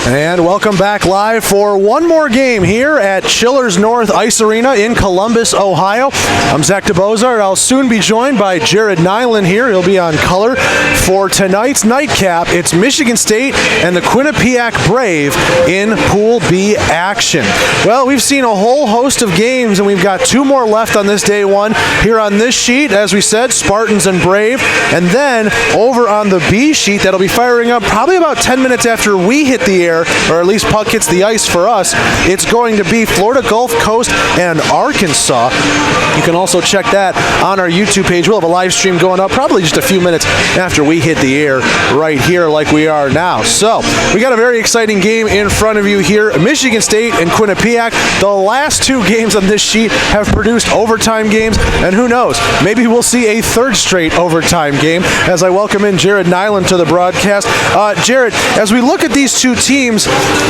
And welcome back live for one more game here at Chillers North Ice Arena in Columbus, Ohio. I'm Zach DeBozart. I'll soon be joined by Jared Nyland here. He'll be on color for tonight's nightcap. It's Michigan State and the Quinnipiac Brave in Pool B action. Well, we've seen a whole host of games, and we've got two more left on this day one. Here on this sheet, as we said, Spartans and Brave. And then over on the B sheet, that'll be firing up probably about 10 minutes after we hit the air, or at least puck hits the ice for us. It's going to be Florida Gulf Coast and Arkansas. You can also check that on our YouTube page. We'll have a live stream going up probably just a few minutes after we hit the air right here like we are now. So we got a very exciting game in front of you here. Michigan State and Quinnipiac. The last two games on this sheet have produced overtime games, and who knows, maybe we'll see a third straight overtime game as I welcome in Jared Nyland to the broadcast. Jared, as we look at these two teams,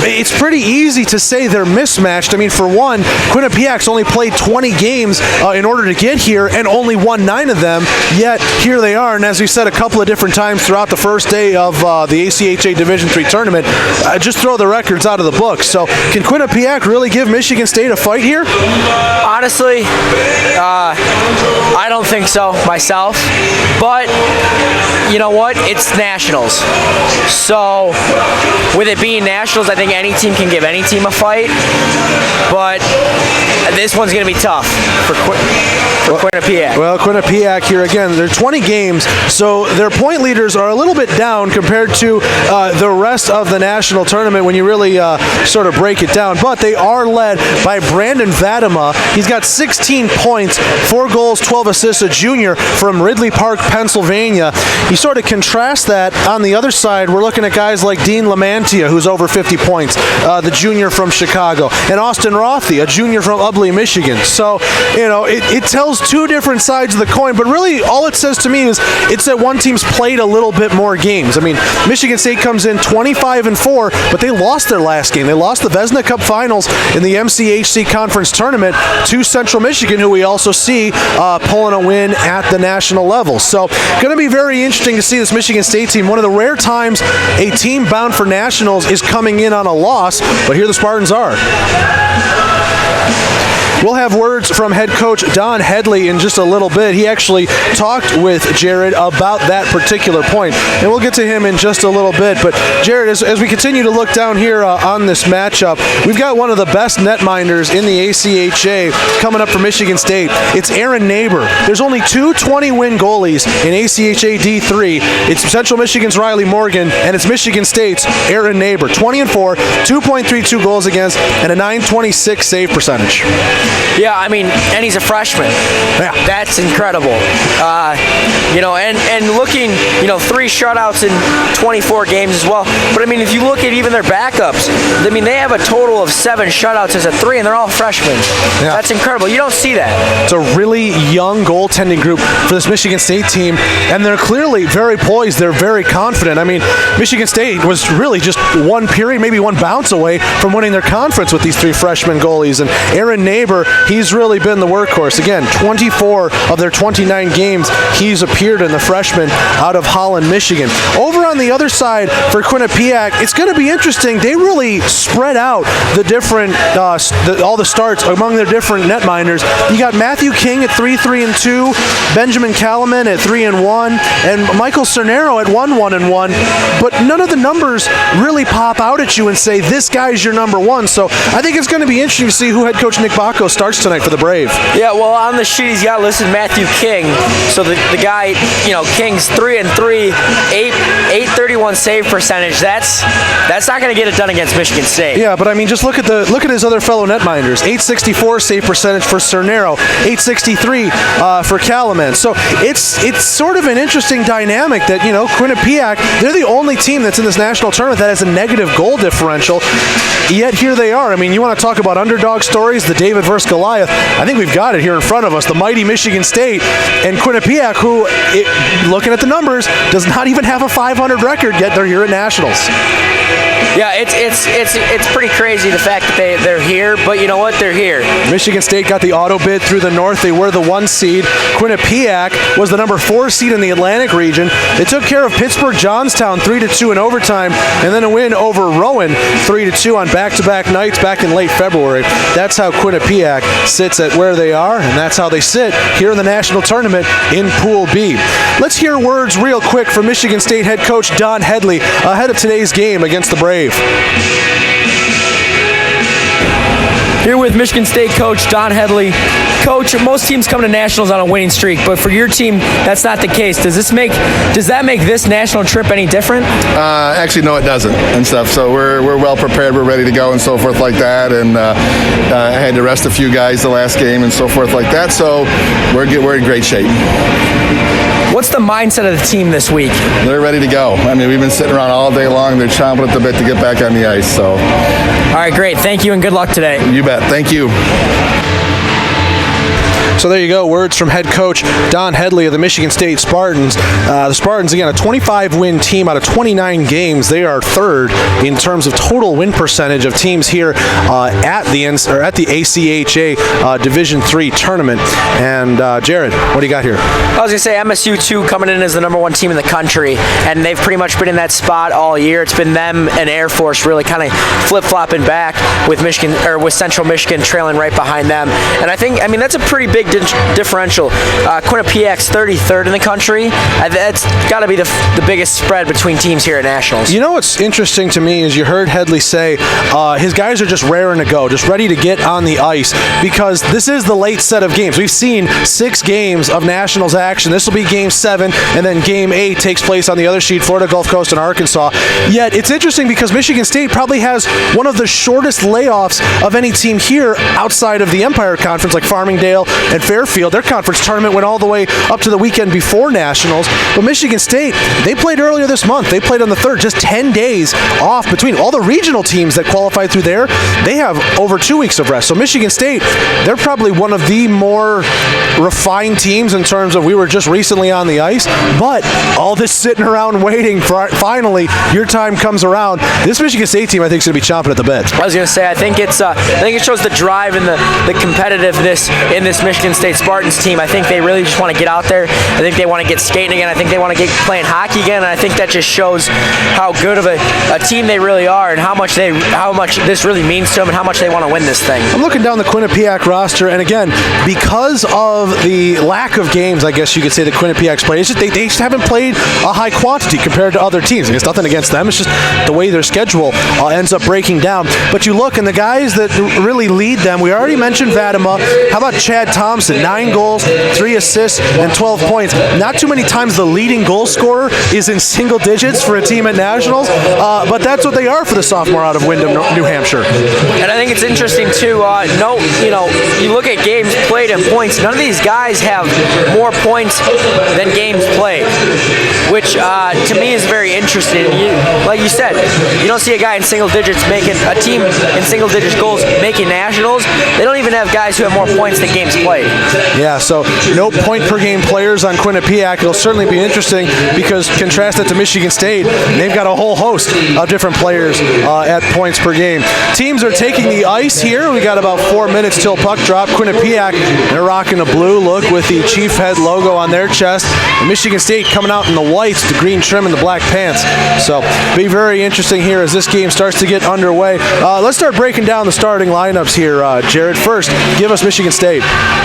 it's pretty easy to say they're mismatched. I mean, for one, Quinnipiac's only played 20 games in order to get here and only won 9 of them, yet here they are. And as we said a couple of different times throughout the first day of the ACHA Division III tournament, just throw the records out of the book. So can Quinnipiac really give Michigan State a fight here? Honestly, I don't think so myself, but you know what? It's nationals. So with it being nationals, I think any team can give any team a fight, but this one's going to be tough for Quinnipiac. Well, Quinnipiac here again, they're 20 games, so their point leaders are a little bit down compared to the rest of the national tournament when you really sort of break it down, but they are led by Brandon Vadema. He's got 16 points, 4 goals, 12 assists, a junior from Ridley Park, Pennsylvania. You sort of contrast that on the other side, we're looking at guys like Dean Lamantia, who's over 50 points, the junior from Chicago, and Austin Rothy, a junior from Ubley, Michigan. So, you know, it tells two different sides of the coin, but really all it says to me is it's that one team's played a little bit more games. I mean, Michigan State comes in 25-4, but they lost their last game. They lost the Vesna Cup Finals in the MCHC Conference Tournament to Central Michigan, who we also see pulling a win at the national level. So, going to be very interesting to see this Michigan State team. One of the rare times a team bound for nationals is coming in on a loss, but here the Spartans are. We'll have words from head coach Don Headley in just a little bit. He actually talked with Jared about that particular point, and we'll get to him in just a little bit. But Jared, as we continue to look down here on this matchup, we've got one of the best netminders in the ACHA coming up for Michigan State. It's Aaron Neighbor. There's only 2 20-win goalies in ACHA D3. It's Central Michigan's Riley Morgan, and it's Michigan State's Aaron Neighbor. 20-4, 2.32 goals against, and a .926 save percentage. Yeah, I mean, and he's a freshman. Yeah. That's incredible. You know, and looking, 3 shutouts in 24 games as well. But I mean, if you look at even their backups, I mean, they have a total of 7 shutouts as a 3, and they're all freshmen. Yeah. That's incredible. You don't see that. It's a really young goaltending group for this Michigan State team, and they're clearly very poised. They're very confident. I mean, Michigan State was really just one period, maybe one bounce away from winning their conference with these 3 freshman goalies. And Aaron Neighbor, he's really been the workhorse. Again, 24 of their 29 games, he's appeared in the freshman out of Holland, Michigan. Over on the other side for Quinnipiac, it's going to be interesting. They really spread out the different, all the starts among their different netminders. You got Matthew King at 3-3-2, Benjamin Kalaman at 3-1, and Michael Cernero at 1-1-1. But none of the numbers really pop out at you and say, this guy's your number one. So I think it's going to be interesting to see who head coach Nick Bacco starts tonight for the Brave. Yeah, well, on the sheet he's got listed Matthew King. So the guy, King's 3-3, 831 save percentage. That's not going to get it done against Michigan State. Yeah, but I mean, just look at his other fellow netminders. 864 save percentage for Cernero, 863 for Kalaman. So it's sort of an interesting dynamic that Quinnipiac, they're the only team that's in this national tournament that has a negative goal differential. Yet here they are. I mean, you want to talk about underdog stories? The David versus Goliath. I think we've got it here in front of us. The mighty Michigan State and Quinnipiac, who, looking at the numbers, does not even have a 500 record, yet they're here at Nationals. Yeah, it's pretty crazy the fact that they're here, but you know what? They're here. Michigan State got the auto bid through the North. They were the 1 seed. Quinnipiac was the number 4 seed in the Atlantic region. They took care of Pittsburgh Johnstown 3-2 in overtime, and then a win over Rowan 3-2 on back-to-back nights back in late February. That's how Quinnipiac sits at where they are, and that's how they sit here in the national tournament in Pool B. Let's hear words real quick from Michigan State head coach Don Headley ahead of today's game against the Braves. Here with Michigan State coach Don Headley. Coach, most teams come to nationals on a winning streak, but for your team, that's not the case. Does that make this national trip any different? Actually, no, it doesn't and stuff. So we're well prepared, we're ready to go and so forth like that. And I had to rest a few guys the last game and so forth like that. So we're in great shape. What's the mindset of the team this week? They're ready to go. I mean, we've been sitting around all day long. They're chomping at the bit to get back on the ice. So, all right, great. Thank you and good luck today. You bet. Thank you. So there you go, words from head coach Don Headley of the Michigan State Spartans. The Spartans, again, a 25-win team out of 29 games. They are third in terms of total win percentage of teams here at the ACHA Division III tournament. And Jared, what do you got here? I was going to say MSU, too, coming in as the number 1 team in the country, and they've pretty much been in that spot all year. It's been them and Air Force really kind of flip-flopping back with Central Michigan trailing right behind them. And I mean, that's a pretty big differential. Quinnipiac's 33rd in the country. That's got to be the biggest spread between teams here at Nationals. You know what's interesting to me is you heard Headley say his guys are just raring to go, just ready to get on the ice because this is the late set of games. We've seen 6 games of Nationals action. This will be Game 7, and then Game 8 takes place on the other sheet, Florida, Gulf Coast, and Arkansas. Yet it's interesting because Michigan State probably has one of the shortest layoffs of any team here outside of the Empire Conference, like Farmingdale and Fairfield. Their conference tournament went all the way up to the weekend before Nationals. But Michigan State, they played earlier this month. They played on the 3rd, just 10 days off between. All the regional teams that qualified through there, they have over 2 weeks of rest. So Michigan State, they're probably one of the more refined teams in terms of we were just recently on the ice, but all this sitting around waiting for finally your time comes around. This Michigan State team, I think, is going to be chomping at the bit. I was going to say, I think it shows the drive and the competitiveness in this Michigan State Spartans team. I think they really just want to get out there. I think they want to get skating again. I think they want to get playing hockey again. And I think that just shows how good of a team they really are and how much this really means to them and how much they want to win this thing. I'm looking down the Quinnipiac roster, and again, because of the lack of games, I guess you could say that Quinnipiac's played, it's just they just haven't played a high quantity compared to other teams. It's nothing against them. It's just the way their schedule ends up breaking down. But you look, and the guys that really lead them, we already mentioned Vadema. How about Chad Thompson? 9 goals, 3 assists, and 12 points. Not too many times the leading goal scorer is in single digits for a team at Nationals, but that's what they are for the sophomore out of Windham, New Hampshire. And I think it's interesting too. You look at games played and points. None of these guys have more points than games played, which to me is very interesting. Like you said, you don't see a guy in single digits making a team in single digits goals making Nationals. They don't even have guys who have more points than games played. Yeah, so no point per game players on Quinnipiac. It'll certainly be interesting because contrast it to Michigan State. They've got a whole host of different players at points per game. Teams are taking the ice here. We got about 4 minutes till puck drop. Quinnipiac, they're rocking a blue look with the Chief Head logo on their chest. And Michigan State coming out in the whites, the green trim and the black pants. So be very interesting here as this game starts to get underway. Let's start breaking down the starting lineups here. Jared, first, give us Michigan State.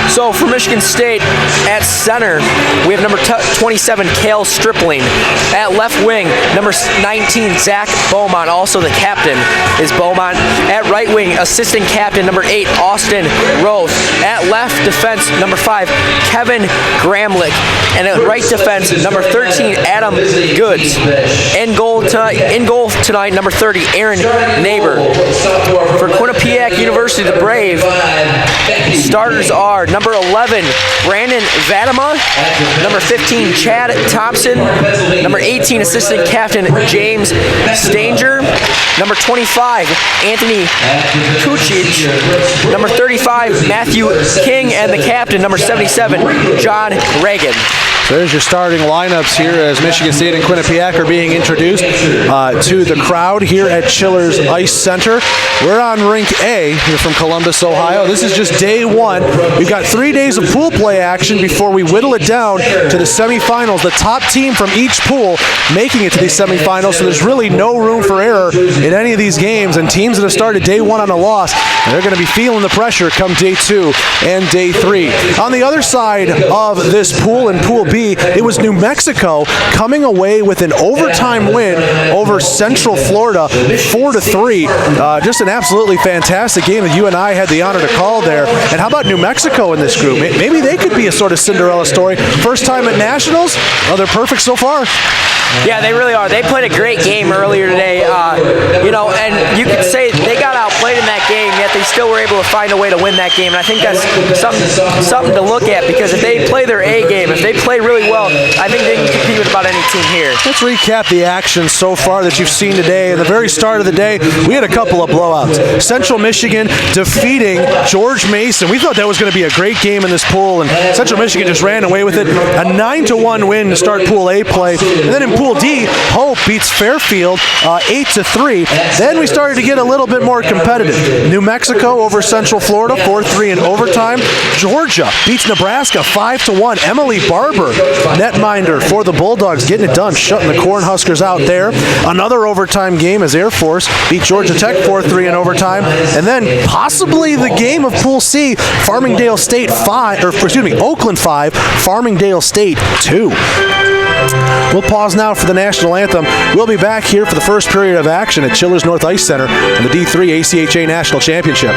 So for Michigan State, at center, we have number 27, Cale Stripling. At left wing, number 19, Zach Beaumont, also the captain is Beaumont. At right wing, assistant captain, number 8, Austin Roth. At left defense, number 5, Kevin Gramlich. And at right defense, number 13, Adam Goods. In goal, in goal tonight, number 30, Aaron Neighbor. For Quinnipiac University, the Brave, starters are number 11, Brandon Vadema, number 15, Chad Thompson, number 18, assistant captain James Stanger, number 25, Anthony Kucic, number 35, Matthew King, and the captain, number 77, John Reagan. So there's your starting lineups here as Michigan State and Quinnipiac are being introduced to the crowd here at Chillers Ice Center. We're on Rink A here from Columbus, Ohio. This is just day one. We've got 3 days of pool play action before we whittle it down to the semifinals. The top team from each pool making it to these semifinals, so there's really no room for error in any of these games. And teams that have started day one on a loss, they're going to be feeling the pressure come day 2 and day 3. On the other side of this pool, in Pool B, it was New Mexico coming away with an overtime win over Central Florida, 4-3. Just an absolutely fantastic game that you and I had the honor to call there. And how about New Mexico in this group? Maybe they could be a sort of Cinderella story. First time at Nationals? Oh, they're perfect so far. Yeah, they really are. They played a great game earlier today, and you could say they got outplayed in that game, yet they still were able to find a way to win that game. And I think that's something to look at, because if they play their A game, if they play really well, I think they can compete with about any team here. Let's recap the action so far that you've seen today. At the very start of the day, we had a couple of blowouts. Central Michigan defeating George Mason. We thought that was going to be a great game in this pool, and Central Michigan just ran away with it. A 9-1 win to start Pool A play. And then in Pool D, Hope beats Fairfield 8-3. Then we started to get a little bit more competitive. New Mexico over Central Florida 4-3 in overtime. Georgia beats Nebraska 5-1. Emily Barber, netminder for the Bulldogs, getting it done, shutting the Cornhuskers out there. Another overtime game as Air Force beat Georgia Tech 4-3 in overtime. And then possibly the game of Pool C, Oakland 5, Farmingdale State 2. We'll pause now for the national anthem. We'll be back here for the first period of action at Chillers North Ice Center in the D3 ACHA National Championship.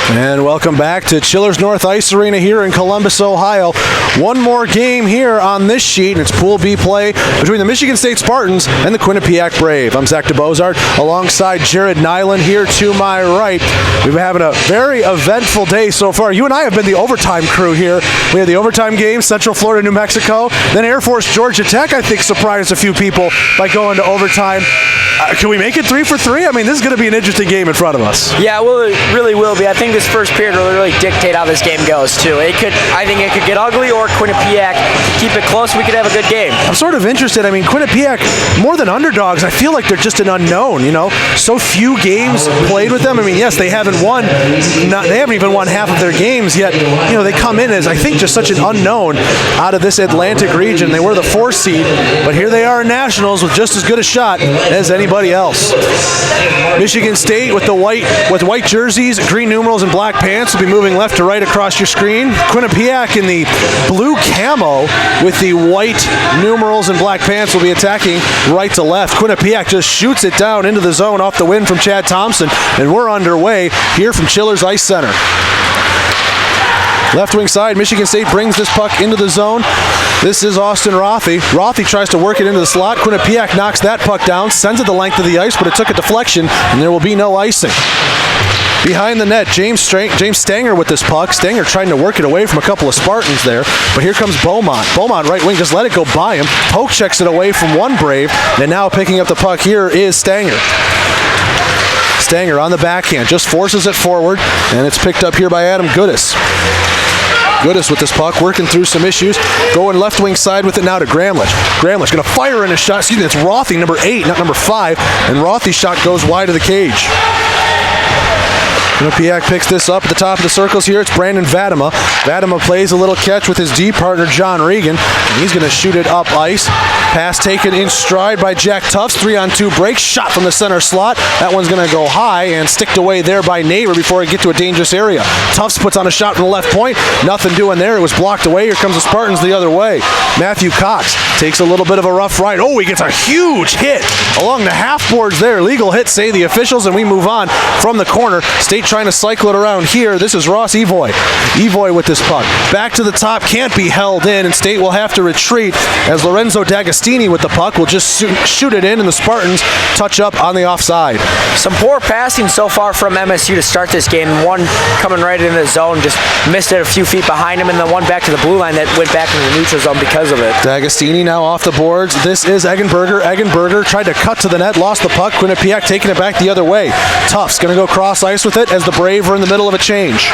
And welcome back to Chillers North Ice Arena here in Columbus, Ohio. One more game here on this sheet, and it's Pool B play between the Michigan State Spartans and the Quinnipiac Brave. I'm Zach DeBozart alongside Jared Nyland here to my right. We've been having a very eventful day so far. You and I have been the overtime crew here. We had the overtime game, Central Florida, New Mexico. Then Air Force, Georgia Tech, I think, surprised a few people by going to overtime. Can we make it 3 for 3? I mean, this is going to be an interesting game in front of us. Yeah, well, it really will be. I think this first period will really dictate how this game goes, too. I think it could get ugly, or Quinnipiac keep it close. We could have a good game. I'm sort of interested. I mean, Quinnipiac, more than underdogs, I feel like they're just an unknown, you know? So few games played with them. I mean, yes, they haven't even won half of their games yet. You know, they come in as, I think, just such an unknown out of this Atlantic region. They were the 4th seed, but here they are in Nationals with just as good a shot as anybody else. Michigan State with white jerseys, green numerals, and black pants will be moving left to right across your screen. Quinnipiac in the blue camo with the white numerals and black pants will be attacking right to left. Quinnipiac just shoots it down into the zone off the win from Chad Thompson, and we're underway here from Chillers Ice Center. Left wing side, Michigan State brings this puck into the zone. This is Austin Rothy. Rothy tries to work it into the slot. Quinnipiac knocks that puck down, sends it the length of the ice, but it took a deflection, and there will be no icing. Behind the net, James Stanger with this puck. Stanger trying to work it away from a couple of Spartans there, but here comes Beaumont. Beaumont right wing, just let it go by him. Poke checks it away from one Brave, and now picking up the puck here is Stanger. Stanger on the backhand, just forces it forward, and it's picked up here by Adam Goodis. Goodis with this puck, working through some issues. Going left wing side with it now to Gramlich. Gramlich going to fire in a shot. Excuse me, it's Rothy, number 8, not number 5. And Rothy's shot goes wide of the cage. Quinnipiac picks this up at the top of the circles here. It's Brandon Vadema. Vadema plays a little catch with his D partner, John Regan. And he's going to shoot it up ice. Pass taken in stride by Jack Tufts. 3-on-2 break. Shot from the center slot. That one's going to go high and sticked away there by Neighbor before it get to a dangerous area. Tufts puts on a shot from the left point. Nothing doing there. It was blocked away. Here comes the Spartans the other way. Matthew Cox takes a little bit of a rough ride. Oh, he gets a huge hit along the half boards there. Legal hit, say the officials, and we move on from the corner. State trying to cycle it around here. This is Ross Evoy. Evoy with this puck. Back to the top, can't be held in, and State will have to retreat as Lorenzo D'Agostini with the puck will just shoot it in, and the Spartans touch up on the offside. Some poor passing so far from MSU to start this game. One coming right into the zone, just missed it a few feet behind him, and then one back to the blue line that went back into the neutral zone because of it. D'Agostini now off the boards. This is Eggenberger. Eggenberger tried to cut to the net, lost the puck. Quinnipiac taking it back the other way. Tufts going to go cross ice with it as the Brave are in the middle of a change.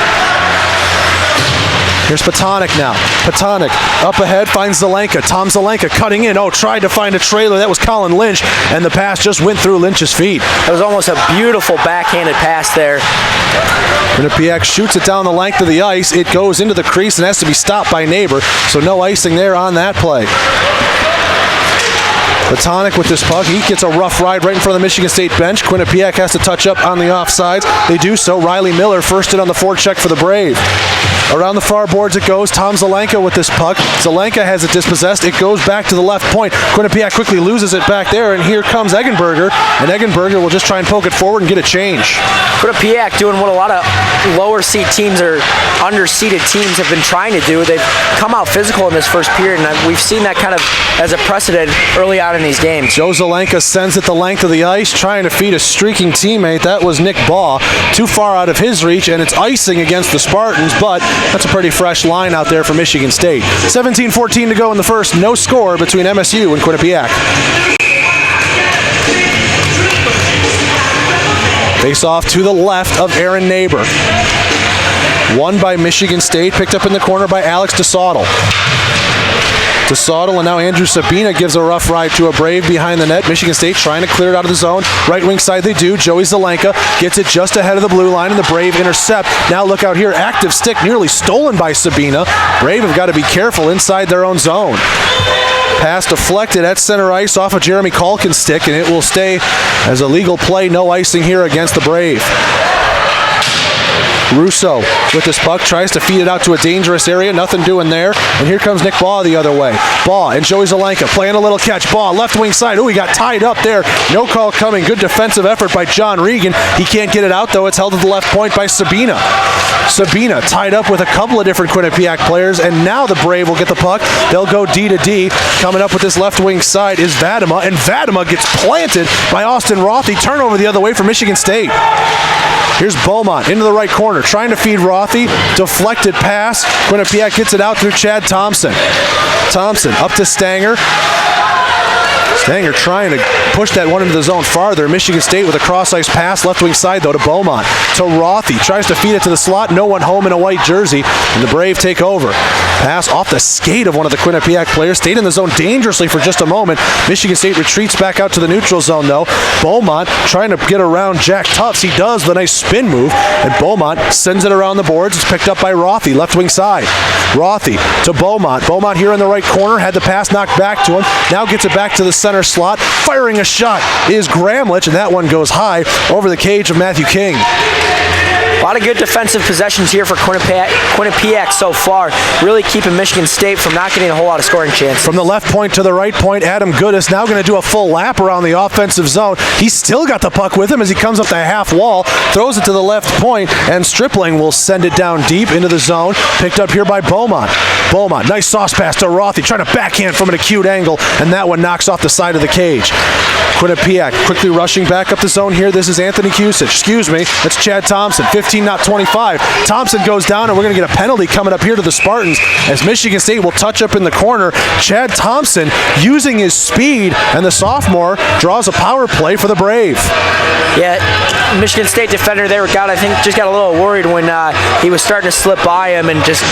Here's Patonik now. Patonik up ahead, finds Zelenka. Tom Zelenka cutting in. Oh, tried to find a trailer. That was Colin Lynch, and the pass just went through Lynch's feet. That was almost a beautiful backhanded pass there. Quinnipiac shoots it down the length of the ice. It goes into the crease and has to be stopped by Neighbor, so no icing there on that play. Patonik with this puck. He gets a rough ride right in front of the Michigan State bench. Quinnipiac has to touch up on the offsides. They do so. Riley Miller first in on the forecheck for the Brave. Around the far boards it goes. Tom Zelenka with this puck. Zelenka has it dispossessed. It goes back to the left point. Quinnipiac quickly loses it back there, and here comes Eggenberger. And Eggenberger will just try and poke it forward and get a change. Quinnipiac doing what a lot of lower seed teams or underseeded teams have been trying to do. They've come out physical in this first period, and we've seen that kind of as a precedent early on in these games. Joe Zelenka sends it the length of the ice, trying to feed a streaking teammate. That was Nick Baugh. Too far out of his reach, and it's icing against the Spartans, but that's a pretty fresh line out there for Michigan State. 17-14 to go in the first. No score between MSU and Quinnipiac. Face off to the left of Aaron Neighbor. Won by Michigan State, picked up in the corner by Alex DeSautel. DeSautel, and now Andrew Sabina gives a rough ride to a Brave behind the net. Michigan State trying to clear it out of the zone. Right wing side they do. Joey Zelenka gets it just ahead of the blue line, and the Brave intercept. Now look out here. Active stick nearly stolen by Sabina. Brave have got to be careful inside their own zone. Pass deflected at center ice off of Jeremy Kalkin's stick, and it will stay as a legal play. No icing here against the Brave. Russo with this puck tries to feed it out to a dangerous area. Nothing doing there. And here comes Nick Baugh the other way. Baugh and Joey Zelenka playing a little catch. Baugh left wing side. Oh, he got tied up there. No call coming. Good defensive effort by John Regan. He can't get it out though. It's held to the left point by Sabina. Sabina tied up with a couple of different Quinnipiac players, and now the Brave will get the puck. They'll go D to D. Coming up with this left wing side is Vadema, and Vadema gets planted by Austin Rothy. Turnover the other way for Michigan State. Here's Beaumont into the right corner, trying to feed Rothy. Deflected pass. Quinnipiac gets it out through Chad Thompson. Thompson up to Stanger. Stanger trying to push that one into the zone farther. Michigan State with a cross-ice pass, left wing side though to Beaumont. To Rothy, tries to feed it to the slot. No one home in a white jersey, and the Brave take over. Pass off the skate of one of the Quinnipiac players. Stayed in the zone dangerously for just a moment. Michigan State retreats back out to the neutral zone though. Beaumont trying to get around Jack Tufts. He does the nice spin move, and Beaumont sends it around the boards. It's picked up by Rothy, left wing side. Rothy to Beaumont. Beaumont here in the right corner, had the pass knocked back to him. Now gets it back to the center slot. Firing a shot is Gramlich, and that one goes high over the cage of Matthew King. A lot of good defensive possessions here for Quinnipiac so far, really keeping Michigan State from not getting a whole lot of scoring chances. From the left point to the right point, Adam Goodis now going to do a full lap around the offensive zone. He's still got the puck with him as he comes up the half wall, throws it to the left point, and Stripling will send it down deep into the zone, picked up here by Beaumont. Beaumont, nice sauce pass to Rothy, trying to backhand from an acute angle, and that one knocks off the side of the cage. Quinnipiac quickly rushing back up the zone here. This is Anthony Kusich. Excuse me, that's Chad Thompson. 15, not 25. Thompson goes down, and we're going to get a penalty coming up here to the Spartans as Michigan State will touch up in the corner. Chad Thompson, using his speed, and the sophomore draws a power play for the Brave. Yeah, Michigan State defender there, I think, just got a little worried when he was starting to slip by him and just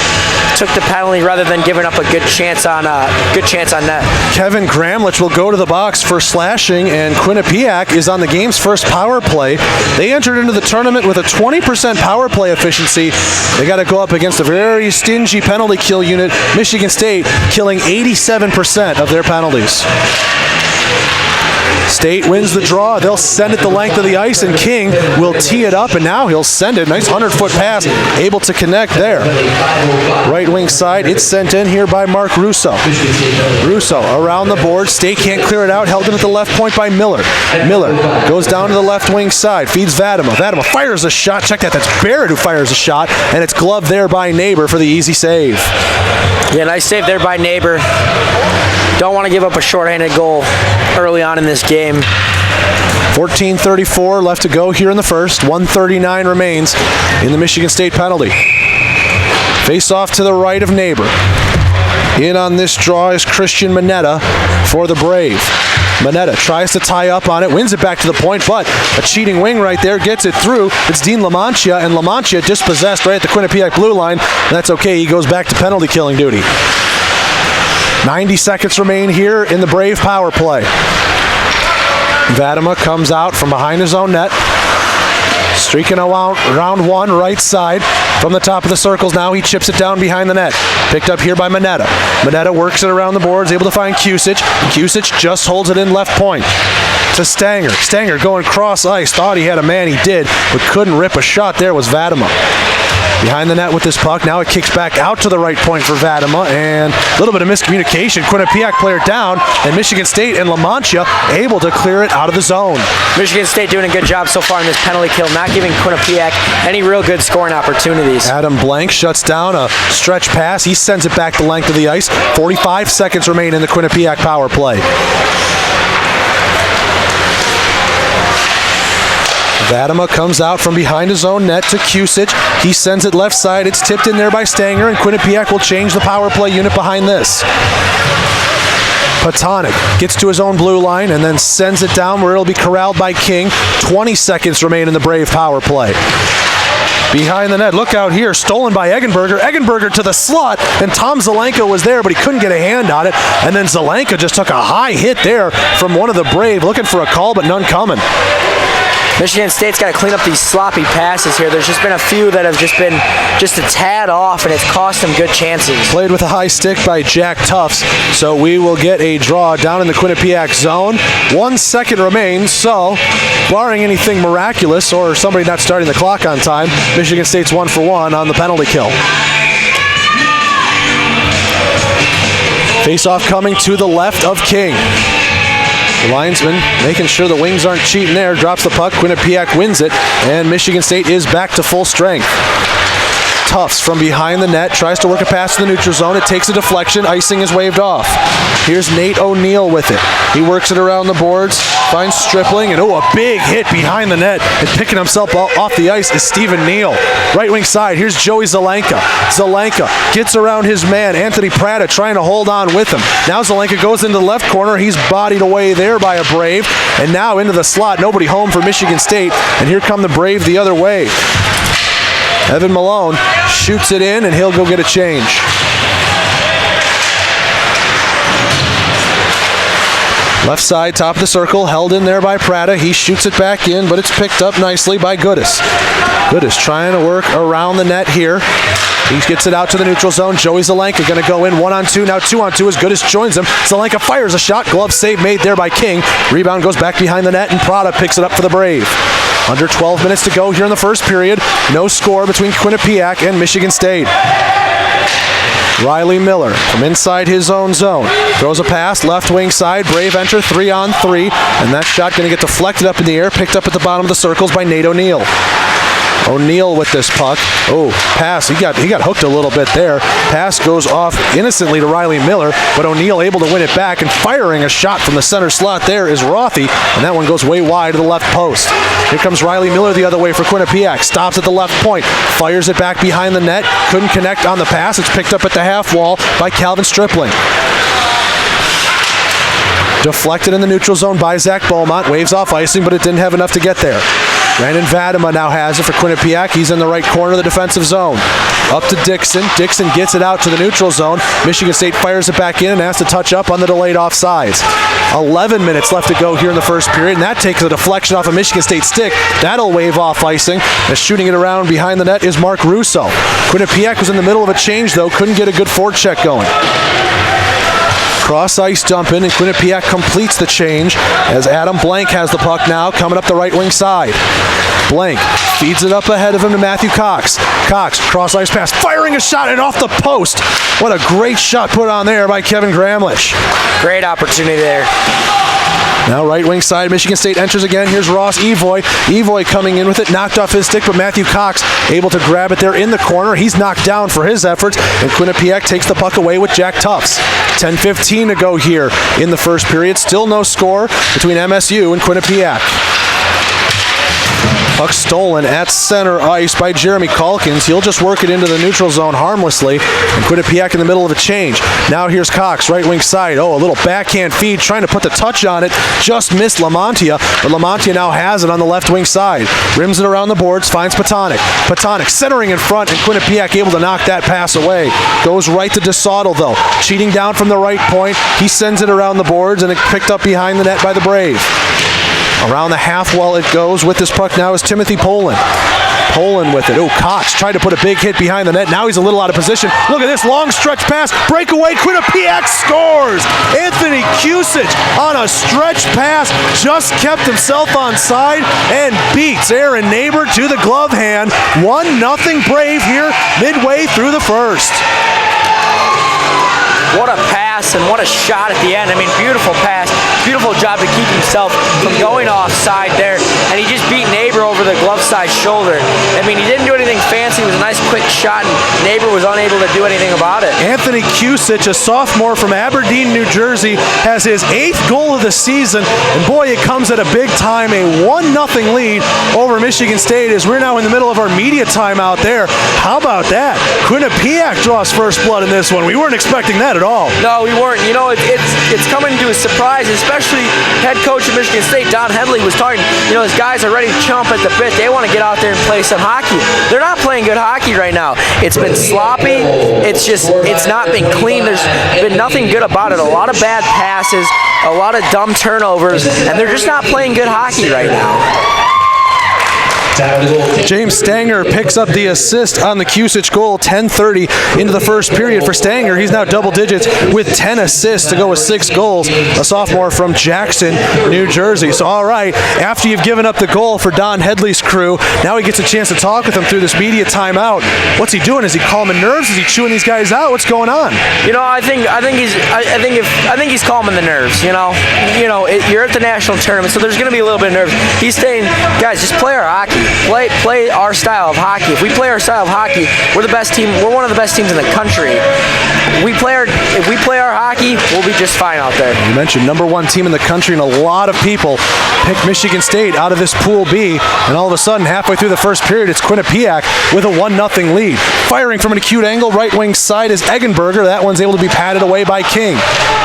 took the penalty rather than giving up a good chance on net. Kevin Gramlich will go to the box for slashing, and Quinnipiac is on the game's first power play. They entered into the tournament with a 20% power play efficiency. They got to go up against a very stingy penalty kill unit. Michigan State killing 87% of their penalties. State wins the draw. They'll send it the length of the ice, and King will tee it up, and now he'll send it. Nice 100-foot pass, able to connect there. Right wing side, it's sent in here by Mark Russo. Russo around the board. State can't clear it out. Held in at the left point by Miller. Miller goes down to the left wing side, feeds Vadima. Vadima fires a shot. Check that. That's Barrett who fires a shot, and it's gloved there by Neighbor for the easy save. Yeah, nice save there by Neighbor. Don't want to give up a shorthanded goal early on in this game. 14:34 left to go here in the first. 1:39 remains in the Michigan State penalty. Face off to the right of Neighbor. In on this draw is Christian Mineta for the Brave. Mineta tries to tie up on it, wins it back to the point, but a cheating wing right there gets it through. It's Dean Lamantia, and Lamantia dispossessed right at the Quinnipiac blue line. That's okay, he goes back to penalty killing duty. 90 seconds remain here in the Brave power play. Vadima comes out from behind his own net. Streaking around round one, right side. From the top of the circles now, he chips it down behind the net. Picked up here by Mineta. Mineta works it around the boards, able to find Kusich. Kusich just holds it in left point to Stanger. Stanger going cross ice. Thought he had a man, he did, but couldn't rip a shot. There was Vadima. Behind the net with this puck. Now it kicks back out to the right point for Vadima, and a little bit of miscommunication. Quinnipiac player down, and Michigan State and Lamantia able to clear it out of the zone. Michigan State doing a good job so far in this penalty kill, not giving Quinnipiac any real good scoring opportunities. Adam Blank shuts down a stretch pass. He sends it back the length of the ice. 45 seconds remain in the Quinnipiac power play. Vadima comes out from behind his own net to Kusich. He sends it left side. It's tipped in there by Stanger, and Quinnipiac will change the power play unit behind this. Patonic gets to his own blue line and then sends it down where it'll be corralled by King. 20 seconds remain in the Brave power play. Behind the net, look out here, stolen by Eggenberger. Eggenberger to the slot, and Tom Zelenka was there, but he couldn't get a hand on it. And then Zelenka just took a high hit there from one of the Brave, looking for a call, but none coming. Michigan State's got to clean up these sloppy passes here. There's just been a few that have just been just a tad off, and it's cost them good chances. Played with a high stick by Jack Tufts, so we will get a draw down in the Quinnipiac zone. 1 second remains, so barring anything miraculous or somebody not starting the clock on time, Michigan State's 1 for 1 on the penalty kill. Face-off coming to the left of King. The linesman making sure the wings aren't cheating there, drops the puck, Quinnipiac wins it, and Michigan State is back to full strength. Tufts from behind the net, tries to work a pass to the neutral zone, it takes a deflection, icing is waved off. Here's Nate O'Neill with it. He works it around the boards, finds Stripling, and a big hit behind the net, and picking himself off the ice is Stephen Neal. Right wing side, here's Joey Zelenka. Zelenka gets around his man, Anthony Prada, trying to hold on with him. Now Zelenka goes into the left corner, he's bodied away there by a Brave, and now into the slot, nobody home for Michigan State, and here come the Brave the other way. Evan Malone shoots it in, and he'll go get a change. Left side, top of the circle, held in there by Prada. He shoots it back in, but it's picked up nicely by Goodis. Goodis trying to work around the net here. He gets it out to the neutral zone. Joey Zelenka going to go in 1-on-2, now 2-on-2 as Goodis joins him. Zelenka fires a shot, glove save made there by King. Rebound goes back behind the net, and Prada picks it up for the Brave. Under 12 minutes to go here in the first period. No score between Quinnipiac and Michigan State. Riley Miller from inside his own zone throws a pass, left wing side, Brave enter 3-on-3, and that shot going to get deflected up in the air, picked up at the bottom of the circles by Nate O'Neill. O'Neal with this puck. Oh, pass. He got hooked a little bit there. Pass goes off innocently to Riley Miller, but O'Neal able to win it back, and firing a shot from the center slot there is Rothy, and that one goes way wide to the left post. Here comes Riley Miller the other way for Quinnipiac. Stops at the left point. Fires it back behind the net. Couldn't connect on the pass. It's picked up at the half wall by Calvin Stripling. Deflected in the neutral zone by Zach Beaumont. Waves off icing, but it didn't have enough to get there. Brandon Vadema now has it for Quinnipiac. He's in the right corner of the defensive zone. Up to Dixon. Dixon gets it out to the neutral zone. Michigan State fires it back in and has to touch up on the delayed offsides. 11 minutes left to go here in the first period, and that takes a deflection off a Michigan State stick. That'll wave off icing. As shooting it around behind the net is Mark Russo. Quinnipiac was in the middle of a change, though. Couldn't get a good forecheck going. Cross ice dump in, and Quinnipiac completes the change as Adam Blank has the puck now, coming up the right wing side. Blank feeds it up ahead of him to Matthew Cox. Cox, cross ice pass, firing a shot and off the post. What a great shot put on there by Kevin Gramlich. Great opportunity there. Now right wing side, Michigan State enters again. Here's Ross Evoy. Evoy coming in with it, knocked off his stick, but Matthew Cox able to grab it there in the corner. He's knocked down for his efforts, and Quinnipiac takes the puck away with Jack Tufts. 10:15 to go here in the first period. Still no score between MSU and Quinnipiac. Puck stolen at center ice by Jeremy Calkins. He'll just work it into the neutral zone harmlessly, and Quinnipiac in the middle of a change. Now here's Cox, right wing side. Oh, a little backhand feed, trying to put the touch on it. Just missed Lamontia, but Lamontia now has it on the left wing side. Rims it around the boards, finds Patonic. Patonic centering in front, and Quinnipiac able to knock that pass away. Goes right to DeSautel, though. Cheating down from the right point. He sends it around the boards, and it picked up behind the net by the Brave. Around the half wall it goes. With this puck now is Timothy Poland. Poland with it. Oh, Cox tried to put a big hit behind the net. Now he's a little out of position. Look at this long stretch pass. Breakaway. Quinnipiac scores. Anthony Kusich on a stretch pass just kept himself on side and beats Aaron Neighbor to the glove hand. 1-0 Brave here midway through the first. What a pass and what a shot at the end. I mean, beautiful pass. Beautiful job to keep himself from going offside there. And he just beat Neighbor over the glove side shoulder. I mean, he didn't do anything fancy. It was a nice quick shot, and Neighbor was unable to do anything about it. Anthony Kusich, a sophomore from Aberdeen, New Jersey, has his 8th goal of the season. And boy, it comes at a big time. A 1-0 lead over Michigan State as we're now in the middle of our media timeout there. How about that? Quinnipiac draws first blood in this one. We weren't expecting that at all. No, we weren't. You know, it's coming to a surprise, especially head coach of Michigan State, Don Headley, was talking, you know, his guys are ready to chomp at the bit. They want to get out there and play some hockey. They're not playing good hockey right now. It's been sloppy. It's not been clean. There's been nothing good about it. A lot of bad passes, a lot of dumb turnovers, and they're just not playing good hockey right now. James Stanger picks up the assist on the Kusich goal. 10:30 into the first period for Stanger. He's now double digits with 10 assists to go with 6 goals. A sophomore from Jackson, New Jersey. So all right, after you've given up the goal for Don Headley's crew, now he gets a chance to talk with them through this media timeout. What's he doing? Is he calming nerves? Is he chewing these guys out? What's going on? You know, I think he's calming the nerves. You know, you're at the national tournament, so there's going to be a little bit of nerves. He's saying, guys, just play our hockey. Play our style of hockey. If we play our style of hockey, we're the best team. We're one of the best teams in the country. If we play our hockey, we'll be just fine out there. You mentioned #1 team in the country, and a lot of people picked Michigan State out of this Pool B, and all of a sudden, halfway through the first period, it's Quinnipiac with a 1-0 lead. Firing from an acute angle, right wing side is Eggenberger. That one's able to be patted away by King.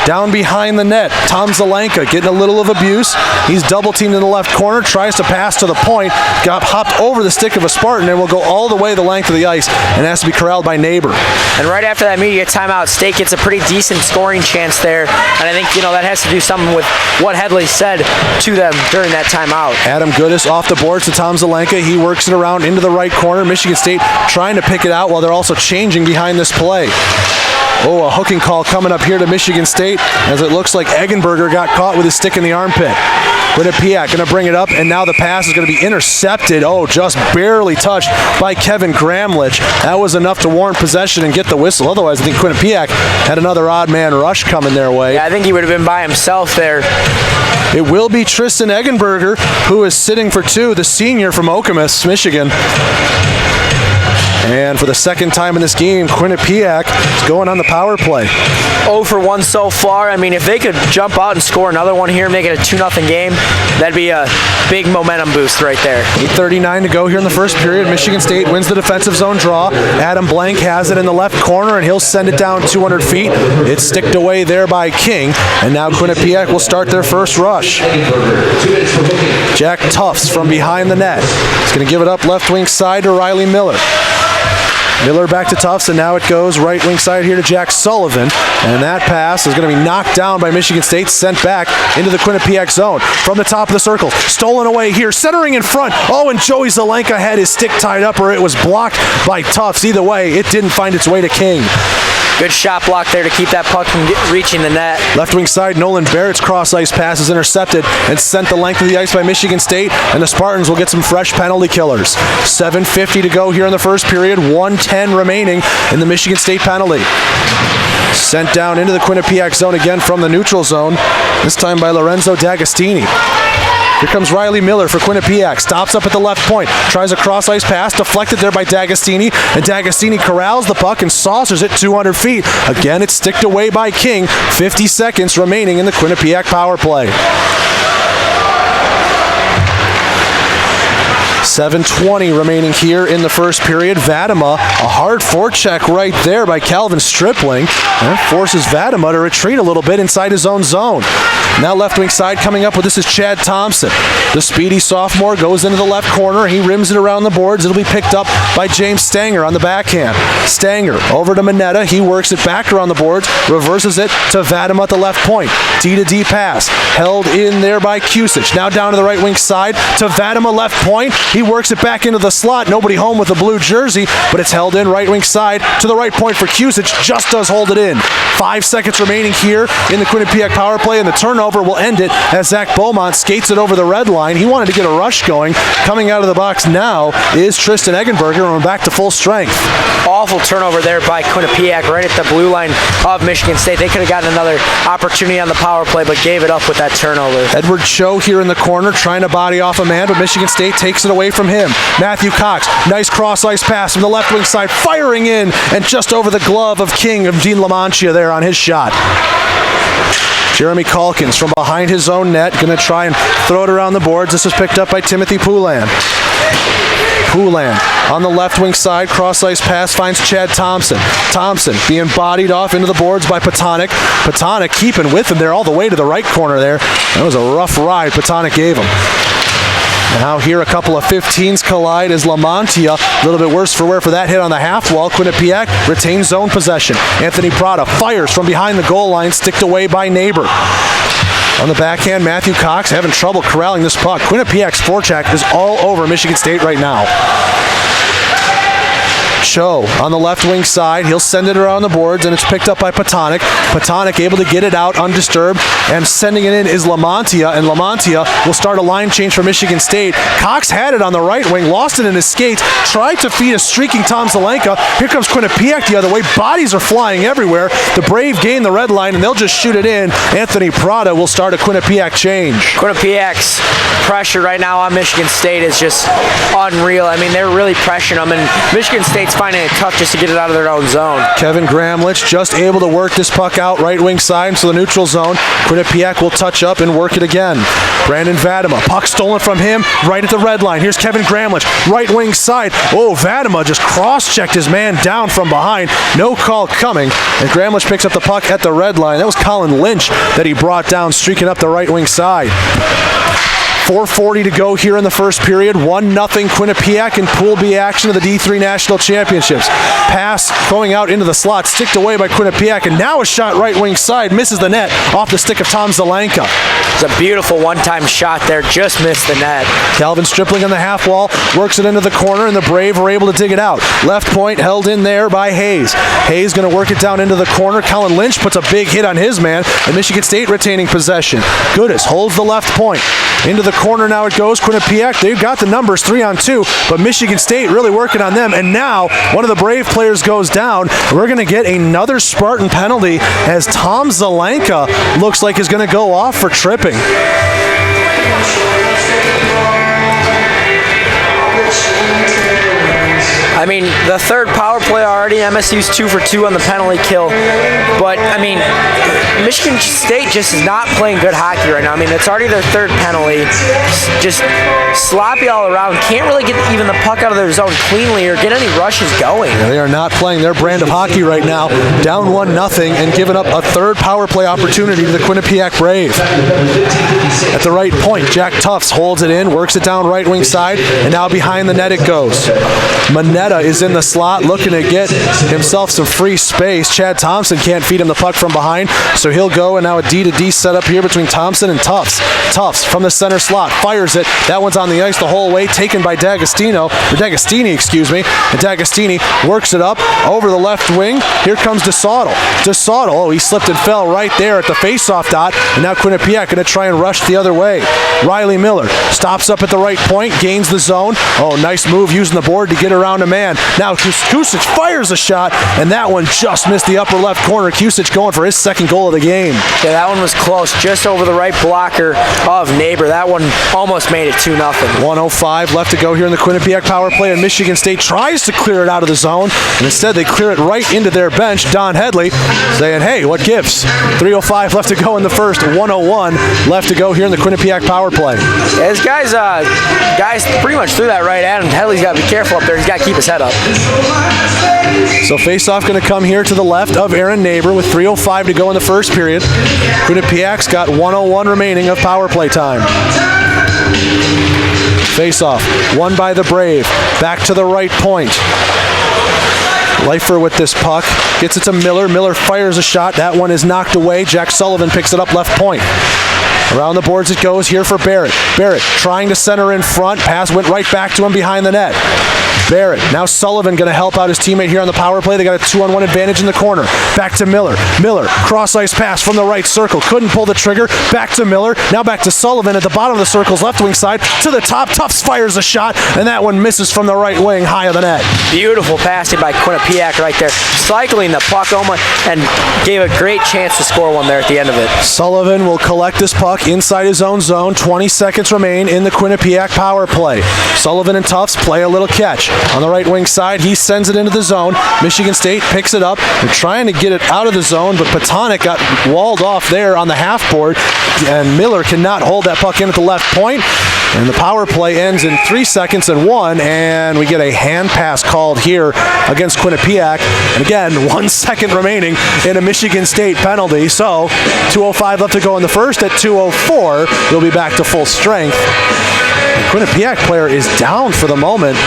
Down behind the net, Tom Zelenka getting a little of abuse. He's double teamed in the left corner, tries to pass to the point, got hopped over the stick of a Spartan and will go all the way the length of the ice and has to be corralled by Neighbor. And right after that media timeout, State gets a pretty decent scoring chance there, and I think, that has to do something with what Headley said to them during that timeout. Adam Goodis off the boards to Tom Zelenka. He works it around into the right corner. Michigan State trying to pick it out while they're also changing behind this play. Oh, a hooking call coming up here to Michigan State as it looks like Eggenberger got caught with his stick in the armpit. Quinnipiac going to bring it up, and now the pass is going to be intercepted. Oh, just barely touched by Kevin Gramlich. That was enough to warrant possession and get the whistle. Otherwise, I think Quinnipiac had another odd man rush coming their way. Yeah, I think he would have been by himself there. It will be Tristan Eggenberger, who is sitting for 2, the senior from Okemos, Michigan. And for the second time in this game, Quinnipiac is going on the power play. 0 for 1 so far. I mean, if they could jump out and score another one here, make it a 2-0 game, that'd be a big momentum boost right there. 8:39 to go here in the first period. Michigan State wins the defensive zone draw. Adam Blank has it in the left corner, and he'll send it down 200 feet. It's sticked away there by King, and now Quinnipiac will start their first rush. Jack Tufts from behind the net. He's going to give it up left wing side to Riley Miller. Miller back to Tufts, and now it goes right wing side here to Jack Sullivan. And that pass is going to be knocked down by Michigan State, sent back into the Quinnipiac zone. From the top of the circle, stolen away here, centering in front. Oh, and Joey Zelenka had his stick tied up, or it was blocked by Tufts. Either way, it didn't find its way to King. Good shot block there to keep that puck from reaching the net. Left wing side, Nolan Barrett's cross ice pass is intercepted and sent the length of the ice by Michigan State, and the Spartans will get some fresh penalty killers. 7:50 to go here in the first period, 1:10 remaining in the Michigan State penalty. Sent down into the Quinnipiac zone again from the neutral zone, this time by Lorenzo D'Agostini. Here comes Riley Miller for Quinnipiac. Stops up at the left point. Tries a cross ice pass. Deflected there by D'Agostini. And D'Agostini corrals the puck and saucers it 200 feet. Again, it's sticked away by King. 50 seconds remaining in the Quinnipiac power play. 7:20 remaining here in the first period. Vadema, a hard forecheck right there by Calvin Stripling. And it forces Vadema to retreat a little bit inside his own zone. Now left wing side coming up with this is Chad Thompson. The speedy sophomore goes into the left corner. He rims it around the boards. It'll be picked up by James Stanger on the backhand. Stanger over to Mineta. He works it back around the boards, reverses it to Vadema at the left point. D to D pass. Held in there by Kusich. Now down to the right wing side to Vadema left point. He works it back into the slot. Nobody home with the blue jersey, but it's held in right wing side to the right point for Kusich. Just does hold it in. 5 seconds remaining here in the Quinnipiac power play, and the turnover will end it as Zach Beaumont skates it over the red line. He wanted to get a rush going. Coming out of the box now is Tristan Eggenberger, and we're back to full strength. Awful turnover there by Quinnipiac right at the blue line of Michigan State. They could have gotten another opportunity on the power play, but gave it up with that turnover. Edward Cho here in the corner trying to body off a man, but Michigan State takes it away from him. Matthew Cox, nice cross ice pass from the left wing side, firing in and just over the glove of King of Dean LaMantia there on his shot. Jeremy Calkins from behind his own net, going to try and throw it around the boards. This is picked up by Timothy Poulan. Poulan on the left wing side, cross ice pass finds Chad Thompson. Thompson being bodied off into the boards by Patonic. Patonic keeping with him there all the way to the right corner there. That was a rough ride Patonic gave him. Now here a couple of 15s collide as LaMantia, a little bit worse for wear for that hit on the half wall. Quinnipiac retains zone possession. Anthony Prada fires from behind the goal line, sticked away by Neighbor. On the backhand, Matthew Cox having trouble corralling this puck. Quinnipiac's forecheck is all over Michigan State right now. Cho on the left wing side. He'll send it around the boards, and it's picked up by Patonic. Patonic able to get it out undisturbed, and sending it in is LaMantia, and LaMantia will start a line change for Michigan State. Cox had it on the right wing, lost it in his skates, tried to feed a streaking Tom Zelenka. Here comes Quinnipiac the other way. Bodies are flying everywhere. The Brave gain the red line, and they'll just shoot it in. Anthony Prada will start a Quinnipiac change. Quinnipiac's pressure right now on Michigan State is just unreal. I mean, they're really pressuring them, and Michigan State's finding it tough just to get it out of their own zone. Kevin Gramlich just able to work this puck out right wing side to the neutral zone. Quinnipiac will touch up and work it again. Brandon Vadema, puck stolen from him right at the red line. Here's Kevin Gramlich, right wing side. Oh, Vadema just cross-checked his man down from behind. No call coming, and Gramlich picks up the puck at the red line. That was Colin Lynch that he brought down, streaking up the right wing side. 4:40 to go here in the first period. 1-0 Quinnipiac in Pool B action of the D3 National Championships. Pass going out into the slot, sticked away by Quinnipiac, and now a shot right wing side, misses the net off the stick of Tom Zelenka. It's a beautiful one-time shot there, just missed the net. Calvin Stripling on the half wall, works it into the corner, and the Brave are able to dig it out. Left point held in there by Hayes. Hayes going to work it down into the corner. Colin Lynch puts a big hit on his man, and Michigan State retaining possession. Goodis holds the left point. Into the corner now it goes. Quinnipiac, they've got the numbers 3-on-2, but Michigan State really working on them. And now one of the Brave players goes down. We're going to get another Spartan penalty as Tom Zelenka looks like is going to go off for tripping. I mean, the third power play already. MSU's 2 for 2 on the penalty kill. But, I mean, Michigan State just is not playing good hockey right now. I mean, it's already their third penalty. Just sloppy all around. Can't really get even the puck out of their zone cleanly or get any rushes going. Yeah, they are not playing their brand of hockey right now. Down 1-0 and giving up a third power play opportunity to the Quinnipiac Brave. At the right point, Jack Tufts holds it in, works it down right wing side, and now behind the net it goes. Manetta is in the slot looking to get himself some free space. Chad Thompson can't feed him the puck from behind, so he'll go, and now a D-to-D setup here between Thompson and Tufts. Tufts from the center slot fires it. That one's on the ice the whole way, taken by D'Agostini, excuse me. And D'Agostini works it up over the left wing. Here comes DeSautel. Oh, he slipped and fell right there at the face-off dot, and now Quinnipiac going to try and rush the other way. Riley Miller stops up at the right point, gains the zone. Oh, nice move using the board to get around a man. Now Kusic fires a shot, and that one just missed the upper left corner. Kusic going for his second goal of the game. Yeah, that one was close, just over the right blocker of Neighbor. That one almost made it 2-0. 1:05 left to go here in the Quinnipiac power play, and Michigan State tries to clear it out of the zone, and instead they clear it right into their bench. Don Headley saying, hey, what gives? 3:05 left to go in the first, 1:01 left to go here in the Quinnipiac power play. Yeah, this guys pretty much threw that right at him. Headley's got to be careful up there. He's got to keep his head up. So face-off going to come here to the left of Aaron Neighbor with 3:05 to go in the first period. Quinnipiac's got 1:01 remaining of power play time. Face-off, won by the Brave. Back to the right point. Leifer with this puck, gets it to Miller. Miller fires a shot. That one is knocked away. Jack Sullivan picks it up left point. Around the boards it goes here for Barrett. Barrett trying to center in front. Pass went right back to him behind the net. Barrett, now Sullivan going to help out his teammate here on the power play. They got a 2-on-1 advantage in the corner. Back to Miller. Miller, cross-ice pass from the right circle. Couldn't pull the trigger. Back to Miller. Now back to Sullivan at the bottom of the circle's left wing side. To the top. Tufts fires a shot, and that one misses from the right wing, high of the net. Beautiful passing by Quinnipiac right there. Cycling the puck almost, and gave a great chance to score one there at the end of it. Sullivan will collect this puck inside his own zone. 20 seconds remain in the Quinnipiac power play. Sullivan and Tufts play a little catch. On the right wing side, he sends it into the zone. Michigan State picks it up. They're trying to get it out of the zone, but Patonic got walled off there on the half board, and Miller cannot hold that puck in at the left point. And the power play ends in 3 seconds and 1, and we get a hand pass called here against Quinnipiac. And again, 1 second remaining in a Michigan State penalty. So 2:05 left to go in the first. At 2:04, we'll be back to full strength. The Quinnipiac player is down for the moment.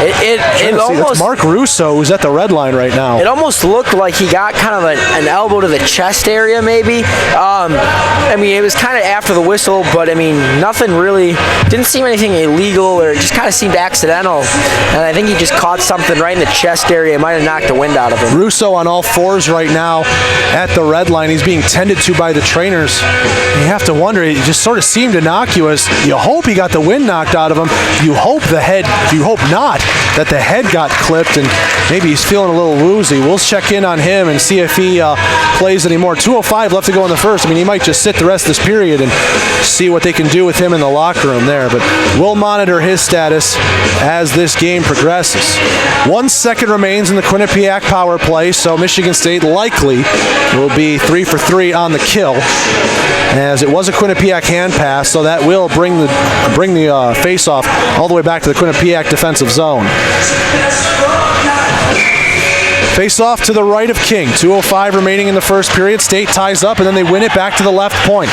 It almost, that's Mark Russo, who's at the red line right now. It almost looked like he got kind of an elbow to the chest area, maybe. I mean, it was kind of after the whistle, but I mean, nothing really, didn't seem anything illegal, or it just kind of seemed accidental. And I think he just caught something right in the chest area. It might have knocked the wind out of him. Russo on all fours right now at the red line. He's being tended to by the trainers. You have to wonder, it just sort of seemed innocuous. You hope he got the wind knocked out of him. You hope not, that the head got clipped and maybe he's feeling a little woozy. We'll check in on him and see if he plays anymore. 2:05 left to go in the first. I mean, he might just sit the rest of this period and see what they can do with him in the locker room there, but we'll monitor his status as this game progresses. 1 second remains in the Quinnipiac power play, so Michigan State likely will be 3 for 3 on the kill, as it was a Quinnipiac hand pass, so that will bring the face-off all the way back to the Quinnipiac defensive zone. Face-off to the right of King. 2:05 remaining in the first period. State ties up, and then they win it back to the left point.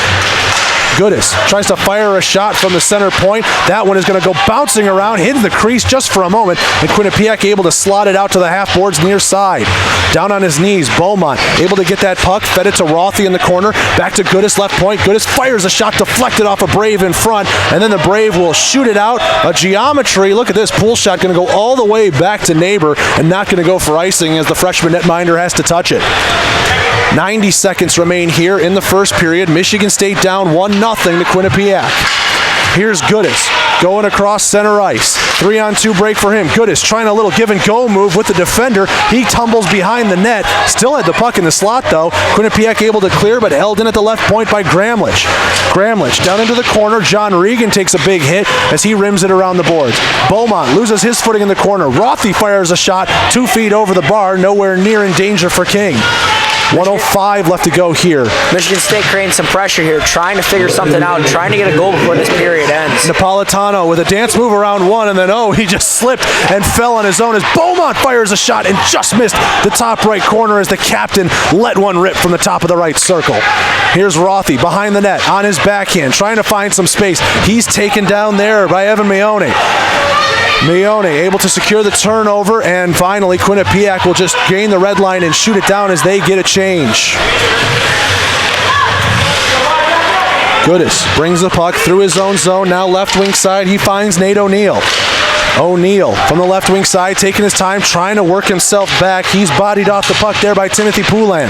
Goodis tries to fire a shot from the center point. That one is going to go bouncing around, hit the crease just for a moment, and Quinnipiac able to slot it out to the half boards near side. Down on his knees, Beaumont able to get that puck, fed it to Rothy in the corner, back to Goodis left point. Goodis fires a shot deflected off a Brave in front, and then the Brave will shoot it out. A geometry, look at this, pool shot going to go all the way back to Neighbor and not going to go for icing as the freshman netminder has to touch it. 90 seconds remain here in the first period. Michigan State down 1-0 to Quinnipiac. Here's Goodis going across center ice. 3-on-2 break for him. Goodis trying a little give and go move with the defender. He tumbles behind the net. Still had the puck in the slot though. Quinnipiac able to clear, but held in at the left point by Gramlich. Gramlich down into the corner. John Regan takes a big hit as he rims it around the boards. Beaumont loses his footing in the corner. Rothy fires a shot 2 feet over the bar, nowhere near in danger for King. 1:05 left to go here. Michigan State creating some pressure here, trying to figure something out, and trying to get a goal before this period ends. Napolitano with a dance move around one, and then he just slipped and fell on his own as Beaumont fires a shot and just missed the top right corner as the captain let one rip from the top of the right circle. Here's Rothy behind the net on his backhand, trying to find some space. He's taken down there by Evan Mione. Mione able to secure the turnover, and finally Quinnipiac will just gain the red line and shoot it down as they get a change. Goodis brings the puck through his own zone, now left wing side. He finds Nate O'Neill. O'Neill from the left wing side, taking his time, trying to work himself back. He's bodied off the puck there by Timothy Poulan.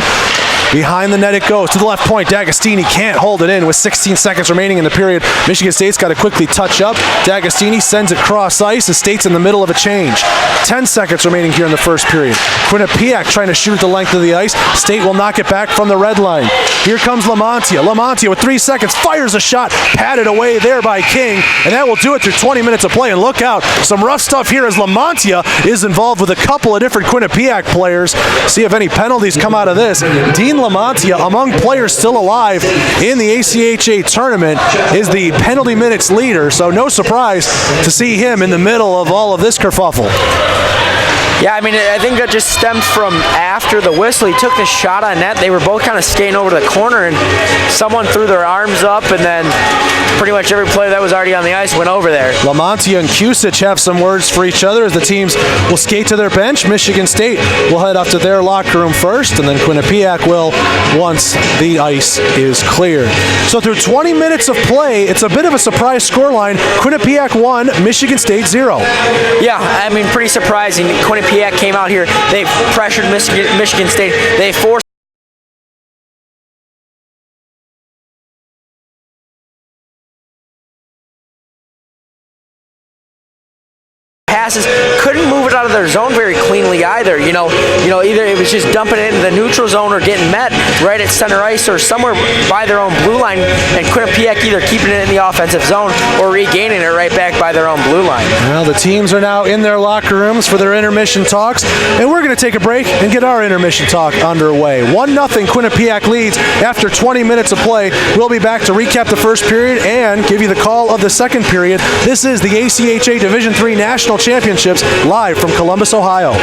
Behind the net it goes to the left point. D'Agostini can't hold it in with 16 seconds remaining in the period. Michigan State's got to quickly touch up. D'Agostini sends it cross ice. The State's in the middle of a change. 10 seconds remaining here in the first period. Quinnipiac trying to shoot at the length of the ice. State will knock it back from the red line. Here comes Lamontia. Lamontia with 3 seconds fires a shot, patted away there by King, and that will do it through 20 minutes of play. And look out, some rough stuff here as Lamontia is involved with a couple of different Quinnipiac players. See if any penalties come out of this. Dean Lamontia, among players still alive in the ACHA tournament, is the penalty minutes leader, so no surprise to see him in the middle of all of this kerfuffle. Yeah, I mean, I think that just stemmed from after the whistle. He took the shot on net. They were both kind of skating over to the corner, and someone threw their arms up, and then pretty much every player that was already on the ice went over there. Lamontia and Cusic have some words for each other as the teams will skate to their bench. Michigan State will head off to their locker room first, and then Quinnipiac will once the ice is cleared. So through 20 minutes of play, it's a bit of a surprise scoreline. Quinnipiac 1, Michigan State 0. Yeah, I mean, pretty surprising. Quinnipiac came out here. They pressured Michigan State. They forced passes, couldn't move it out of their zone very cleanly either. You know, either it was just dumping it into the neutral zone or getting met right at center ice or somewhere by their own blue line, and Quinnipiac either keeping it in the offensive zone or regaining it right back by their own blue line. Well, the teams are now in their locker rooms for their intermission talks, and we're going to take a break and get our intermission talk underway. 1-0 Quinnipiac leads after 20 minutes of play. We'll be back to recap the first period and give you the call of the second period. This is the ACHA Division III National Championships live from Columbus, Ohio.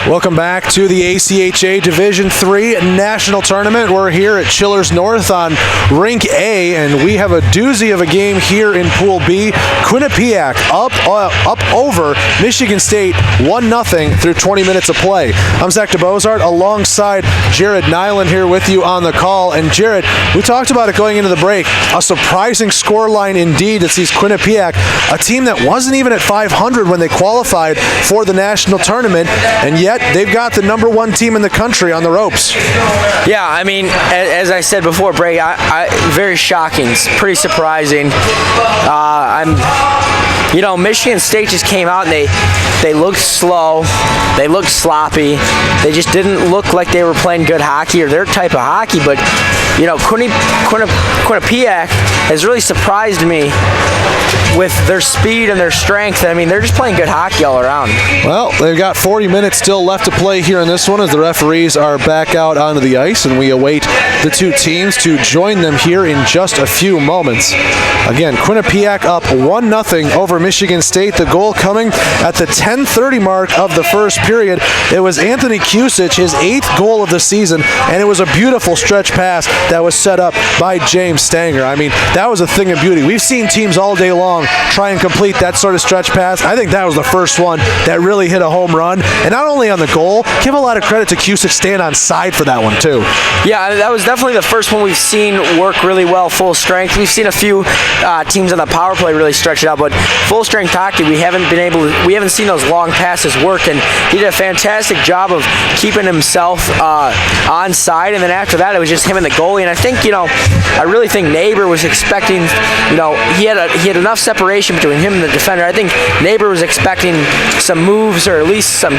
Welcome back to the ACHA Division III National Tournament. We're here at Chillers North on Rink A, and we have a doozy of a game here in Pool B. Quinnipiac up over Michigan State 1-0 through 20 minutes of play. I'm Zach DeBozart alongside Jared Nyland here with you on the call. And Jared, we talked about it going into the break. A surprising scoreline indeed that sees Quinnipiac, a team that wasn't even at 500 when they qualified for the national tournament, and yet they've got the -- 1 team in the country on the ropes. Yeah, I mean, as I said before, Bray, very shocking. It's pretty surprising. Michigan State just came out and they looked slow. They looked sloppy. They just didn't look like they were playing good hockey or their type of hockey. But, Quinnipiac has really surprised me with their speed and their strength. I mean, they're just playing good hockey all around. Well, they've got 40 minutes still left to play here in this one as the referees are back out onto the ice, and we await the two teams to join them here in just a few moments. Again, Quinnipiac up 1-0 over Michigan State. The goal coming at the 10:30 mark of the first period. It was Anthony Kusich, his 8th goal of the season, and it was a beautiful stretch pass that was set up by James Stanger. I mean, that was a thing of beauty. We've seen teams all day long try and complete that sort of stretch pass. I think that was the first one that really hit a home run. And not only on the goal, give a lot of credit to Kusich staying on side for that one too. Yeah, that was definitely the first one we've seen work really well, full strength. We've seen a few teams on the power play really stretch it out, but full strength hockey, we haven't seen those long passes work, and he did a fantastic job of keeping himself on side. And then after that, it was just him and the goalie. And I think, I really think Neighbor was expecting, he had enough separation between him and the defender. I think Neighbor was expecting some moves, or at least some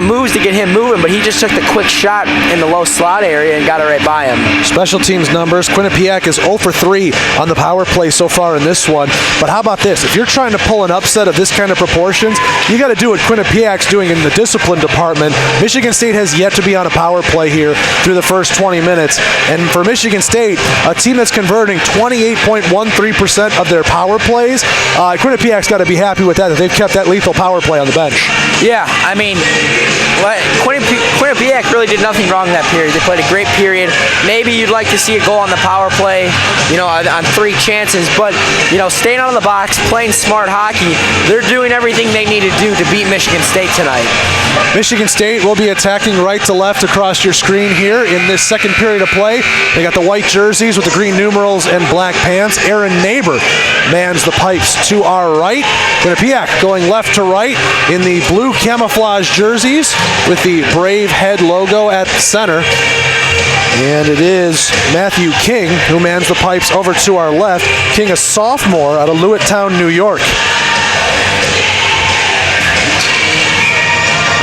moves to get him moving, but he just took the quick shot in the low slot area and got it right by him. Special teams numbers, Quinnipiac is 0 for 3 on the power play so far in this one. But how about this? If you're trying to pull an upset of this kind of proportions, you got to do what Quinnipiac's doing in the discipline department. Michigan State has yet to be on a power play here through the first 20 minutes. And for Michigan State, a team that's converting 28.13% of their power plays, Quinnipiac's got to be happy with that they've kept that lethal power play on the bench. Yeah, I mean, Quinnipiac really did nothing wrong in that period. They played a great period. Maybe you'd like to see a goal on the power play, on 3 chances, but, staying out of the box, playing smart hockey, they're doing everything they need to do to beat Michigan State tonight. Michigan State will be attacking right to left across your screen here in this second period of play. They got the white jerseys with the green numerals and black pants. Aaron Neighbor mans the pipes to our right. Quinnipiac going left to right in the blue camouflage jerseys with the Brave head logo at the center. And it is Matthew King who mans the pipes over to our left. King, a sophomore out of Lewistown, New York.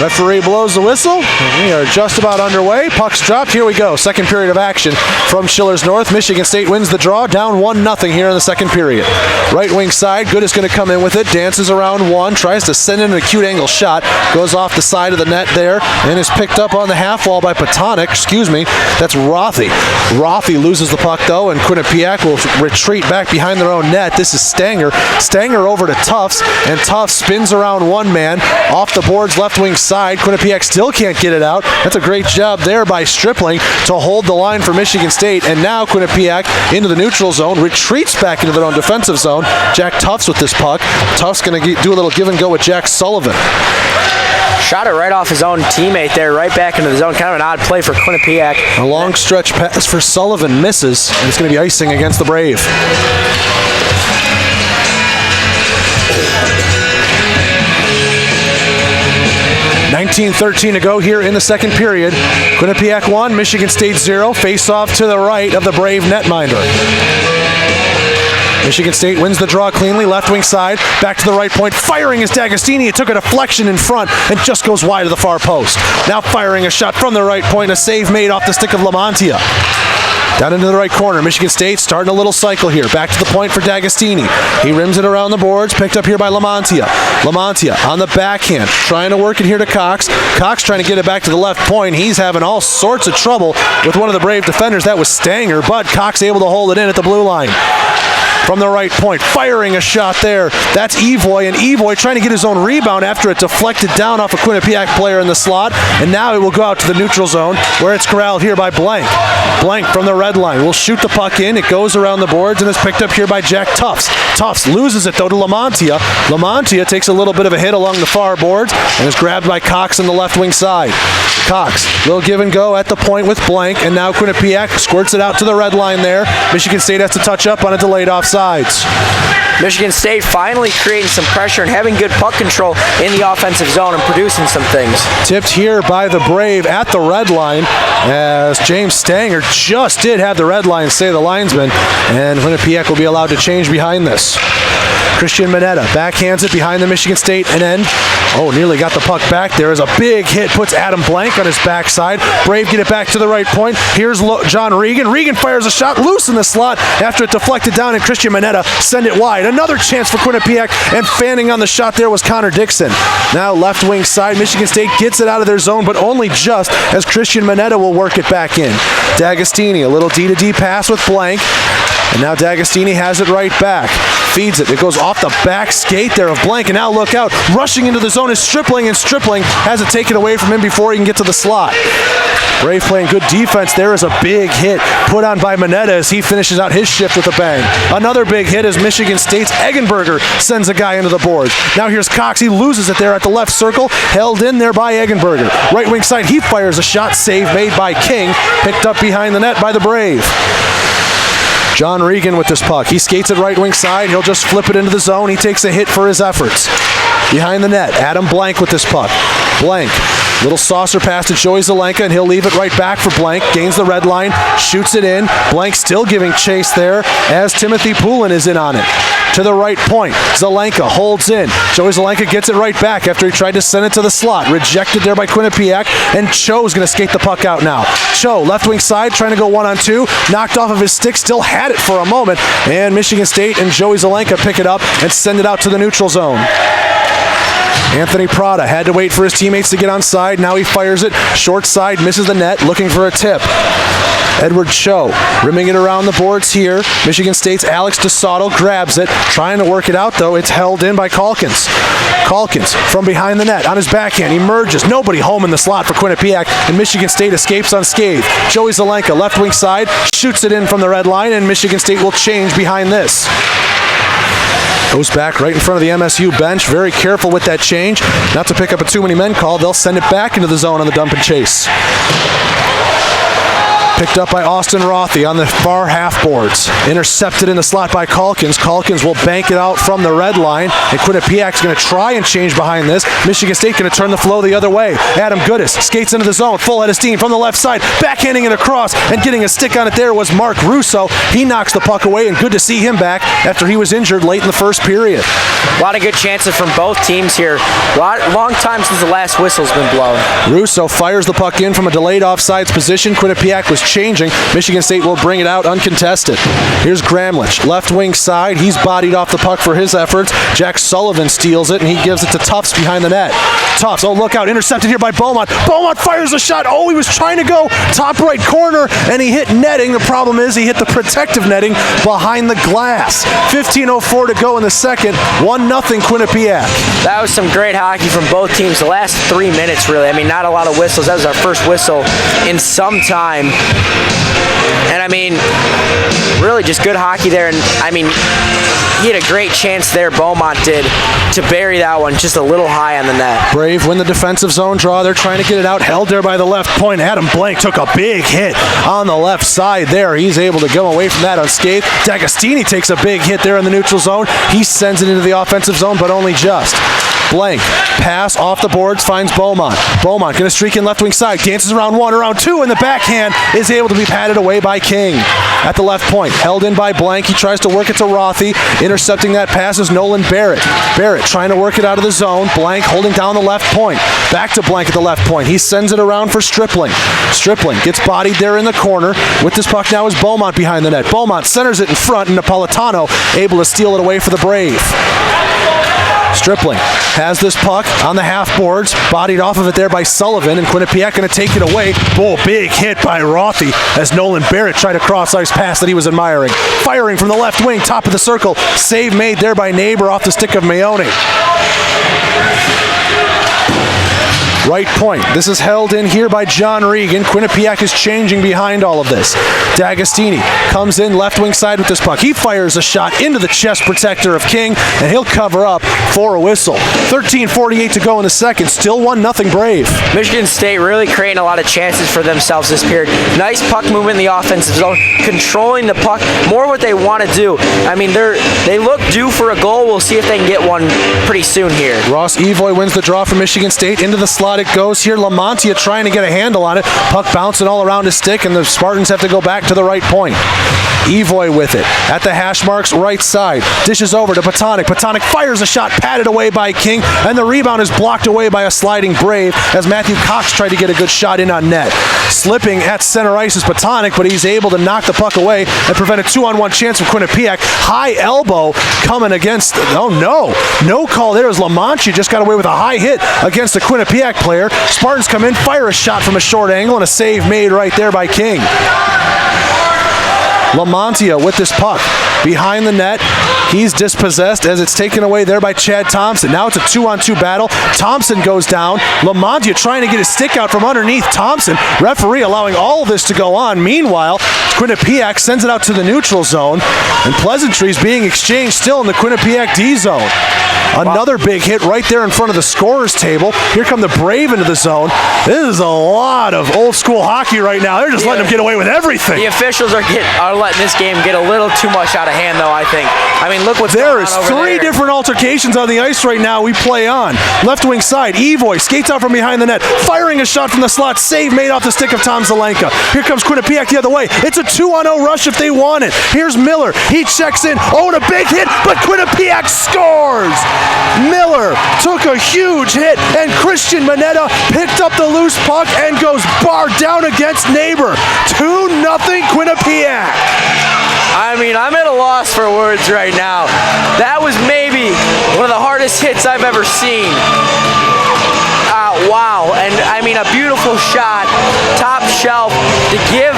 Referee blows the whistle. We are just about underway. Puck's dropped. Here we go. Second period of action from Chillers North. Michigan State wins the draw, down 1-0 here in the second period. Right wing side, Good is going to come in with it. Dances around one, tries to send in an acute angle shot. Goes off the side of the net there and is picked up on the half wall by Patonic. That's Rothy. Rothy loses the puck though, and Quinnipiac will retreat back behind their own net. This is Stanger. Stanger over to Tufts, and Tufts spins around one man off the boards left wing side. Quinnipiac still can't get it out. That's a great job there by Stripling to hold the line for Michigan State. And now Quinnipiac into the neutral zone, retreats back into their own defensive zone. Jack Tufts with this puck. Tufts going to do a little give and go with Jack Sullivan. Shot it right off his own teammate there, right back into the zone. Kind of an odd play for Quinnipiac. A long stretch pass for Sullivan misses, and it's going to be icing against the Brave. 19:13 to go here in the second period. Quinnipiac 1, Michigan State 0. Face off to the right of the Brave netminder. Michigan State wins the draw cleanly, left wing side, back to the right point, firing is D'Agostini. It took a deflection in front and just goes wide of the far post. Now firing a shot from the right point, a save made off the stick of Lamantia. Down into the right corner, Michigan State starting a little cycle here. Back to the point for D'Agostini. He rims it around the boards, picked up here by Lamantia. Lamantia on the backhand, trying to work it here to Cox. Cox trying to get it back to the left point. He's having all sorts of trouble with one of the Brave defenders. That was Stanger, but Cox able to hold it in at the blue line. from the right point, firing a shot there. That's Evoy, and Evoy trying to get his own rebound after it deflected down off a Quinnipiac player in the slot, and now it will go out to the neutral zone where it's corralled here by Blank. Blank from the red line will shoot the puck in. It goes around the boards and is picked up here by Jack Tufts. Tufts loses it though to Lamontia. Lamontia takes a little bit of a hit along the far boards and is grabbed by Cox on the left wing side. Cox, little give and go at the point with Blank, and now Quinnipiac squirts it out to the red line there. Michigan State has to touch up on a delayed offsides. Michigan State finally creating some pressure and having good puck control in the offensive zone and producing some things. Tipped here by the Brave at the red line as James Stanger just did have the red line say the linesman, and Quinnipiac will be allowed to change behind this. Christian Mineta backhands it behind the Michigan State and end. Oh, nearly got the puck back. There is a big hit, puts Adam Blank on his backside. Brave get it back to the right point. Here's John Regan. Regan fires a shot loose in the slot after it deflected down, and Christian Mineta send it wide. Another chance for Quinnipiac, and fanning on the shot there was Connor Dixon. Now left wing side, Michigan State gets it out of their zone, but only just as Christian Mineta will work it back in. D'Agostini, a little D-to-D pass with Blank, and now D'Agostini has it right back. Feeds it. It goes off the back skate there of Blank, and now look out. Rushing into the zone is Stripling, and Stripling has it taken away from him before he can get to the slot. Brave playing good defense. There is a big hit put on by Mineta as he finishes out his shift with a bang. Another big hit as Michigan State's Eggenberger sends a guy into the boards. Now here's Cox. He loses it there at the left circle. Held in there by Eggenberger. Right wing side, he fires a shot. Save made by King. Picked up behind the net by the Brave. John Regan with this puck. He skates it right wing side. He'll just flip it into the zone. He takes a hit for his efforts. Behind the net, Adam Blank with this puck. Blank, little saucer pass to Joey Zelenka, and he'll leave it right back for Blank. Gains the red line, shoots it in. Blank still giving chase there as Timothy Poulin is in on it. To the right point, Zelenka holds in. Joey Zelenka gets it right back after he tried to send it to the slot. Rejected there by Quinnipiac, and Cho's going to skate the puck out now. Cho, left wing side, trying to go 1-on-2. Knocked off of his stick, still had it for a moment, and Michigan State and Joey Zelenka pick it up and send it out to the neutral zone. Anthony Prada had to wait for his teammates to get on side. Now he fires it. Short side, misses the net, looking for a tip. Edward Cho rimming it around the boards here. Michigan State's Alex DeSoto grabs it. Trying to work it out, though. It's held in by Calkins. Calkins from behind the net on his backhand. Emerges. Nobody home in the slot for Quinnipiac, and Michigan State escapes unscathed. Joey Zelenka, left wing side, shoots it in from the red line, and Michigan State will change behind this. Goes back right in front of the MSU bench. Very careful with that change. Not to pick up a too many men call. They'll send it back into the zone on the dump and chase. Picked up by Austin Rothy on the far half boards. Intercepted in the slot by Calkins. Calkins will bank it out from the red line, and Quinnipiac's going to try and change behind this. Michigan State going to turn the flow the other way. Adam Goodis skates into the zone, full head of steam from the left side, backhanding it across, and getting a stick on it there was Mark Russo. He knocks the puck away, and good to see him back after he was injured late in the first period. A lot of good chances from both teams here. Long time since the last whistle's been blown. Russo fires the puck in from a delayed offsides position. Quinnipiac was changing. Michigan State will bring it out uncontested. Here's Gramlich, left wing side. He's bodied off the puck for his efforts. Jack Sullivan steals it, and he gives it to Tufts behind the net. Tufts, oh look out, intercepted here by Beaumont. Beaumont fires a shot. Oh, he was trying to go top right corner, and he hit netting. The problem is he hit the protective netting behind the glass. 15:04 to go in the second. 1-0 Quinnipiac. That was some great hockey from both teams. The last 3 minutes, really. I mean, not a lot of whistles. That was our first whistle in some time. And I mean, really just good hockey there. And I mean, he had a great chance there, Beaumont did, to bury that one just a little high on the net. Brave win the defensive zone draw. They're trying to get it out. Held there by the left point. Adam Blank took a big hit on the left side there. He's able to go away from that unscathed. D'Agostini takes a big hit there in the neutral zone. He sends it into the offensive zone, but only just. Blank, pass off the boards, finds Beaumont. Beaumont going to streak in left wing side, dances around one, around two, and the backhand is able to be patted away by King. At the left point, held in by Blank. He tries to work it to Rothy. Intercepting that pass is Nolan Barrett. Barrett trying to work it out of the zone. Blank holding down the left point. Back to Blank at the left point. He sends it around for Stripling. Stripling gets bodied there in the corner. With this puck now is Beaumont behind the net. Beaumont centers it in front, and Napolitano able to steal it away for the Brave. Stripling has this puck on the half boards, bodied off of it there by Sullivan, and Quinnipiac going to take it away. Oh, big hit by Rothy as Nolan Barrett tried a cross-ice pass that he was admiring. Firing from the left wing, top of the circle. Save made there by Neighbor off the stick of Mayone. Right point. This is held in here by John Regan. Quinnipiac is changing behind all of this. D'Agostini comes in left wing side with this puck. He fires a shot into the chest protector of King, and he'll cover up for a whistle. 13:48 to go in the second. Still 1-0 Brave. Michigan State really creating a lot of chances for themselves this period. Nice puck movement in the offensive zone, controlling the puck, more what they want to do. I mean, they look due for a goal. We'll see if they can get one pretty soon here. Ross Evoy wins the draw for Michigan State. Into the slot it goes here. Lamontia trying to get a handle on it. Puck bouncing all around his stick, and the Spartans have to go back to the right point. Evoy with it at the hash marks right side. Dishes over to Patonic. Patonic fires a shot, patted away by King, and the rebound is blocked away by a sliding Brave as Matthew Cox tried to get a good shot in on net. Slipping at center ice is Patonic, but he's able to knock the puck away and prevent a 2-on-1 chance from Quinnipiac. High elbow coming against, oh no call there as Lamontia just got away with a high hit against the Quinnipiac player. Spartans come in, fire a shot from a short angle, and a save made right there by King. Lamontia with this puck behind the net. He's dispossessed as it's taken away there by Chad Thompson. Now it's a 2-on-2 battle. Thompson goes down. Lamontia trying to get his stick out from underneath Thompson. Referee allowing all of this to go on. Meanwhile, Quinnipiac sends it out to the neutral zone, and pleasantries being exchanged still in the Quinnipiac D zone. Another big hit right there in front of the scorer's table. Here come the Brave into the zone. This is a lot of old school hockey right now. They're just letting them get away with everything. The officials are letting this game get a little too much out of hand, though, I think. I mean, look what's going on over there. There is 3 different altercations on the ice right now we play on. Left wing side, Evoy skates out from behind the net, firing a shot from the slot. Save made off the stick of Tom Zelenka. Here comes Quinnipiac the other way. It's a 2-on-0 rush if they want it. Here's Miller. He checks in. Oh, and a big hit, but Quinnipiac scores! Miller took a huge hit, and Christian Manetta picked up the loose puck and goes bar down against Neighbor. 2-0 Quinnipiac. I mean, I'm at a loss for words right now. That was maybe one of the hardest hits I've ever seen. Wow, and I mean a beautiful shot, top shelf to give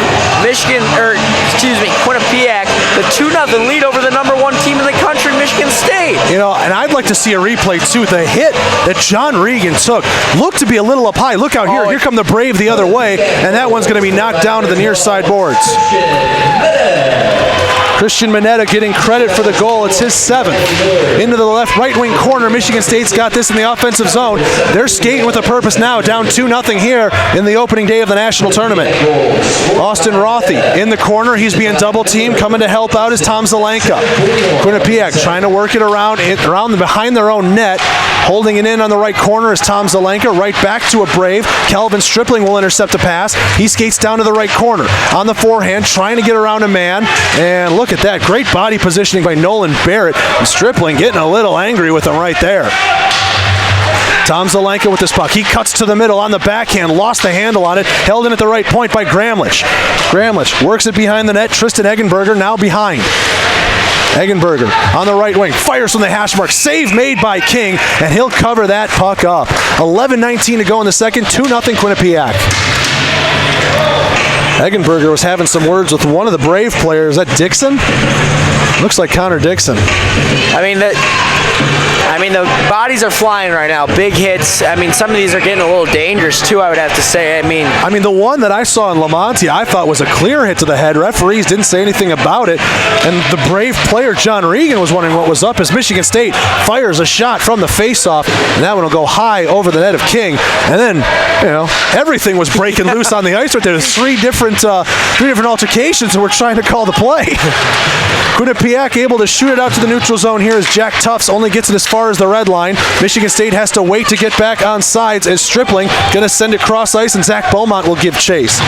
Quinnipiac the 2-0 lead over the #1 team in the country, Michigan State. You know, and I'd like to see a replay too. The hit that John Regan took looked to be a little up high. Look out here. Here come the Brave the other way, and that one's going to be knocked down to the near side boards. Christian Manetta getting credit for the goal. It's his 7th. Into the left right wing corner. Michigan State's got this in the offensive zone. They're skating with a purpose now. Down 2-0 here in the opening day of the national tournament. Austin Rothy in the corner. He's being double teamed. Coming to help out is Tom Zelenka. Quinnipiac trying to work it around behind their own net. Holding it in on the right corner is Tom Zelenka. Right back to a Brave. Kelvin Stripling will intercept a pass. He skates down to the right corner. On the forehand, trying to get around a man. And look at that. Great body positioning by Nolan Barrett. And Stripling getting a little angry with him right there. Tom Zelenka with this puck. He cuts to the middle on the backhand. Lost the handle on it. Held in at the right point by Gramlich. Gramlich works it behind the net. Tristan Eggenberger now behind. Eggenberger on the right wing, fires from the hash mark, save made by King, and he'll cover that puck up. 11:19 to go in the second, 2-0 Quinnipiac. Eggenberger was having some words with one of the Brave players. Is that Dixon? Looks like Connor Dixon. I mean, the bodies are flying right now. Big hits. I mean, some of these are getting a little dangerous too, I would have to say. I mean, the one that I saw in Lamontia, I thought was a clear hit to the head. Referees didn't say anything about it. And the Brave player, John Regan, was wondering what was up as Michigan State fires a shot from the faceoff, and that one will go high over the net of King. And then, everything was breaking loose on the ice right there. There's three different altercations, and we're trying to call the play. Quinnipiac able to shoot it out to the neutral zone here as Jack Tufts only gets it as far as the red line. Michigan State has to wait to get back on sides as Stripling going to send it cross ice, and Zach Beaumont will give chase.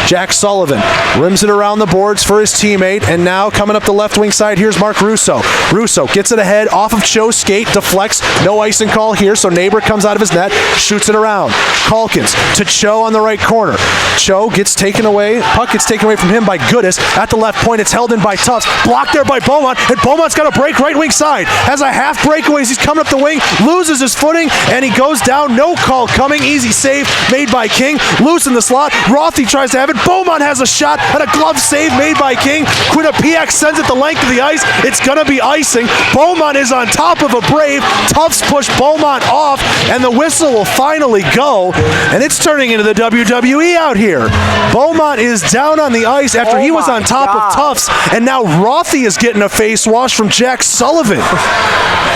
Jack Sullivan rims it around the boards for his teammate, and now coming up the left wing side, here's Mark Russo. Russo gets it ahead off of Cho's skate, deflects, no icing call here, so Neighbor comes out of his net, shoots it around. Calkins to Cho on the right corner. Cho gets taken away, puck gets taken away from him by Goodis. At the left point, it's held in by Tufts, blocked there by Beaumont, and Beaumont's got a break right wing side. Has a half break breakaways. He's coming up the wing, loses his footing, and he goes down. No call coming. Easy save made by King. Loose in the slot. Rothy tries to have it. Beaumont has a shot and a glove save made by King. Quinnipiac sends it the length of the ice. It's going to be icing. Beaumont is on top of a Brave. Tufts push Beaumont off, and the whistle will finally go, and it's turning into the WWE out here. Beaumont is down on the ice after he was on top of Tufts, and now Rothy is getting a face wash from Jack Sullivan.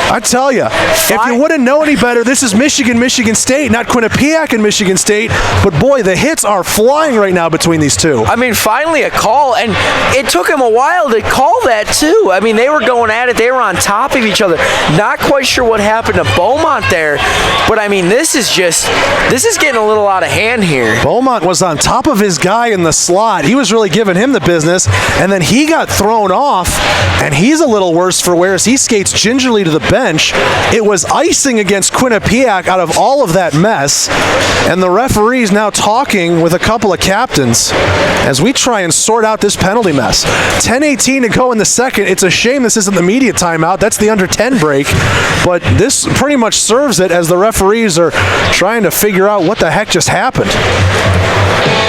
I tell you, if you wouldn't know any better, this is Michigan State, not Quinnipiac and Michigan State, but boy, the hits are flying right now between these two. I mean, finally a call, and it took him a while to call that too. I mean, they were going at it. They were on top of each other. Not quite sure what happened to Beaumont there, but I mean, this is getting a little out of hand here. Beaumont was on top of his guy in the slot. He was really giving him the business, and then he got thrown off, and he's a little worse for wear as he skates gingerly to the bench. It was icing against Quinnipiac out of all of that mess, and the referee's now talking with a couple of captains as we try and sort out this penalty mess. 10:18 to go in the second. It's a shame this isn't the media timeout. That's the under 10 break, but this pretty much serves it as the referees are trying to figure out what the heck just happened.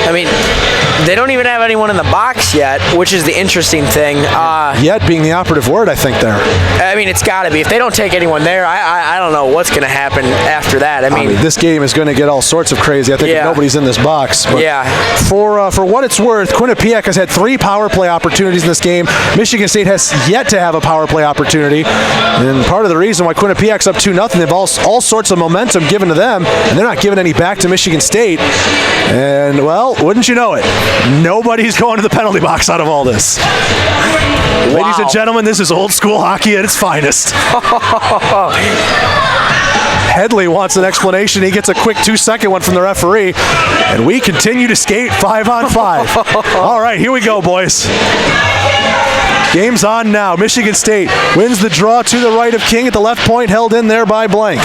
I mean, they don't even have anyone in the box yet, which is the interesting thing. Yet being the operative word, I think, there. I mean, it's got to be. If they don't take anyone there, I don't know what's going to happen after that. I mean, this game is going to get all sorts of crazy. I think if nobody's in this box. But for what it's worth, Quinnipiac has had 3 power play opportunities in this game. Michigan State has yet to have a power play opportunity. And part of the reason why Quinnipiac's up 2-0, they've all sorts of momentum given to them, and they're not giving any back to Michigan State. And, well, wouldn't you know it, nobody's going to the penalty box out of all this. Wow. Ladies and gentlemen, this is old school hockey at its finest. Headley wants an explanation. He gets a quick 2-second one from the referee, and we continue to skate 5-on-5. All right, here we go, boys. Game's on now. Michigan State wins the draw to the right of King at the left point, held in there by Blank.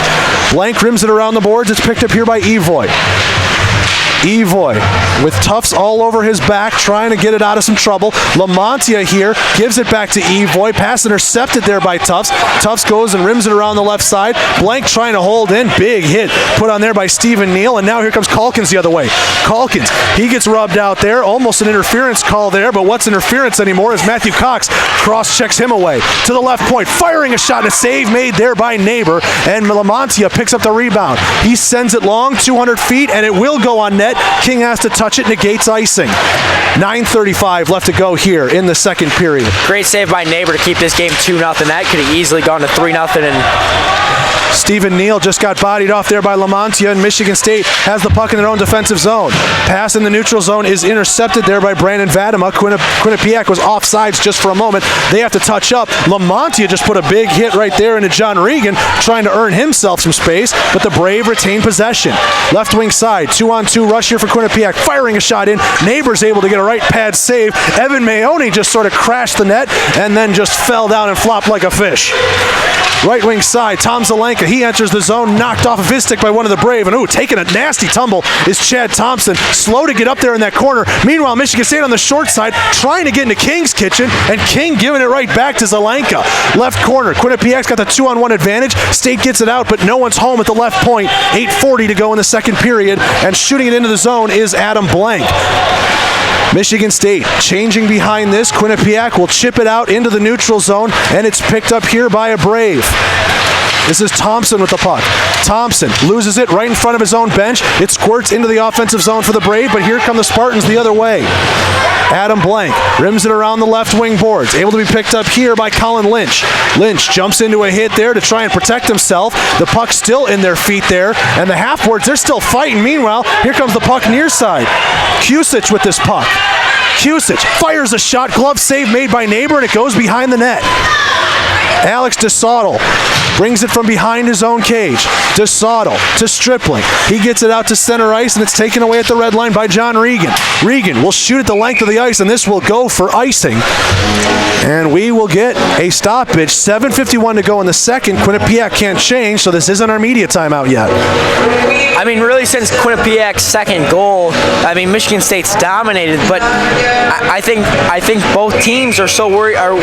Blank rims it around the boards. It's picked up here by Evoy. Evoy with Tufts all over his back, trying to get it out of some trouble. Lamontia here gives it back to Evoy. Pass intercepted there by Tufts. Tufts goes and rims it around the left side. Blank trying to hold in. Big hit put on there by Stephen Neal. And now here comes Calkins the other way. Calkins, he gets rubbed out there. Almost an interference call there, but what's interference anymore as Matthew Cox cross-checks him away. To the left point, firing a shot and a save made there by Neighbor. And Lamontia picks up the rebound. He sends it long, 200 feet, and it will go on net. King has to touch it, negates icing. 9:35 left to go here in the second period. Great save by Neighbor to keep this game 2-0. That could have easily gone to 3-0. And Stephen Neal just got bodied off there by Lamontia, and Michigan State has the puck in their own defensive zone. Pass in the neutral zone is intercepted there by Brandon Vadema. Quinnipiac was offsides just for a moment. They have to touch up. Lamontia just put a big hit right there into John Regan, trying to earn himself some space, but the Brave retain possession. Left wing side, 2-on-2 rush here for Quinnipiac, firing a shot in. Neighbor's able to get a right pad save. Evan Maone just sort of crashed the net and then just fell down and flopped like a fish. Right wing side, Tom Zelenka, he enters the zone, knocked off of his stick by one of the Brave, and taking a nasty tumble is Chad Thompson, slow to get up there in that corner. Meanwhile, Michigan State on the short side, trying to get into King's kitchen, and King giving it right back to Zelenka. Left corner, Quinnipiac's got the 2-on-1 advantage. State gets it out, but no one's home at the left point. 8:40 to go in the second period, and shooting it into the zone is Adam Blank. Michigan State changing behind this. Quinnipiac will chip it out into the neutral zone, and it's picked up here by a Brave. This is Thompson with the puck. Thompson loses it right in front of his own bench. It squirts into the offensive zone for the Brave, but here come the Spartans the other way. Adam Blank rims it around the left wing boards. Able to be picked up here by Colin Lynch. Lynch jumps into a hit there to try and protect himself. The puck's still in their feet there, and the half-boards, they're still fighting. Meanwhile, here comes the puck near side. Kusich with this puck. Kusich fires a shot, glove save made by Neighbor, and it goes behind the net. Alex DeSautel brings it from behind his own cage. DeSautel to Stripling. He gets it out to center ice, and it's taken away at the red line by John Regan. Regan will shoot at the length of the ice, and this will go for icing. And we will get a stoppage. 7:51 to go in the second. Quinnipiac can't change, so this isn't our media timeout yet. I mean, really since Quinnipiac's second goal, I mean, Michigan State's dominated, but I think both teams are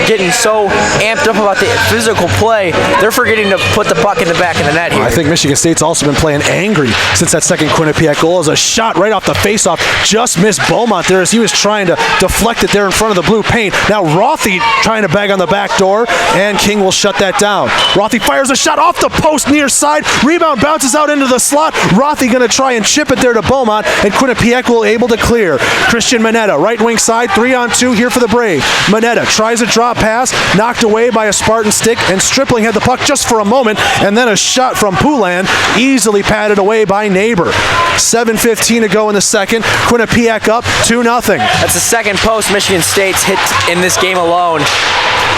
getting so amped up about the physical play, they're forgetting to put the puck in the back of the net here. I think Michigan State's also been playing angry since that second Quinnipiac goal. As a shot right off the faceoff just missed Beaumont there as he was trying to deflect it there in front of the blue paint. Now Rothy trying to bag on the back door, and King will shut that down. Rothy fires a shot off the post near side. Rebound bounces out into the slot. Rothy going to try and chip it there to Beaumont, and Quinnipiac will able to clear. Christian Mineta, right wing side, 3-on-2 here for the Brave. Mineta tries a drop pass, knocked away by a Spartan stick, and Stripling had the puck just for a moment, and then a shot from Poulan, easily patted away by Neighbor. 7:15 to go in the second. Quinnipiac up 2-0. That's the second post Michigan State's hit in this game alone.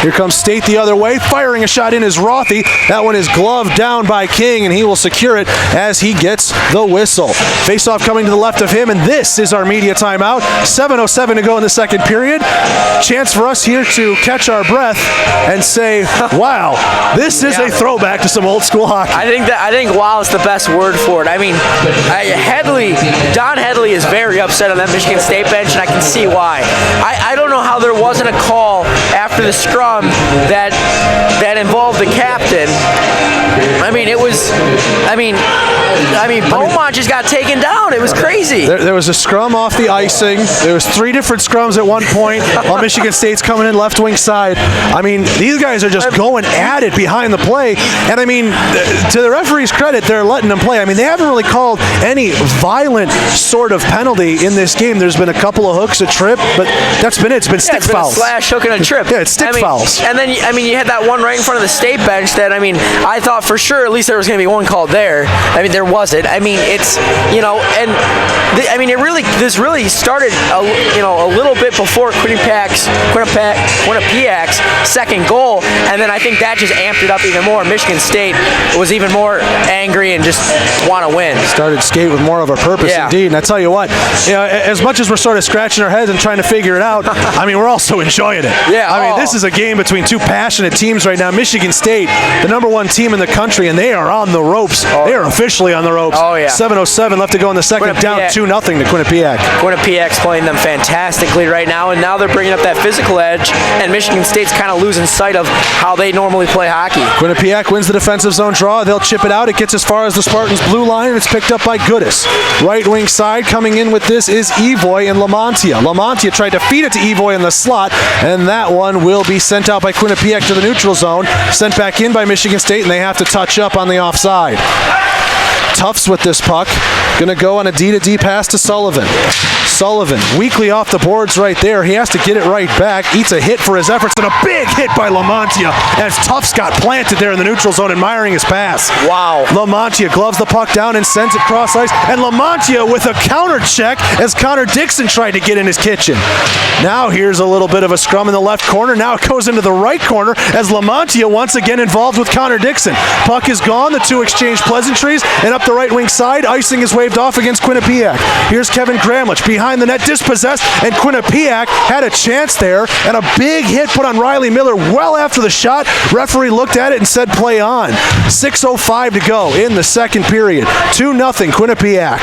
Here comes State the other way, firing a shot in is Rothy. That one is gloved down by King, and he will secure it as he gets the whistle. Faceoff coming to the left of him, and this is our media timeout. 7:07 to go in the second period. Chance for us here to catch our breath and say, wow, this is a throwback to some old school hockey. I think wow is the best word for it. I mean, Don Headley is very upset on that Michigan State bench, and I can see why. I don't know how there wasn't a call after the scrum that involved the captain. I mean, Beaumont just got taken down. It was crazy. There was a scrum off the icing. There was 3 different scrums at one point while Michigan State's coming in left wing side. I mean, these guys are just going at it behind the play. And I mean, to the referee's credit, they're letting them play. I mean, they haven't really called any violent sort of penalty in this game. There's been a couple of hooks, a trip, but that's been it. It's been stick fouls. A slash, hook, and a trip. Yeah, it's stick fouls. And then, you had that one right in front of the State bench that, I thought for sure at least there was going to be one called there. There wasn't. It's, this really started, a little bit before Quinnipiac's second goal, and then I think that just amped it up even more. Michigan State was even more angry and just want to win. Started skate with more of a purpose, indeed. And I tell you what, as much as we're sort of scratching our heads and trying to figure it out, we're also enjoying it. Yeah. This is a game between two passionate teams right now. Michigan State, the #1 team in the country, and they are on the ropes. They are officially on the ropes. Oh, yeah. 7:07 left to go in the second, down 2-0 to Quinnipiac. Quinnipiac's playing them fantastically right now, and now they're bringing up that physical edge, and Michigan State's kind of losing sight of how they normally play hockey. Quinnipiac wins the defensive zone draw. They'll chip it out. It gets as far as the Spartans' blue line, and it's picked up by Goodis. Right wing side coming in with this is Evoy and Lamontia. Lamontia tried to feed it to Evoy in the slot, and that one will be sent out by Quinnipiac to the neutral zone. Sent back in by Michigan State, and they have to touch up on the offside. Tufts with this puck. Going to go on a D-to-D pass to Sullivan. Sullivan, weakly off the boards right there. He has to get it right back. Eats a hit for his efforts, and a big hit by Lamontia as Tufts got planted there in the neutral zone, admiring his pass. Wow. Lamontia gloves the puck down and sends it cross ice, and Lamontia with a counter check as Connor Dixon tried to get in his kitchen. Now here's a little bit of a scrum in the left corner. Now it goes into the right corner as Lamontia once again involved with Connor Dixon. Puck is gone. The two exchange pleasantries, and up the right wing side, icing is waved off against Quinnipiac. Here's Kevin Gramlich behind the net, dispossessed, and Quinnipiac had a chance there, and a big hit put on Riley Miller well after the shot. Referee looked at it and said play on. 6:05 to go in the second period. 2-0 Quinnipiac.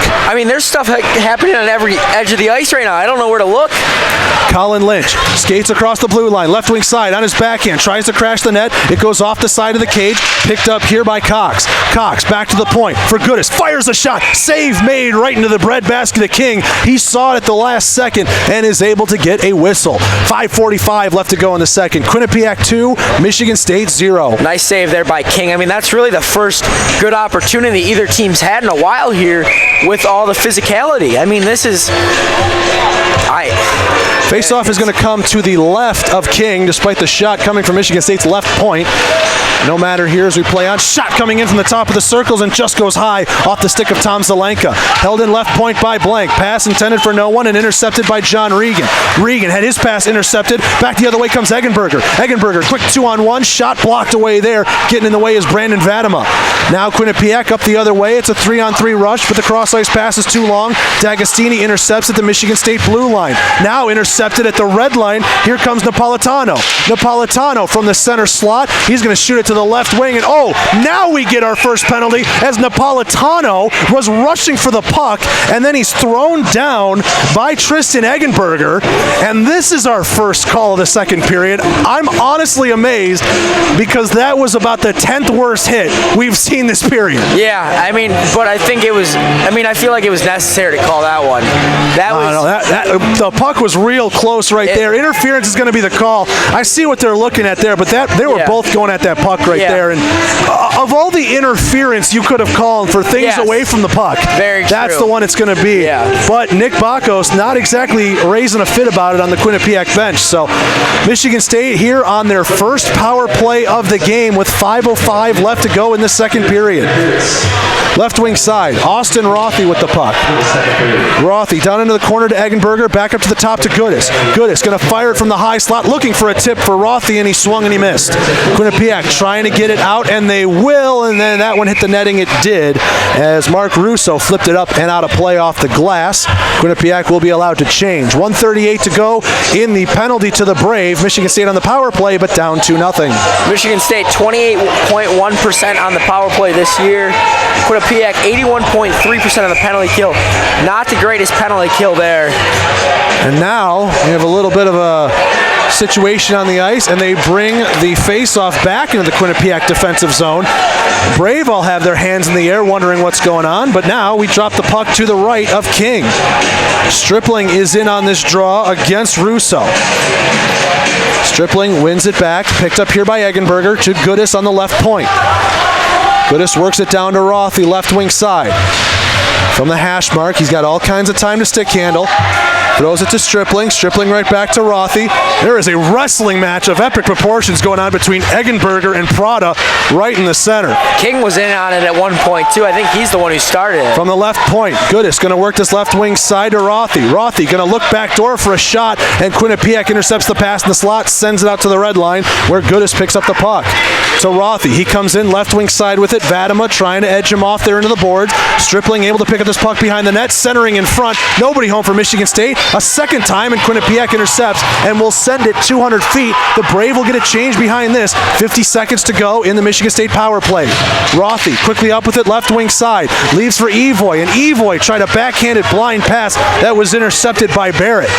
There's stuff happening on every edge of the ice right now. I don't know where to look. Colin Lynch skates across the blue line, left wing side on his backhand, tries to crash the net. It goes off the side of the cage, picked up here by Cox. Cox back to the point for Goodis, fires a shot, save made right into the breadbasket of King. He saw it at the last second and is able to get a whistle. 5:45 left to go in the second. Quinnipiac 2, Michigan State 0. Nice save there by King. That's really the first good opportunity either team's had in a while here with all the physicality. This is... Faceoff is going to come to the left of King, despite the shot coming from Michigan State's left point. No matter here as we play on. Shot coming in from the top of the circles and just goes high off the stick of Tom Zelenka. Held in left point by Blank. Pass intended for no one and intercepted by John Regan. Regan had his pass intercepted. Back the other way comes Eggenberger. Eggenberger, quick 2-on-1. Shot blocked away there. Getting in the way is Brandon Vadema. Now Quinnipiac up the other way. It's a 3-on-3 rush, but the cross ice pass is too long. D'Agostini intercepts at the Michigan State blue line. Now intercepted intercepted at the red line. Here comes Napolitano. Napolitano from the center slot. He's going to shoot it to the left wing, and now we get our first penalty as Napolitano was rushing for the puck, and then he's thrown down by Tristan Eggenberger, and this is our first call of the second period. I'm honestly amazed because that was about the 10th worst hit we've seen this period. Yeah, I mean, but I think I feel like it was necessary to call that one. The puck was real close right there. Interference is going to be the call. I see what they're looking at there, but they were both going at that puck right there. And of all the interference you could have called for things away from the puck, that's the one it's going to be. Yeah. But Nick Bakos not exactly raising a fit about it on the Quinnipiac bench. So Michigan State here on their first power play of the game with 5:05 left to go in the second period. Left wing side, Austin Rothy with the puck. Rothy down into the corner to Eggenberger, back up to the top to Goodis. Goodis going to fire it from the high slot, looking for a tip for Rothy, and he swung and he missed. Quinnipiac trying to get it out, and they will, and then that one hit the netting. It did, as Mark Russo flipped it up and out of play off the glass. Quinnipiac will be allowed to change. 1:38 to go in the penalty to the Brave. Michigan State on the power play, but down 2-0. Michigan State 28.1% on the power play this year. Quinnipiac 81.3% of the penalty kill. Not the greatest penalty kill there. And now we have a little bit of a situation on the ice, and they bring the face-off back into the Quinnipiac defensive zone. Brave all have their hands in the air wondering what's going on, but now we drop the puck to the right of King. Stripling is in on this draw against Russo. Stripling wins it back, picked up here by Eggenberger to Goodis on the left point. Goodis works it down to Rothy, left wing side. From the hash mark, he's got all kinds of time to stick handle. Throws it to Stripling. Stripling right back to Rothy. There is a wrestling match of epic proportions going on between Eggenberger and Prada right in the center. King was in on it at one point, too. I think he's the one who started it. From the left point, Goodis going to work this left wing side to Rothy. Rothy going to look back door for a shot, and Quinnipiac intercepts the pass in the slot, sends it out to the red line, where Goodis picks up the puck. So Rothy, he comes in left wing side with it. Vadima trying to edge him off there into the boards. Stripling able to pick up this puck behind the net, centering in front. Nobody home for Michigan State. A second time, and Quinnipiac intercepts and will send it 200 feet. The Brave will get a change behind this. 50 seconds to go in the Michigan State power play. Rothy quickly up with it left wing side. Leaves for Evoy, and Evoy tried a backhanded blind pass that was intercepted by Barrett.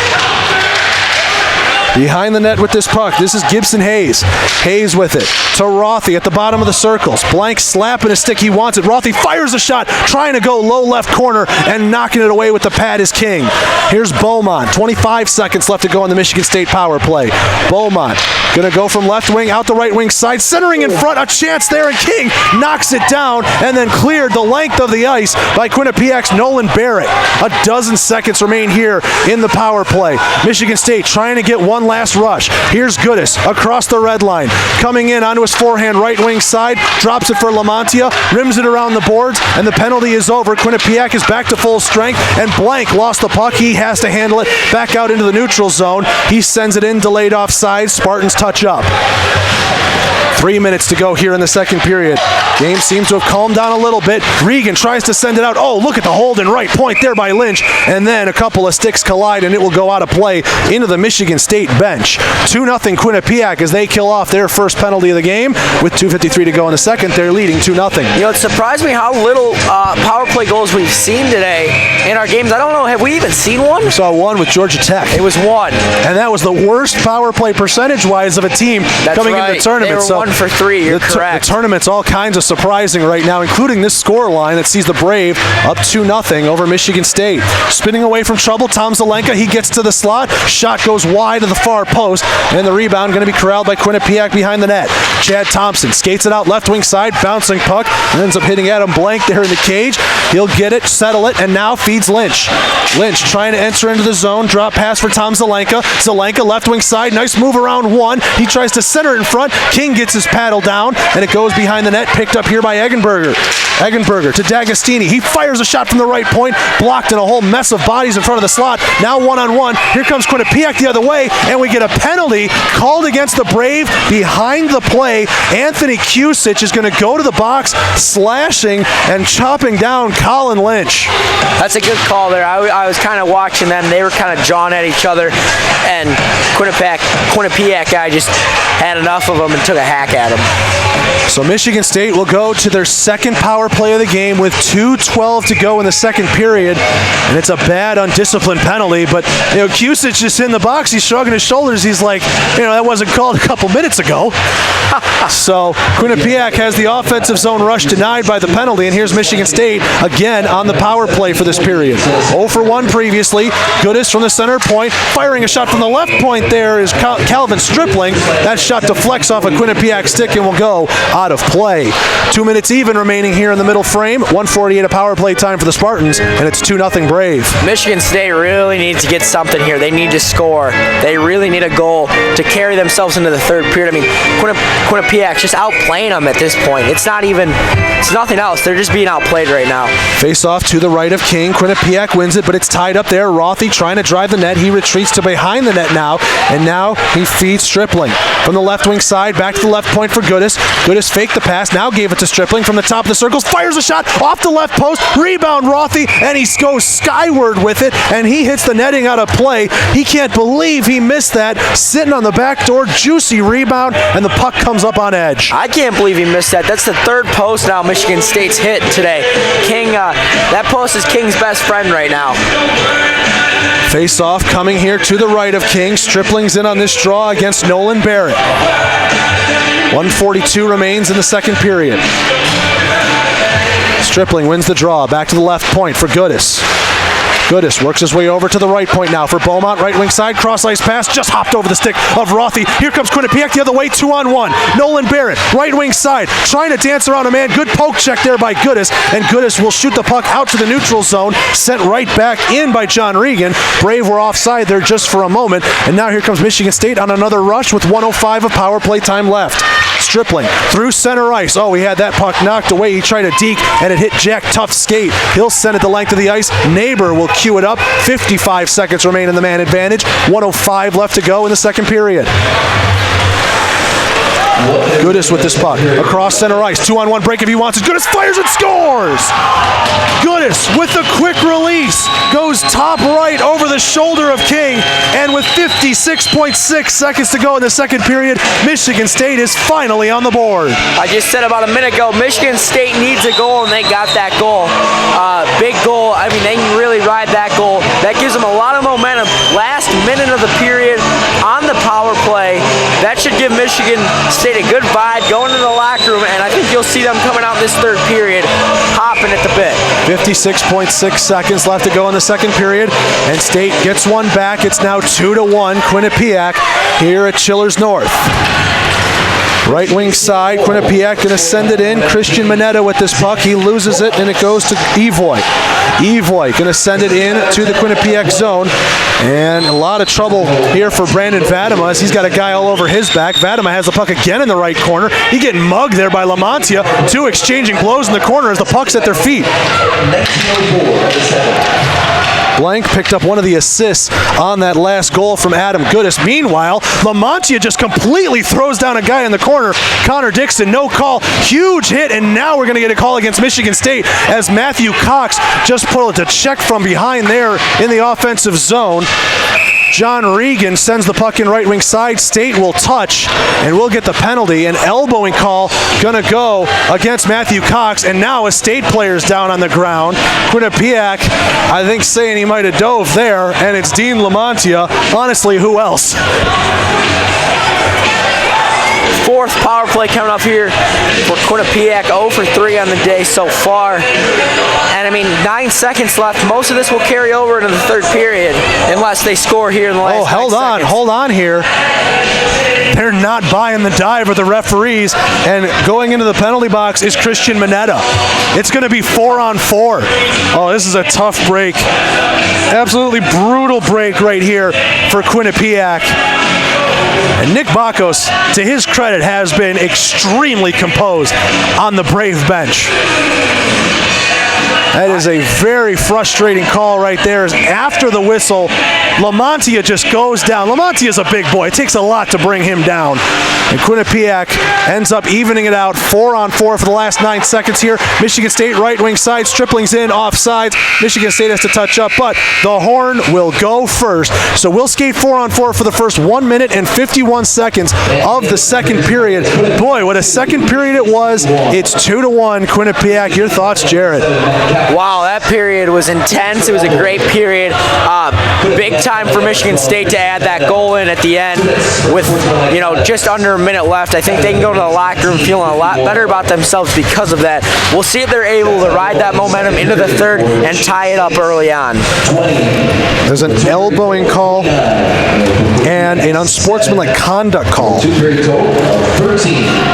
Behind the net with this puck, this is Gibson Hayes. Hayes with it to Rothy at the bottom of the circles. Blank slapping his stick, he wants it. Rothy fires a shot, trying to go low left corner, and knocking it away with the pad is King. Here's Beaumont, 25 seconds left to go in the Michigan State power play. Beaumont gonna go from left wing out the right wing side, centering in front, a chance there, and King knocks it down and then cleared the length of the ice by Quinnipiac's Nolan Barrett. A dozen seconds remain here in the power play. Michigan State trying to get one last rush. Here's Goodis across the red line, coming in onto his forehand right wing side, drops it for Lamantia, rims it around the boards, and the penalty is over. Quinnipiac is back to full strength, and Blank lost the puck. He has to handle it back out into the neutral zone. He sends it in, delayed offside. Spartans touch up. 3 minutes to go here in the second period. Game seems to have calmed down a little bit. Regan tries to send it out. Oh, look at the hold and right point there by Lynch. And then a couple of sticks collide, and it will go out of play into the Michigan State bench. 2-0 Quinnipiac as they kill off their first penalty of the game. With 2:53 to go in the second, they're leading 2-0. You know, it surprised me how little power play goals we've seen today in our games. I don't know, have we even seen one? We saw one with Georgia Tech. It was one. And that was the worst power play percentage-wise of a team coming into the tournament. They were 1 for 3, you're correct. The tournament's all kinds of surprising right now, including this score line that sees the Brave up 2-0 over Michigan State. Spinning away from trouble, Tom Zelenka, he gets to the slot. Shot goes wide to the far post, and the rebound going to be corralled by Quinnipiac behind the net. Chad Thompson skates it out left wing side, bouncing puck, and ends up hitting Adam Blank there in the cage. He'll get it, settle it, and now feeds Lynch. Lynch trying to enter into the zone, drop pass for Tom Zelenka. Zelenka left wing side, nice move around one. He tries to center it in front. King gets his paddle down, and it goes behind the net, picked up here by Eggenberger. Eggenberger to D'Agostini. He fires a shot from the right point, blocked in a whole mess of bodies in front of the slot. Now one-on-one. Here comes Quinnipiac the other way, and we get a penalty called against the Brave behind the play. Anthony Kusich is going to go to the box, slashing and chopping down down Colin Lynch. That's a good call there. I was kind of watching them. They were kind of jawing at each other, and Quinnipiac guy just had enough of them and took a hack at him. So Michigan State will go to their second power play of the game with 2:12 to go in the second period, and it's a bad undisciplined penalty, but Cusick just in the box, he's shrugging his shoulders, he's like, that wasn't called a couple minutes ago. So Quinnipiac has the offensive zone rush denied by the penalty, and here's Michigan State again on the power play for this period. 0 for 1 previously. Goodis from the center point, firing a shot from the left point there is Calvin Stripling. That shot deflects off a Quinnipiac stick and will go out of play. 2 minutes even remaining here in the middle frame. 1:48 of power play time for the Spartans, and it's 2-0 Brave. Michigan State really needs to get something here. They need to score. They really need a goal to carry themselves into the third period. I mean, Quinnipiac's just outplaying them at this point. It's nothing else. They're just being outplayed right now. Face off to the right of King. Quinnipiac wins it, but it's tied up there. Rothy trying to drive the net. He retreats to behind the net now, and now he feeds Stripling. From the left wing side, back to the left point for Goodis. Goodis faked the pass, now gave it to Stripling from the top of the circles, fires a shot off the left post, rebound Rothy, and he goes skyward with it, and he hits the netting out of play. He can't believe he missed that. Sitting on the back door, juicy rebound, and the puck comes up on edge. I can't believe he missed that. That's the third post now Michigan State's hit today. King, that post is King's best friend right now. Face off coming here to the right of King. Stripling's in on this draw against Nolan Barrett. 1:42 remains in the second period. Stripling wins the draw. Back to the left point for Goodis. Goodis works his way over to the right point now for Beaumont. Right wing side, cross ice pass, just hopped over the stick of Rothy. Here comes Quinnipiac the other way, 2-on-1. Nolan Barrett, right wing side, trying to dance around a man. Good poke check there by Goodis, and Goodis will shoot the puck out to the neutral zone, sent right back in by John Regan. Brave were offside there just for a moment, and now here comes Michigan State on another rush with 1:05 of power play time left. Stripling through center ice. Oh, he had that puck knocked away. He tried to deke, and it hit Jack Tuff's skate. He'll send it the length of the ice. Neighbor will cue it up. 55 seconds remain in the man advantage. 1:05 left to go in the second period. Goodis with this puck across center ice. 2-on-1 break if he wants it. Goodis fires and scores! Goodis with the quick release goes top right over the shoulder of King, and with 56.6 seconds to go in the second period, Michigan State is finally on the board. I just said about a minute ago, Michigan State needs a goal, and they got that goal. Big goal. I mean, they can really ride that goal. That gives them a lot of momentum. Last minute of the period on the power play. That should give Michigan State a good vibe going to the locker room, and I think you'll see them coming out this third period hopping at the bit. 56.6 seconds left to go in the second period, and State gets one back. It's now 2-1 Quinnipiac here at Chillers North. Right wing side, Quinnipiac going to send it in. Christian Mineta with this puck. He loses it, and it goes to Evoy. Evoy going to send it in to the Quinnipiac zone. And a lot of trouble here for Brandon Vadema as he's got a guy all over his back. Vadema has the puck again in the right corner. He getting mugged there by Lamontia. Two exchanging blows in the corner as the puck's at their feet. Blank picked up one of the assists on that last goal from Adam Goodis. Meanwhile, Lamontia just completely throws down a guy in the corner. Connor Dixon, no call. Huge hit, and now we're going to get a call against Michigan State as Matthew Cox just pulled a check from behind there in the offensive zone. John Regan sends the puck in right wing side. State will touch, and we'll get the penalty. An elbowing call going to go against Matthew Cox, and now a State player's down on the ground. Quinnipiac, I think, saying he might have dove there, and it's Dean Lamontia. Honestly, who else? Fourth power play coming up here for Quinnipiac. 0 for 3 on the day so far. And I mean, 9 seconds left. Most of this will carry over into the third period unless they score here in the last 9 seconds. Hold on here. They're not buying the dive of the referees, and going into the penalty box is Christian Mineta. It's going to be 4-on-4. Oh, this is a tough break. Absolutely brutal break right here for Quinnipiac. And Nick Bakos, to his credit, has been extremely composed on the Brave bench. That is a very frustrating call right there. After the whistle, Lamontia just goes down. Lamontia's a big boy. It takes a lot to bring him down. And Quinnipiac ends up evening it out 4-on-4 for the last 9 seconds here. Michigan State right wing side, Stripling's in, offsides. Michigan State has to touch up, but the horn will go first. So we'll skate 4-on-4 for the first 1 minute and 51 seconds of the second period. Boy, what a second period it was. It's 2-1 Quinnipiac. Your thoughts, Jared? Wow, that period was intense. It was a great period. Big time for Michigan State to add that goal in at the end with, just under a minute left. I think they can go to the locker room feeling a lot better about themselves because of that. We'll see if they're able to ride that momentum into the third and tie it up early on. There's an elbowing call and an unsportsmanlike conduct call.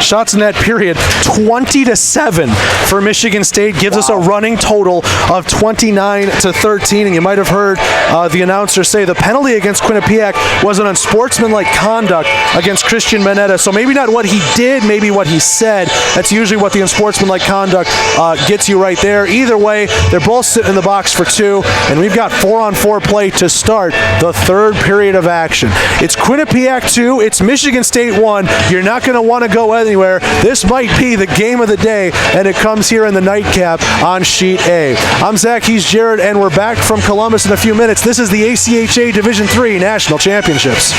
Shots in that period, 20-7 for Michigan State, gives us a running total of 29-13. And you might have heard the announcer say the penalty against Quinnipiac was an unsportsmanlike conduct against Christian Manetta. So maybe not what he did, maybe what he said. That's usually what the unsportsmanlike conduct gets you right there. Either way, they're both sitting in the box for 2, and we've got 4-on-4 play to start the third period of action. It's Quinnipiac 2, it's Michigan State 1. You're not going to want to go anywhere. This might be the game of the day, and it comes here in the nightcap on Sheet A. I'm Zach, he's Jared, and we're back from Columbus in a few minutes. This is the ACHA Division III National Championships.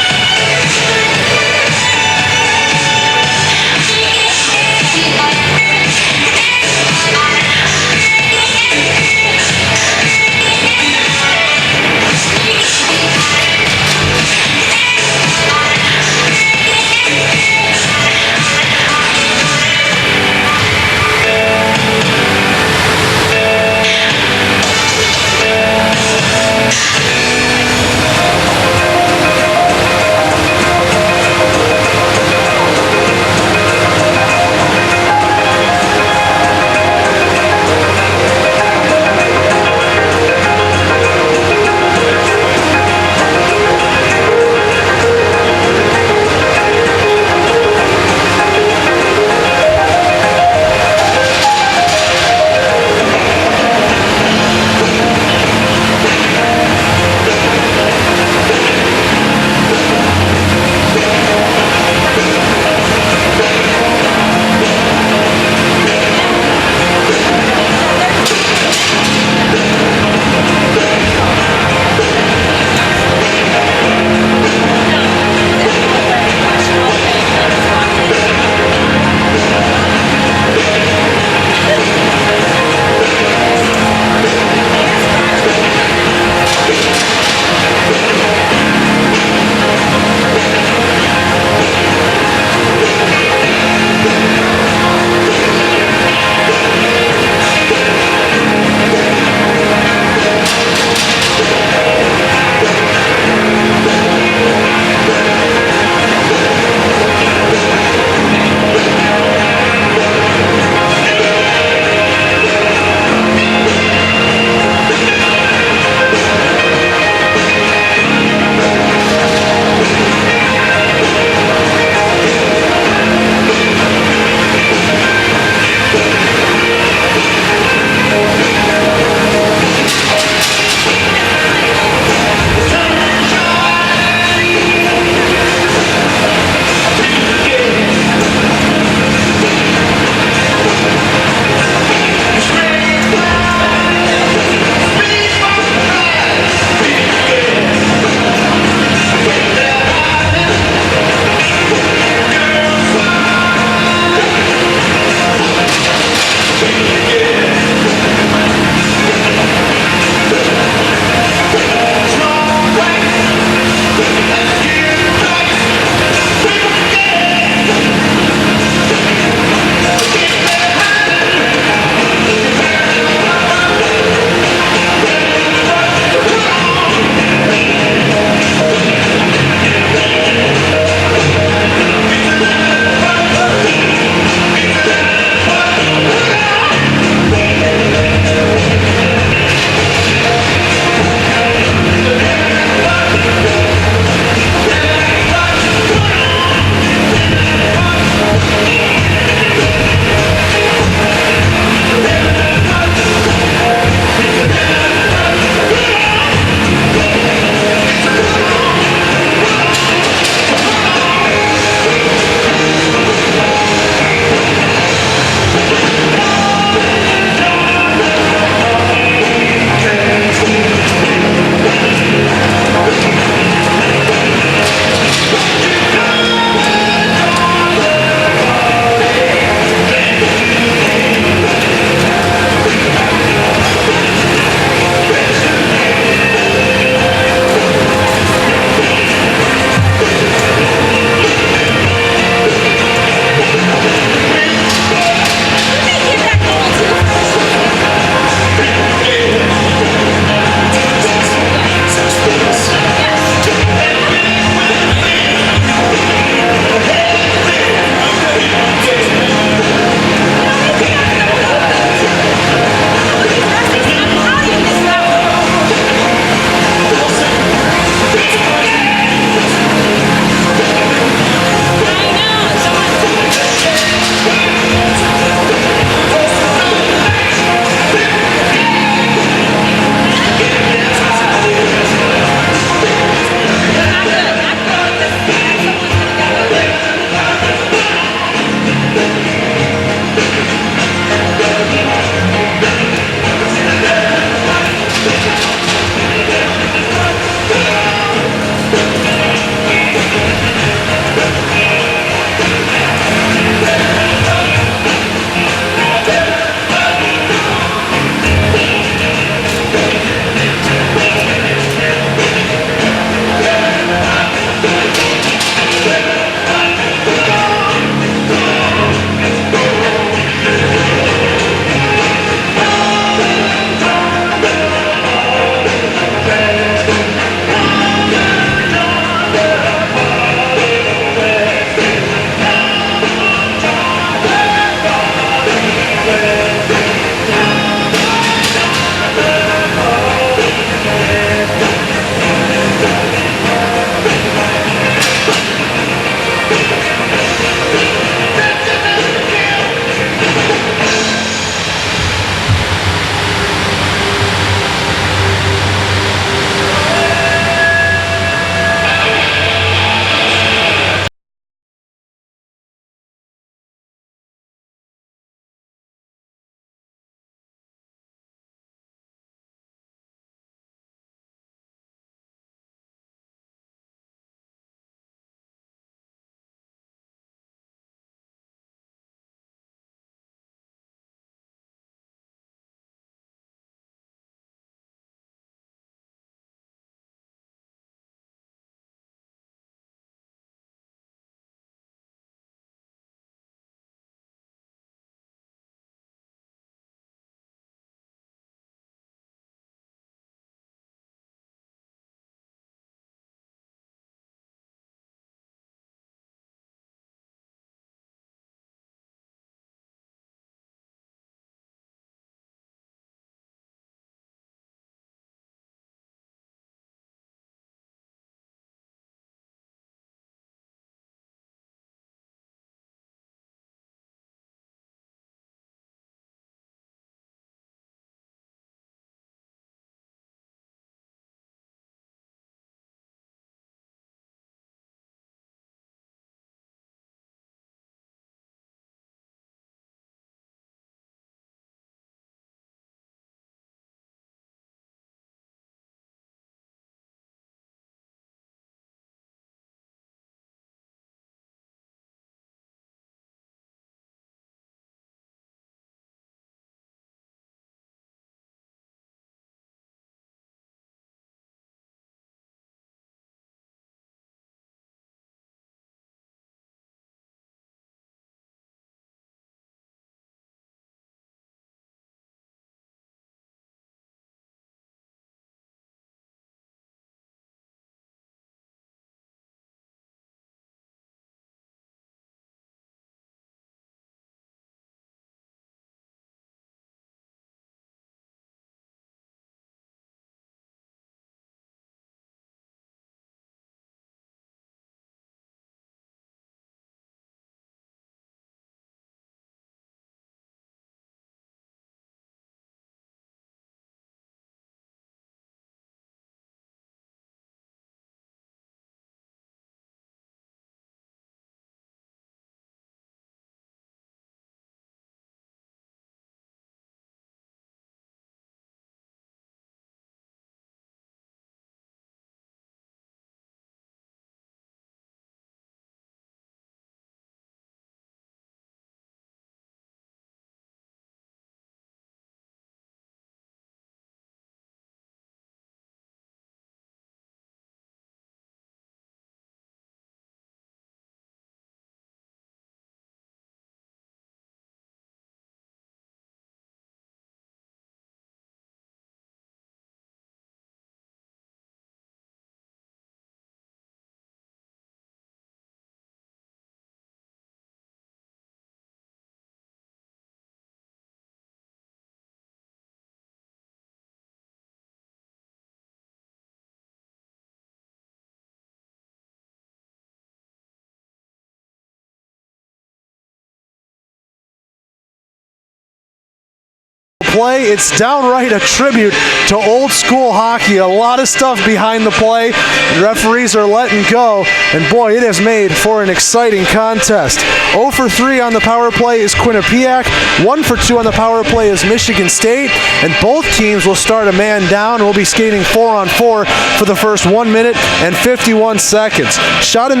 play. It's downright a tribute to old school hockey. A lot of stuff behind the play. The referees are letting go, and boy, it has made for an exciting contest. 0 for 3 on the power play is Quinnipiac. 1 for 2 on the power play is Michigan State, and both teams will start a man down. We'll be skating 4-on-4 for the first 1 minute and 51 seconds. Shots in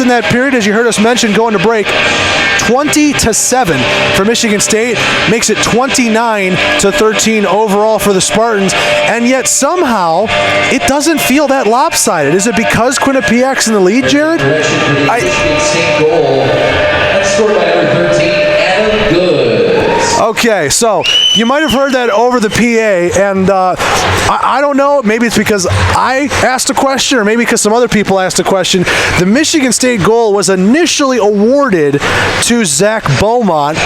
that period, as you heard us mention going to break, 20-7 for Michigan State, makes it 29-13 overall for the Spartans, and yet somehow it doesn't feel that lopsided. Is it because Quinnipiac's in the lead, Jared? That's scored by number 13, Adam Good. Okay, so you might have heard that over the PA, and I don't know, maybe it's because I asked a question or maybe because some other people asked a question. The Michigan State goal was initially awarded to Zach Beaumont,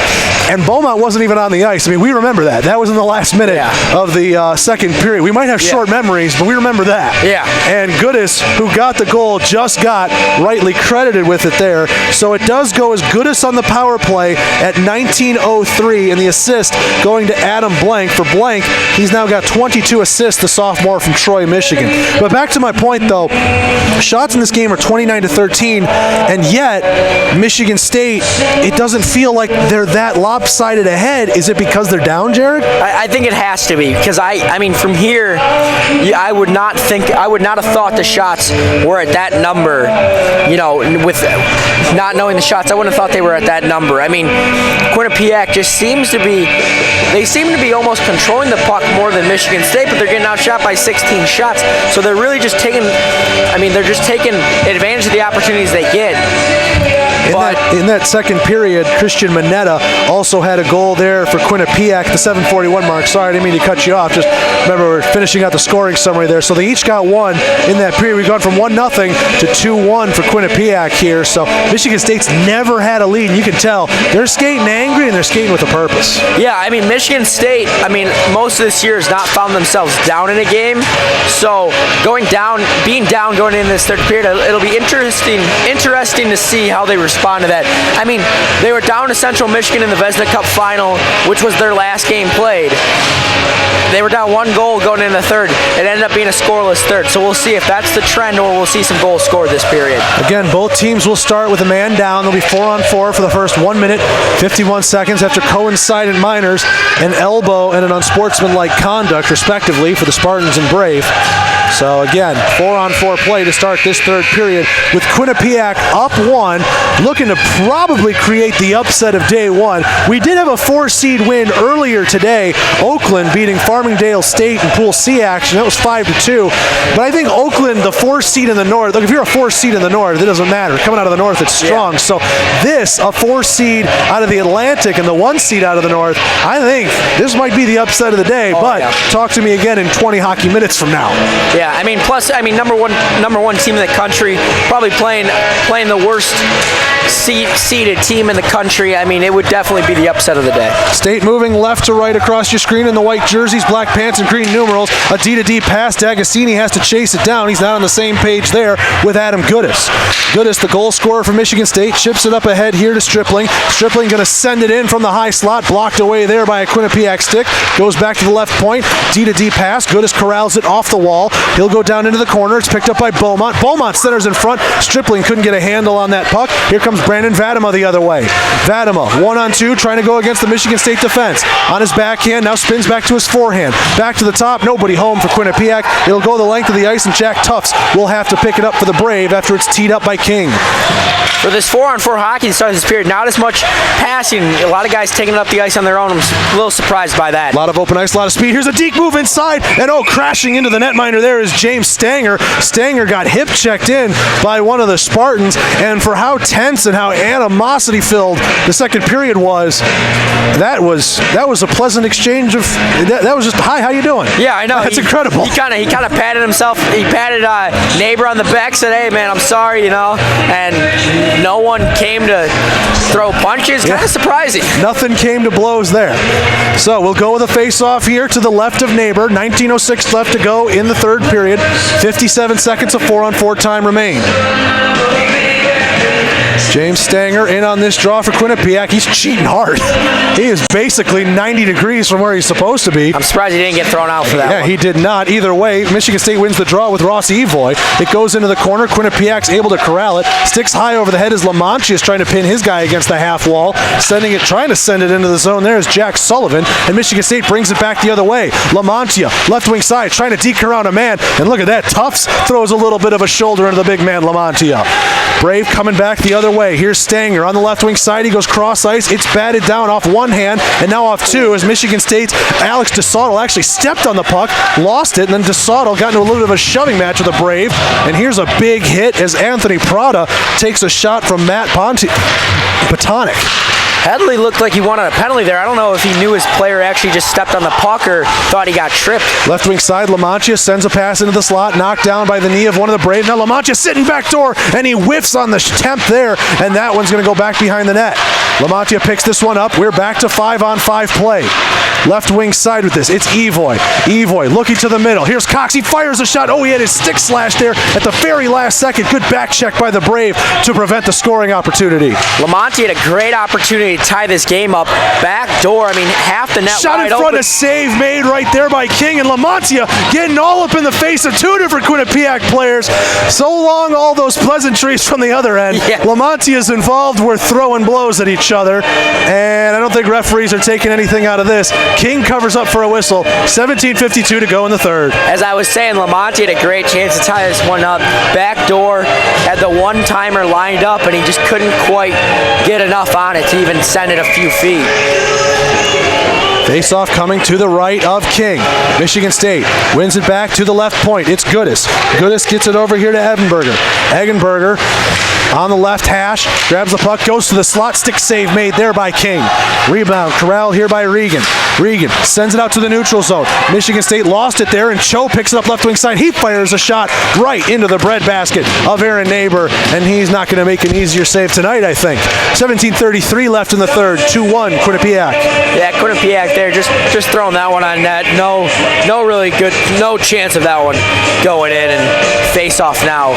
and Beaumont wasn't even on the ice. I mean, we remember that. That was in the last minute of the second period. We might have short memories, but we remember that. Yeah. And Goodis, who got the goal, just got rightly credited with it there. So it does go as Goodis on the power play at 19:03, and the assist going to Adam Blank. For Blank, he's now got 22 assists, the sophomore from Troy, Michigan. But back to my point, though, shots in this game are 29-13, and yet Michigan State, it doesn't feel like they're that lopsided ahead. Is it because they're down, Jared? I think it has to be, because I mean, from here, I would not have thought the shots were at that number. You know, with not knowing the shots, I wouldn't have thought they were at that number. I mean, Quinnipiac just seems to be almost controlling the puck more than Michigan State, but they're getting outshot by 16 shots. So they're really just taking advantage of the opportunities they get. In that second period, Christian Mineta also had a goal there for Quinnipiac, the 7:41 mark. Sorry, I didn't mean to cut you off. Just remember, we're finishing out the scoring summary there. So they each got one in that period. We've gone from 1-0 to 2-1 for Quinnipiac here. So Michigan State's never had a lead. And you can tell they're skating angry and they're skating with a purpose. Yeah, I mean, Michigan State, most of this year has not found themselves down in a game. So being down going into this third period, it'll be interesting to see how they respond to that. I mean, they were down to Central Michigan in the Vezina Cup final, which was their last game played. They were down 1 goal going into the third. It ended up being a scoreless third. So we'll see if that's the trend or we'll see some goals scored this period. Again, both teams will start with a man down. They'll be 4-on-4 for the first 1 minute, 51 seconds after coincident minors, an elbow, and an unsportsmanlike conduct, respectively, for the Spartans and Brave. So again, 4-on-4 play to start this third period with Quinnipiac up 1, looking to probably create the upset of day one. We did have a 4-seed win earlier today. Oakland beating Farmingdale State in Pool C action. That was 5-2. But I think Oakland, the 4-seed in the North, look, if you're a 4-seed in the North, it doesn't matter. Coming out of the North, it's strong. So this, a 4-seed out of the Atlantic and the 1-seed out of the North, I think this might be the upset of the day. Talk to me again in 20 hockey minutes from now. Yeah, number one team in the country, probably playing the worst seeded team in the country. It would definitely be the upset of the day. State moving left to right across your screen in the white jerseys, black pants, and green numerals. A D-to-D pass. D'Agostini has to chase it down. He's not on the same page there with Adam Goodis. Goodis, the goal scorer for Michigan State, chips it up ahead here to Stripling. Stripling going to send it in from the high slot, blocked away there by a Quinnipiac stick. Goes back to the left point. D-to-D pass. Goodis corrals it off the wall. He'll go down into the corner. It's picked up by Beaumont. Beaumont centers in front. Stripling couldn't get a handle on that puck. Here comes Brandon Vadema the other way. Vadema, 1-on-2, trying to go against the Michigan State defense. On his backhand, now spins back to his forehand. Back to the top, nobody home for Quinnipiac. It'll go the length of the ice, and Jack Tufts will have to pick it up for the Brave after it's teed up by King. For this 4-on-4 hockey to start this period, not as much passing. A lot of guys taking up the ice on their own. I'm a little surprised by that. A lot of open ice, a lot of speed. Here's a deke move inside, and crashing into the netminder there is James Stanger. Stanger got hip checked in by one of the Spartans, and for how tense and how animosity-filled the second period was, that was a pleasant exchange of, that was just, hi, how you doing? Yeah, I know. That's incredible. He kind of patted himself, he patted neighbor on the back, said, hey man, I'm sorry, and no one came to throw punches. Kind of surprising. Nothing came to blows there. So we'll go with a face-off here to the left of neighbor. 19:06 left to go in the third period. 57 seconds of 4-on-4 time remain. James Stanger in on this draw for Quinnipiac. He's cheating hard. He is basically 90 degrees from where he's supposed to be. I'm surprised he didn't get thrown out for that Yeah, one. he did not. Either way, Michigan State wins the draw with Ross Evoy. It goes into the corner. Quinnipiac's able to corral it. Sticks high over the head as Lamantia is trying to pin his guy against the half wall. Trying to send it into the zone there is Jack Sullivan. And Michigan State brings it back the other way. Lamantia, left wing side, trying to deke around a man. And look at that. Tufts throws a little bit of a shoulder into the big man, Lamantia. Brave coming back the other way. Here's Stanger on the left wing side. He goes cross ice. It's batted down off one hand and now off two as Michigan State's Alex DeSautel actually stepped on the puck, lost it, and then DeSautel got into a little bit of a shoving match with the Brave. And here's a big hit as Anthony Prada takes a shot from Matt Patonic. Headley looked like he wanted a penalty there. I don't know if he knew his player actually just stepped on the puck or thought he got tripped. Left wing side, Lamantia sends a pass into the slot, knocked down by the knee of one of the Brave. Now Lamantia sitting back door, and he whiffs on the attempt there, and that one's going to go back behind the net. Lamantia picks this one up. We're back to 5-on-5 play. Left wing side with this. It's Evoy. Evoy looking to the middle. Here's Cox. He fires a shot. Oh, he had his stick slashed there at the very last second. Good back check by the Brave to prevent the scoring opportunity. Lamantia had a great opportunity to tie this game up. Back door, I mean, half the net Shot wide in front, open. a save made right there by King, and Lamantia getting all up in the face of two different Quinnipiac players. So long, all those pleasantries from the other end. Yeah. Lamantia's involved. We're throwing blows at each other, and I don't think referees are taking anything out of this. King covers up for a whistle. 17:52 to go in the third. As I was saying, Lamantia had a great chance to tie this one up. Back door, had the one-timer lined up, and he just couldn't quite get enough on it to even send it a few feet. Face-off coming to the right of King. Michigan State wins it back to the left point. It's Goodis. Goodis gets it over here to Eggenberger. Eggenberger on the left hash, grabs the puck, goes to the slot, stick save made there by King. Rebound, corral here by Regan. Regan sends it out to the neutral zone. Michigan State lost it there, and Cho picks it up left wing side. He fires a shot right into the breadbasket of Aaron Neighbor, and he's not going to make an easier save tonight, I think. 17:33 left in the third, 2-1 Quinnipiac. Yeah, Quinnipiac there, just throwing that one on net. No really good, no chance of that one going in, and face off now.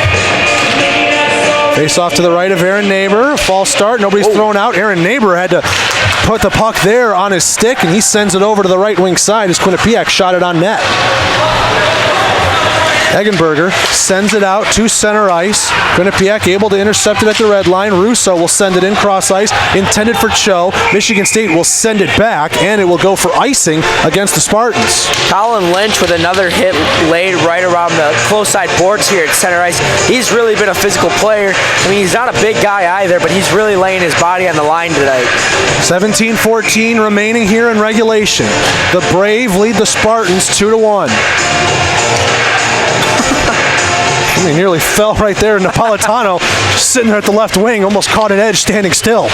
Face off to the right of Aaron Neighbor. False start. Nobody's thrown out. Aaron Neighbor had to put the puck there on his stick, and he sends it over to the right wing side as Quinnipiac shot it on net. Eggenberger sends it out to center ice. Quinnipiac able to intercept it at the red line. Russo will send it in cross ice, intended for Cho. Michigan State will send it back, and it will go for icing against the Spartans. Colin Lynch with another hit laid right around the close side boards here at center ice. He's really been a physical player. I mean, he's not a big guy either, but he's really laying his body on the line tonight. 17:14 remaining here in regulation. The Brave lead the Spartans 2-1. He nearly fell right there. Napolitano just sitting there at the left wing, almost caught an edge standing still.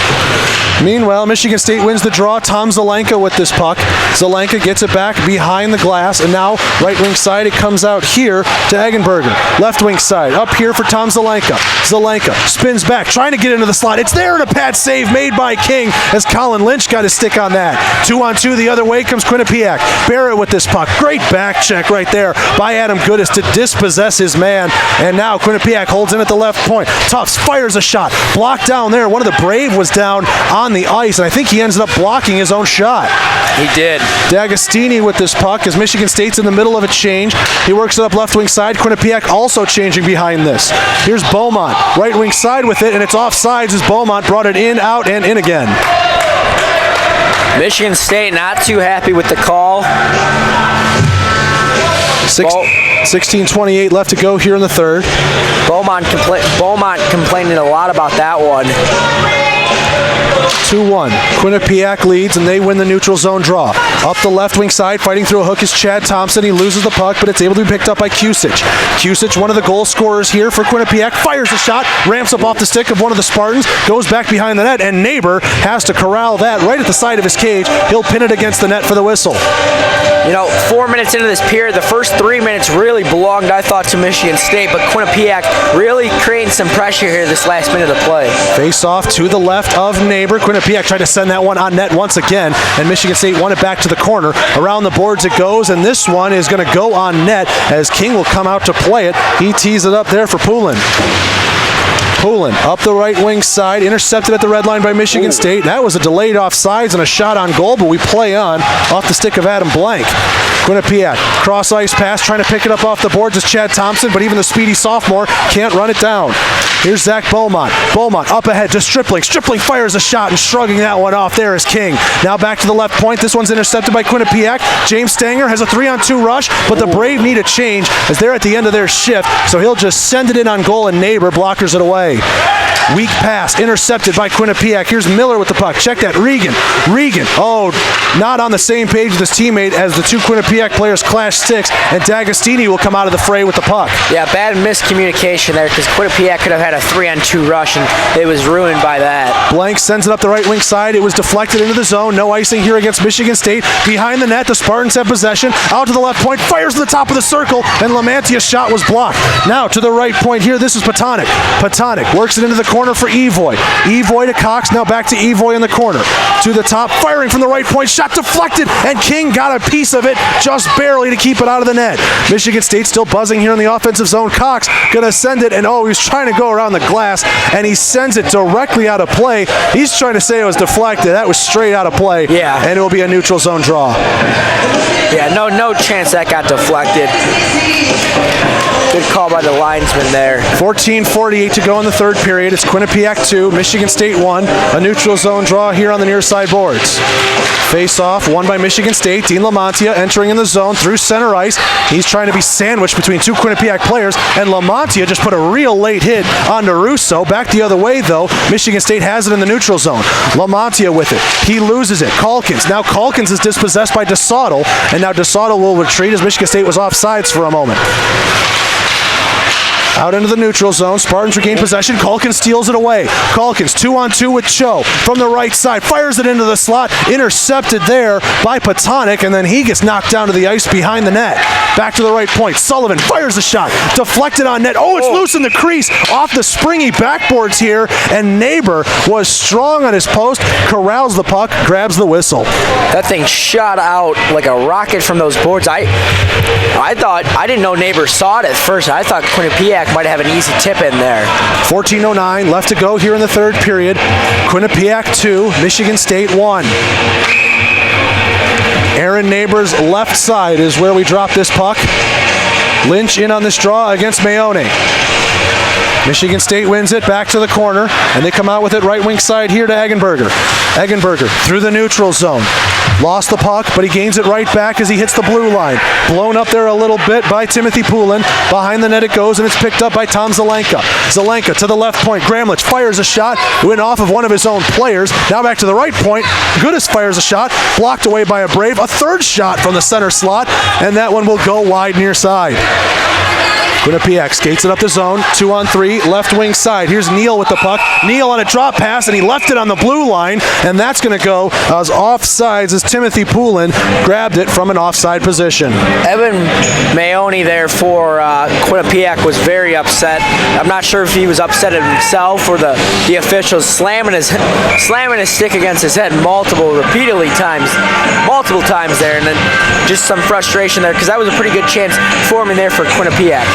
Meanwhile, Michigan State wins the draw. Tom Zelenka with this puck. Zelenka gets it back behind the glass, and now right wing side, it comes out here to Eggenberger. Left wing side, up here for Tom Zelenka. Zelenka spins back, trying to get into the slot. It's there, and a pad save made by King as Colin Lynch got his stick on that. 2-on-2 the other way comes Quinnipiac. Barrett with this puck. Great back check right there by Adam Goodis to dispossess his man. And now Quinnipiac holds in at the left point. Tufts fires a shot. Blocked down there. One of the Brave was down on the ice, and I think he ended up blocking his own shot. He did. D'Agostini with this puck as Michigan State's in the middle of a change. He works it up left wing side. Quinnipiac also changing behind this. Here's Beaumont. Right wing side with it, and it's offsides as Beaumont brought it in, out, and in again. Michigan State not too happy with the call. 16:28 left to go here in the third. Beaumont complaining a lot about that one. 2-1. Quinnipiac leads, and they win the neutral zone draw. Up the left wing side, fighting through a hook is Chad Thompson. He loses the puck, but it's able to be picked up by Cusic. Cusic, one of the goal scorers here for Quinnipiac, fires a shot, ramps up off the stick of one of the Spartans, goes back behind the net, and Neighbor has to corral that right at the side of his cage. He'll pin it against the net for the whistle. You know, 4 minutes into this period, the first 3 minutes really belonged, I thought, to Michigan State, but Quinnipiac really creating some pressure here this last minute of play. Face off to the left of Neighbor. Quinnipiac tried to send that one on net once again, and Michigan State won it back to the corner. Around the boards it goes, and this one is going to go on net as King will come out to play it. He tees it up there for Poulin. Poulin up the right wing side, intercepted at the red line by Michigan State. That was a delayed offsides and a shot on goal, but we play on off the stick of Adam Blank. Quinnipiac, cross ice pass, trying to pick it up off the boards is Chad Thompson, but even the speedy sophomore can't run it down. Here's Zach Beaumont. Beaumont up ahead to Stripling. Stripling fires a shot and shrugging that one off. There is King. Now back to the left point. This one's intercepted by Quinnipiac. James Stanger has a 3-on-2 rush, but the Brave need a change as they're at the end of their shift, so he'll just send it in on goal, and Neighbor blockers it away. Weak pass, intercepted by Quinnipiac. Here's Miller with the puck. Check that, Regan. Not on the same page with his teammate as the two Quinnipiac players clash sticks, and D'Agostini will come out of the fray with the puck. Yeah, bad miscommunication there because Quinnipiac could have had a 3-on-2 rush, and it was ruined by that. Blank sends it up the right wing side. It was deflected into the zone. No icing here against Michigan State. Behind the net, the Spartans have possession. Out to the left point, fires to the top of the circle, and Lamantia's shot was blocked. Now to the right point here, this is Patonic. Patonic works it into the corner for Evoy. Evoy to Cox, now back to Evoy in the corner. To the top, firing from the right point, shot deflected, and King got a piece of it, just barely to keep it out of the net. Michigan State still buzzing here in the offensive zone. Cox gonna send it, and he was trying to go around the glass, and he sends it directly out of play. He's trying to say it was deflected. That was straight out of play, yeah, and it will be a neutral zone draw. Yeah, no chance that got deflected. Good call by the linesman there. 14:48 to go in the third period. It's Quinnipiac 2, Michigan State 1. A neutral zone draw here on the near side boards. Face-off won by Michigan State. Dean Lamantia entering in the zone through center ice. He's trying to be sandwiched between two Quinnipiac players, and Lamantia just put a real late hit on Russo. Back the other way, though. Michigan State has it in the neutral zone. Lamantia with it. He loses it. Calkins. Now Calkins is dispossessed by DeSautel, and now DeSautel will retreat as Michigan State was offsides for a moment. Out into the neutral zone. Spartans regain possession. Calkins steals it away. Calkins 2-on-2 with Cho from the right side. Fires it into the slot. Intercepted there by Patonic, and then he gets knocked down to the ice behind the net. Back to the right point. Sullivan fires a shot. Deflected on net. Oh, it's loose in the crease. Off the springy backboards here, and Neighbor was strong on his post. Corrals the puck. Grabs the whistle. That thing shot out like a rocket from those boards. I didn't know Neighbor saw it at first. I thought Quinnipiac might have an easy tip in there. 14:09 left to go here in the third period. Quinnipiac 2, Michigan State 1. Aaron Neighbor's left side is where we drop this puck. Lynch in on this draw against Mayone. Michigan State wins it back to the corner, and they come out with it right wing side here to Eggenberger. Eggenberger through the neutral zone. Lost the puck, but he gains it right back as he hits the blue line. Blown up there a little bit by Timothy Poulin. Behind the net it goes, and it's picked up by Tom Zelenka. Zelenka to the left point. Gramlich fires a shot. It went off of one of his own players. Now back to the right point. Goodis fires a shot. Blocked away by a Brave. A third shot from the center slot, and that one will go wide near side. Quinnipiac skates it up the zone, 2-on-3, left wing side. Here's Neal with the puck. Neal on a drop pass, and he left it on the blue line, and that's going to go as offsides as Timothy Poulin grabbed it from an offside position. Evan Mayone there for Quinnipiac was very upset. I'm not sure if he was upset at himself or the officials slamming his stick against his head multiple times there, and then just some frustration there because that was a pretty good chance forming there for Quinnipiac.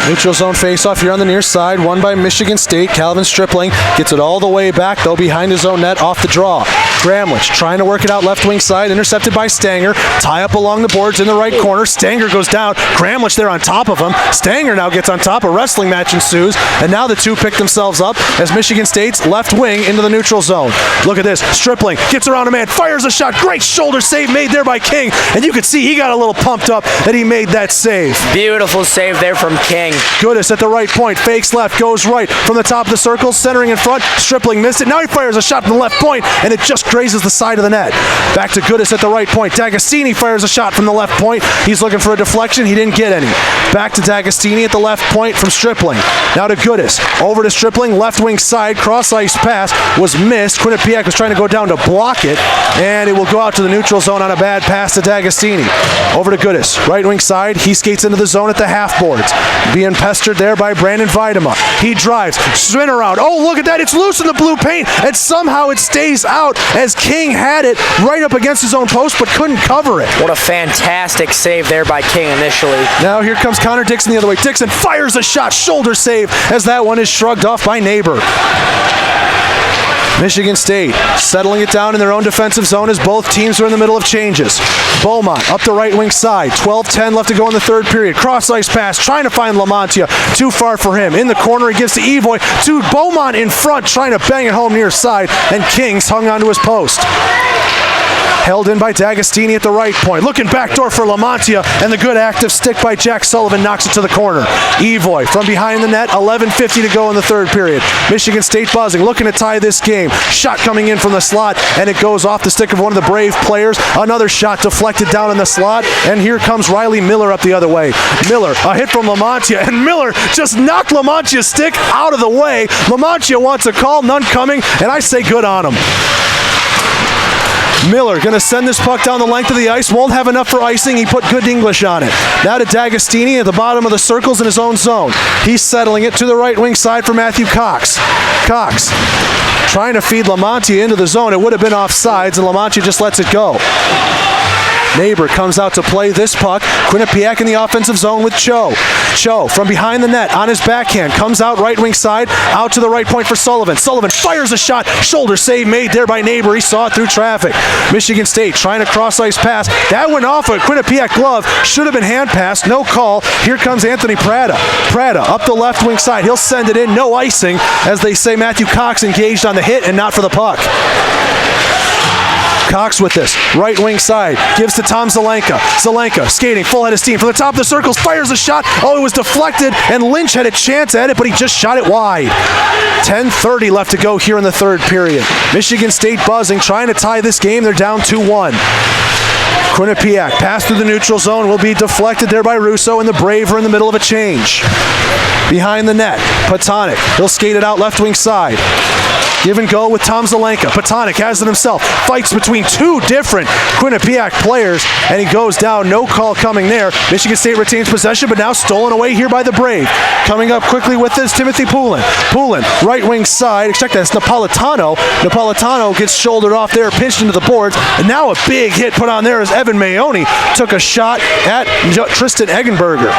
Neutral zone faceoff here on the near side, won by Michigan State. Calvin Stripling gets it all the way back, though, behind his own net off the draw. Gramlich trying to work it out left wing side, intercepted by Stanger. Tie up along the boards in the right corner. Stanger goes down. Gramlich there on top of him. Stanger now gets on top. A wrestling match ensues, and now the two pick themselves up as Michigan State's left wing into the neutral zone. Look at this. Stripling gets around a man, fires a shot. Great shoulder save made there by King, and you can see he got a little pumped up that he made that save. Beautiful save there from King. Goodis at the right point, fakes left, goes right from the top of the circle, centering in front. Stripling missed it. Now he fires a shot from the left point, and it just grazes the side of the net. Back to Goodis at the right point. D'Agostini fires a shot from the left point. He's looking for a deflection. He didn't get any. Back to D'Agostini at the left point from Stripling. Now to Goodis. Over to Stripling, left wing side. Cross ice pass was missed. Quinnipiac was trying to go down to block it, and it will go out to the neutral zone on a bad pass to D'Agostini. Over to Goodis. Right wing side. He skates into the zone at the half boards. Being pestered there by Brandon Videma. He drives, spin around. Oh, look at that. It's loose in the blue paint, and somehow it stays out as King had it right up against his own post but couldn't cover it. What a fantastic save there by King initially. Now here comes Connor Dixon the other way. Dixon fires a shot, shoulder save, as that one is shrugged off by Neighbor. Michigan State settling it down in their own defensive zone as both teams are in the middle of changes. Beaumont up the right wing side. 12-10 left to go in the third period. Cross ice pass, trying to find Lamontia. Too far for him. In the corner, he gives to Evoy. To Beaumont in front, trying to bang it home near side. And Kings hung onto his post. Held in by D'Agostini at the right point. Looking backdoor for Lamontia, and the good active stick by Jack Sullivan knocks it to the corner. Evoy from behind the net, 11:50 to go in the third period. Michigan State buzzing, looking to tie this game. Shot coming in from the slot, and it goes off the stick of one of the Brave players. Another shot deflected down in the slot, and here comes Riley Miller up the other way. Miller, a hit from Lamontia, and Miller just knocked Lamontia's stick out of the way. Lamontia wants a call, none coming, and I say good on him. Miller going to send this puck down the length of the ice. Won't have enough for icing. He put good English on it. Now to D'Agostini at the bottom of the circles in his own zone. He's settling it to the right wing side for Matthew Cox. Cox trying to feed Lamontia into the zone. It would have been offsides, and Lamontia just lets it go. Neighbor comes out to play this puck. Quinnipiac in the offensive zone with Cho. Cho from behind the net on his backhand. Comes out right wing side. Out to the right point for Sullivan. Sullivan fires a shot. Shoulder save made there by Neighbor. He saw it through traffic. Michigan State trying to cross ice pass. That went off a Quinnipiac glove. Should have been hand pass. No call. Here comes Anthony Prada. Prada up the left wing side. He'll send it in. No icing. As they say, Matthew Cox engaged on the hit and not for the puck. Cox with this, right wing side, gives to Tom Zelenka. Zelenka skating, full head of steam. From the top of the circles, fires a shot. Oh, it was deflected, and Lynch had a chance at it, but he just shot it wide. 10:30 left to go here in the third period. Michigan State buzzing, trying to tie this game. They're down 2-1. Quinnipiac, pass through the neutral zone, will be deflected there by Russo, and the Brave are in the middle of a change. Behind the net, Patonic, he'll skate it out left wing side. Give and go with Tom Zelenka. Patonic has it himself. Fights between two different Quinnipiac players, and he goes down. No call coming there. Michigan State retains possession, but now stolen away here by the Brave. Coming up quickly with this, Timothy Poulin. Poulin, right wing side. Check that, it's Napolitano. Napolitano gets shouldered off there, pinched into the boards, and now a big hit put on there as Evan Mayoni took a shot at Tristan Eggenberger.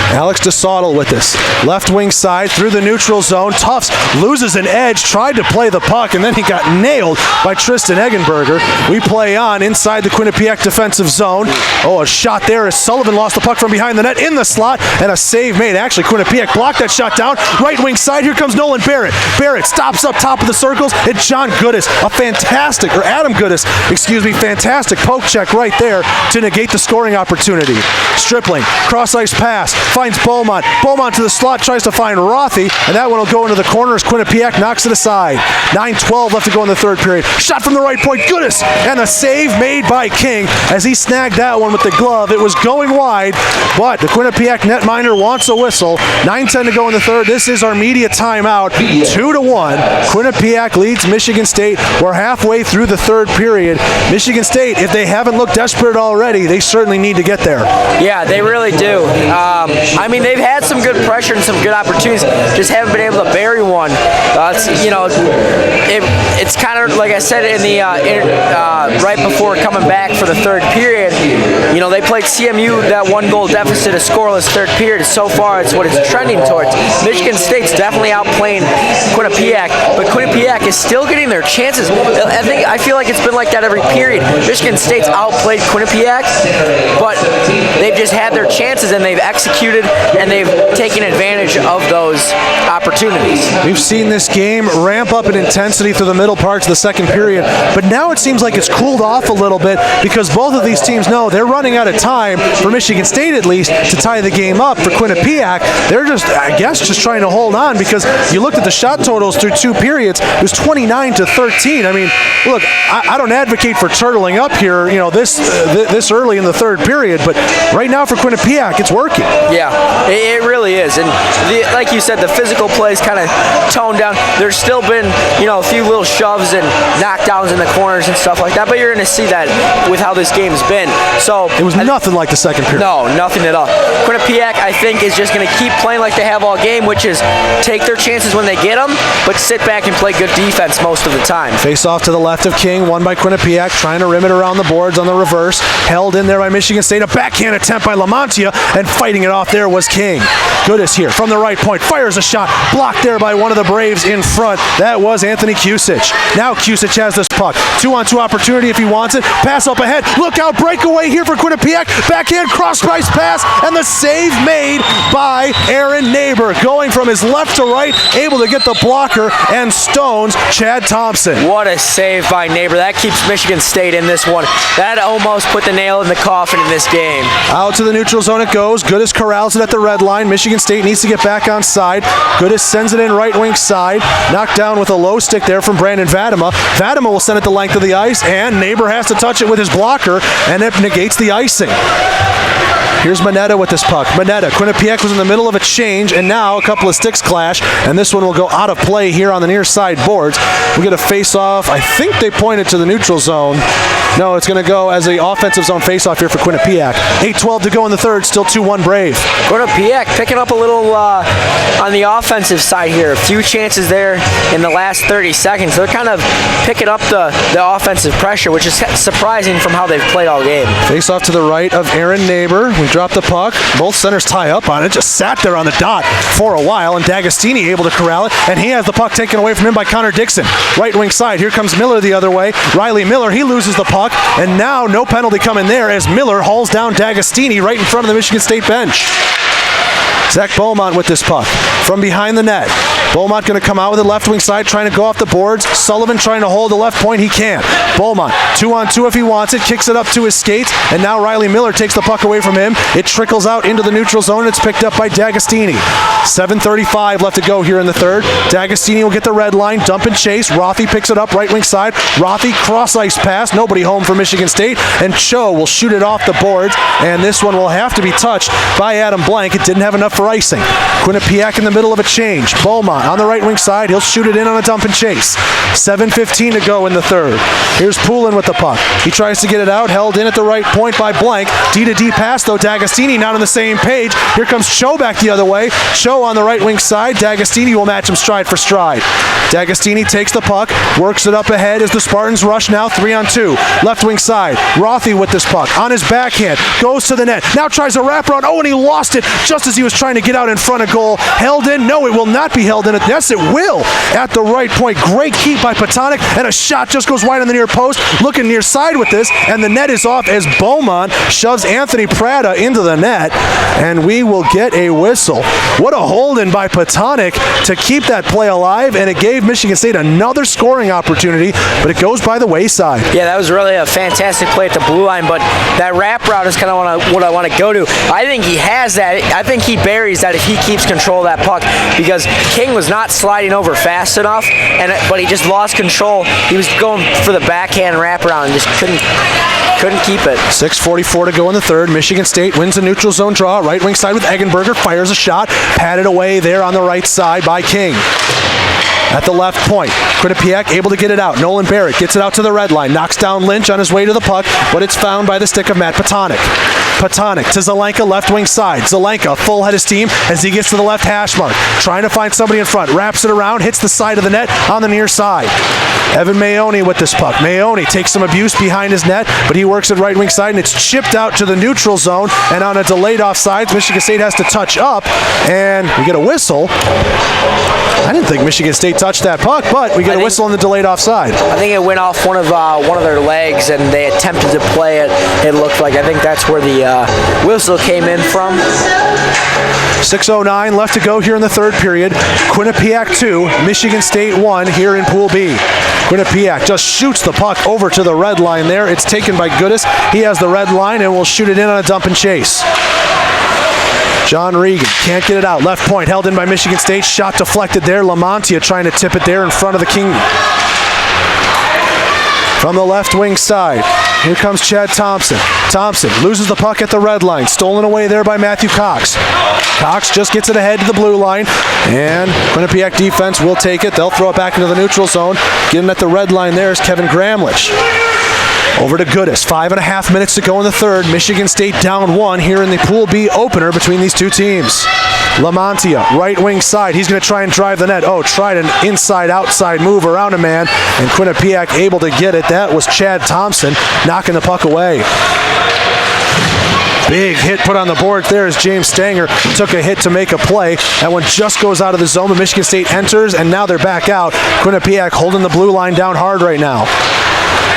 Alex DeSautel with this. Left wing side through the neutral zone. Tufts loses an edge, tried to play the puck, and then he got nailed by Tristan Eggenberger. We play on inside the Quinnipiac defensive zone. Oh, a shot there as Sullivan lost the puck from behind the net in the slot, and a save made. Actually, Quinnipiac blocked that shot down. Right wing side, here comes Nolan Barrett. Barrett stops up top of the circles, and John Goodis, Adam Goodis, fantastic poke check right there to negate the scoring opportunity. Stripling, cross ice pass, finds Beaumont. Beaumont to the slot, tries to find Rothy, and that one will go into the corner as Quinnipiac knocks it aside. 9:12 left to go in the third period. Shot from the right point, Goodis, and a save made by King as he snagged that one with the glove. It was going wide, but the Quinnipiac netminder wants a whistle. 9:10 to go in the third. This is our media timeout. 2-1. Quinnipiac leads Michigan State. We're halfway through the third period. Michigan State, if they haven't looked desperate already, they certainly need to get there. Yeah, they really do. I mean, they've had some good pressure and some good opportunities, just haven't been able to bury one. It's kind of like I said in the right before coming back for the third period. You know, they played CMU that one-goal deficit, a scoreless third period. So far, it's what it's trending towards. Michigan State's definitely outplaying Quinnipiac, but Quinnipiac is still getting their chances. I feel like it's been like that every period. Michigan State's outplayed Quinnipiac, but they've just had their chances and they've executed and they've taken advantage of those opportunities. We've seen this game ramp up in intensity through the middle parts of the second period, but now it seems like it's cooled off a little bit because both of these teams know they're running out of time, for Michigan State at least, to tie the game up. For Quinnipiac, they're just trying to hold on, because you looked at the shot totals through two periods, it was 29-13. I mean, look, I don't advocate for turtling up here, this early in the third period, but right now for Quinnipiac, Quinnipiac. It's working. Yeah, it really is. And like you said, the physical play's kind of toned down. There's still been, a few little shoves and knockdowns in the corners and stuff like that, but you're going to see that with how this game's been. So it was nothing like the second period. No, nothing at all. Quinnipiac, I think, is just going to keep playing like they have all game, which is take their chances when they get them, but sit back and play good defense most of the time. Face off to the left of King, won by Quinnipiac, trying to rim it around the boards on the reverse. Held in there by Michigan State. A backhand attempt by Lamontia, and fighting it off there was King. Goodis here from the right point, fires a shot, blocked there by one of the Braves in front. That was Anthony Kusic. Now Kusic has this puck. 2-on-2 opportunity if he wants it. Pass up ahead. Look out, breakaway here for Quinnipiac. Backhand cross-ice pass, and the save made by Aaron Neighbor. Going from his left to right, able to get the blocker and stones Chad Thompson. What a save by Neighbor. That keeps Michigan State in this one. That almost put the nail in the coffin in this game. Out to the neutral zone it goes. Goodis corrals it at the red line. Michigan State needs to get back on side. Goodis sends it in right wing side. Knocked down with a low stick there from Brandon Vadema. Vadema will send it the length of the ice, and Neighbor has to touch it with his blocker, and it negates the icing. Here's Manetta with this puck. Manetta, Quinnipiac was in the middle of a change, and now a couple of sticks clash, and this one will go out of play here on the near side boards. We get a face-off. I think they pointed to the neutral zone. No, it's going to go as an offensive zone face-off here for Quinnipiac. 8:12 to go in the third, still 2-1 Brave. Quinnipiac picking up a little on the offensive side here. A few chances there in the last 30 seconds. They're kind of picking up the offensive pressure, which is surprising from how they've played all game. Face-off to the right of Aaron Neighbor. We drop the puck. Both centers tie up on it. Just sat there on the dot for a while, and D'Agostini able to corral it, and he has the puck taken away from him by Connor Dixon. Right wing side. Here comes Miller the other way. Riley Miller, he loses the puck, and now no penalty coming there as Miller hauls down D'Agostini right in front of the Michigan State bench. Zach Beaumont with this puck from behind the net. Beaumont going to come out with the left wing side, trying to go off the boards. Sullivan trying to hold the left point. He can't. Beaumont 2-on-2 if he wants it. Kicks it up to his skates, and now Riley Miller takes the puck away from him. It trickles out into the neutral zone, and it's picked up by D'Agostini. 7:35 left to go here in the third. D'Agostini will get the red line, dump and chase. Rothy picks it up right wing side. Rothy cross ice pass. Nobody home for Michigan State, and Cho will shoot it off the boards, and this one will have to be touched by Adam Blank. It didn't have enough for icing. Quinnipiac in the middle of a change. Beaumont on the right wing side. He'll shoot it in on a dump and chase. 7:15 to go in the third. Here's Poulin with the puck. He tries to get it out. Held in at the right point by Blank. D-to-D pass, though. D'Agostini not on the same page. Here comes Cho back the other way. Cho on the right wing side. D'Agostini will match him stride for stride. D'Agostini takes the puck. Works it up ahead as the Spartans rush now 3-on-2. Left wing side. Rothy with this puck. On his backhand. Goes to the net. Now tries a wraparound. Oh, and he lost it just as he was trying to get out in front of goal. Held in. No, it will not be held in. Yes, it will. At the right point. Great keep by Patonic, and a shot just goes wide on the near post. Looking near side with this, and the net is off as Beaumont shoves Anthony Prada into the net, and we will get a whistle. What a hold-in by Patonic to keep that play alive, and it gave Michigan State another scoring opportunity, but it goes by the wayside. Yeah, that was really a fantastic play at the blue line, but that wrap route is kind of what I want to go to. I think he has that. I think he buries that if he keeps control of that puck, because King was not sliding over fast enough, but he just lost control. He was going for the backhand wraparound and just couldn't keep it. 6:44 to go in the third. Michigan State wins the neutral zone draw. Right wing side with Eggenberger. Fires a shot. Patted away there on the right side by King. At the left point, Quinnipiac able to get it out. Nolan Barrett gets it out to the red line. Knocks down Lynch on his way to the puck, but it's found by the stick of Matt Patonic. Patonic to Zelenka, left wing side. Zelenka full head of steam as he gets to the left hash mark. Trying to find somebody in front. Wraps it around, hits the side of the net on the near side. Evan Maoni with this puck. Maoni takes some abuse behind his net, but he works at right wing side, and it's chipped out to the neutral zone, and on a delayed offside, Michigan State has to touch up, and we get a whistle. I didn't think Michigan State touched that puck, but we get a whistle on the delayed offside. I think it went off one of their legs, and they attempted to play it. It looked like. I think that's where the whistle came in from. 6:09 left to go here in the third period. Quinnipiac 2, Michigan State 1 here in Pool B. Quinnipiac just shoots the puck over to the red line there. It's taken by Goodis. He has the red line and will shoot it in on a dump and chase. John Regan can't get it out. Left point held in by Michigan State. Shot deflected there. Lamontia trying to tip it there in front of the King. From the left wing side, here comes Chad Thompson. Thompson loses the puck at the red line. Stolen away there by Matthew Cox. Cox just gets it ahead to the blue line, and Quinnipiac defense will take it. They'll throw it back into the neutral zone. Getting at the red line there is Kevin Gramlich. Over to Goodis. 5.5 minutes to go in the third. Michigan State down 1 here in the Pool B opener between these two teams. Lamontia, right wing side. He's going to try and drive the net. Oh, tried an inside-outside move around a man, and Quinnipiac able to get it. That was Chad Thompson knocking the puck away. Big hit put on the board there as James Stanger took a hit to make a play. That one just goes out of the zone, but Michigan State enters, and now they're back out. Quinnipiac holding the blue line down hard right now.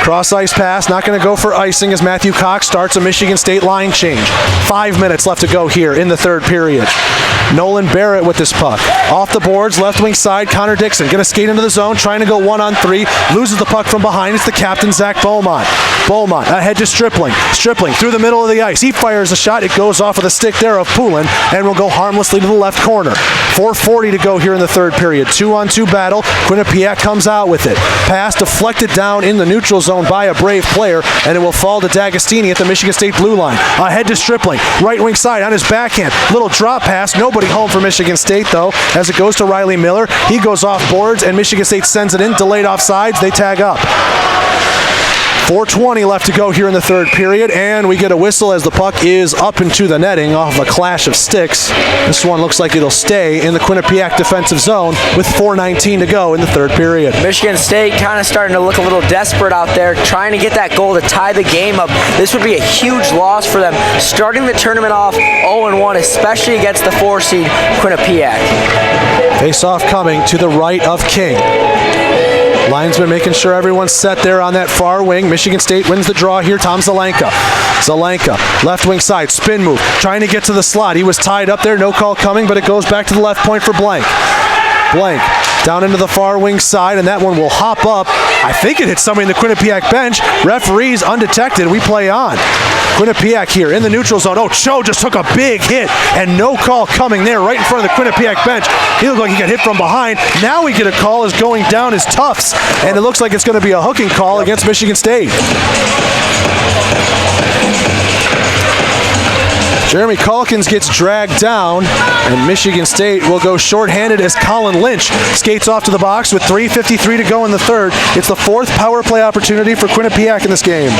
Cross ice pass, not going to go for icing as Matthew Cox starts a Michigan State line change. 5 minutes left to go here in the third period. Nolan Barrett with this puck. Off the boards, left wing side, Connor Dixon going to skate into the zone, trying to go 1-on-3. Loses the puck from behind. It's the captain, Zach Beaumont. Beaumont ahead to Stripling. Stripling through the middle of the ice. He fires a shot. It goes off of the stick there of Poulin and will go harmlessly to the left corner. 4:40 to go here in the third period. 2-on-2 battle. Quinnipiac comes out with it. Pass deflected down in the neutral zone by a Brave player, and it will fall to D'Agostini at the Michigan State blue line. Ahead to Stripling, right wing side on his backhand. Little drop pass, nobody home for Michigan State though, as it goes to Riley Miller. He goes off boards, and Michigan State sends it in, delayed offsides. They tag up. 4:20 left to go here in the third period, and we get a whistle as the puck is up into the netting off of a clash of sticks. This one looks like it'll stay in the Quinnipiac defensive zone with 4:19 to go in the third period. Michigan State kind of starting to look a little desperate out there, trying to get that goal to tie the game up. This would be a huge loss for them, starting the tournament off 0-1, especially against the 4-seed Quinnipiac. Face-off coming to the right of King. Linesman making sure everyone's set there on that far wing. Michigan State wins the draw here. Tom Zelenka. Zelenka, left wing side, spin move, trying to get to the slot. He was tied up there, no call coming, but it goes back to the left point for Blank. Blank down into the far wing side, and that one will hop up. I think it hit somebody in the Quinnipiac bench. Referees undetected. We play on. Quinnipiac here in the neutral zone. Oh, Cho just took a big hit, and no call coming there right in front of the Quinnipiac bench. He looked like he got hit from behind. Now we get a call as going down is Tufts, and it looks like it's going to be a hooking call against Michigan State. Jeremy Calkins gets dragged down, and Michigan State will go shorthanded as Colin Lynch skates off to the box with 3:53 to go in the third. It's the fourth power play opportunity for Quinnipiac in this game.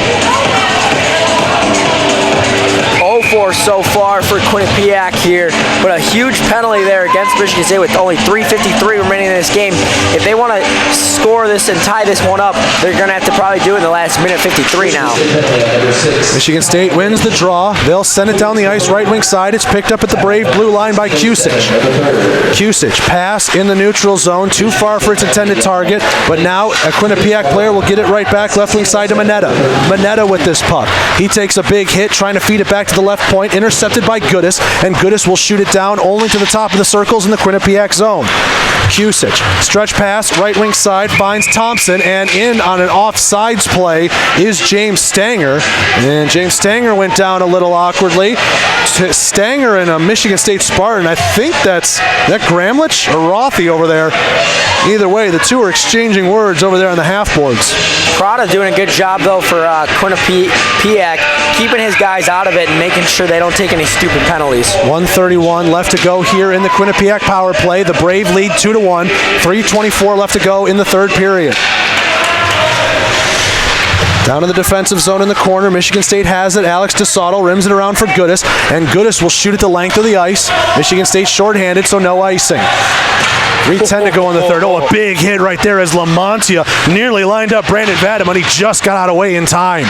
0-4 so far for Quinnipiac here, but a huge penalty there against Michigan State with only 3:53 remaining in this game. If they want to score this and tie this one up, they're going to have to probably do it in the last minute 53 now. Michigan State wins the draw. They'll send it down the ice right wing side. It's picked up at the Brave blue line by Kusich. Kusich, pass in the neutral zone, too far for its intended target, but now a Quinnipiac player will get it right back left wing side to Mineta. Mineta with this puck. He takes a big hit, trying to feed it back to the left point, intercepted by Goodis, and Goodis will shoot it down only to the top of the circles in the Quinnipiac zone. Kusich, stretch pass, right wing side, finds Thompson, and in on an offsides play is James Stanger, and James Stanger went down a little awkwardly. Stanger and a Michigan State Spartan, I think that's Gramlich or Rothy over there. Either way, the two are exchanging words over there on the half boards. Prada doing a good job though for Quinnipiac, keeping his guys out of it and making sure they don't take any stupid penalties. 1:31 left to go here in the Quinnipiac power play. The Brave lead 2-1. 3:24 left to go in the third period. Down in the defensive zone in the corner, Michigan State has it. Alex DeSoto rims it around for Goodis, and Goodis will shoot it the length of the ice. Michigan State shorthanded, so no icing. 3:10 to go in the third. Oh, a big hit right there as Lamontia nearly lined up Brandon Vadim, but he just got out of the way in time.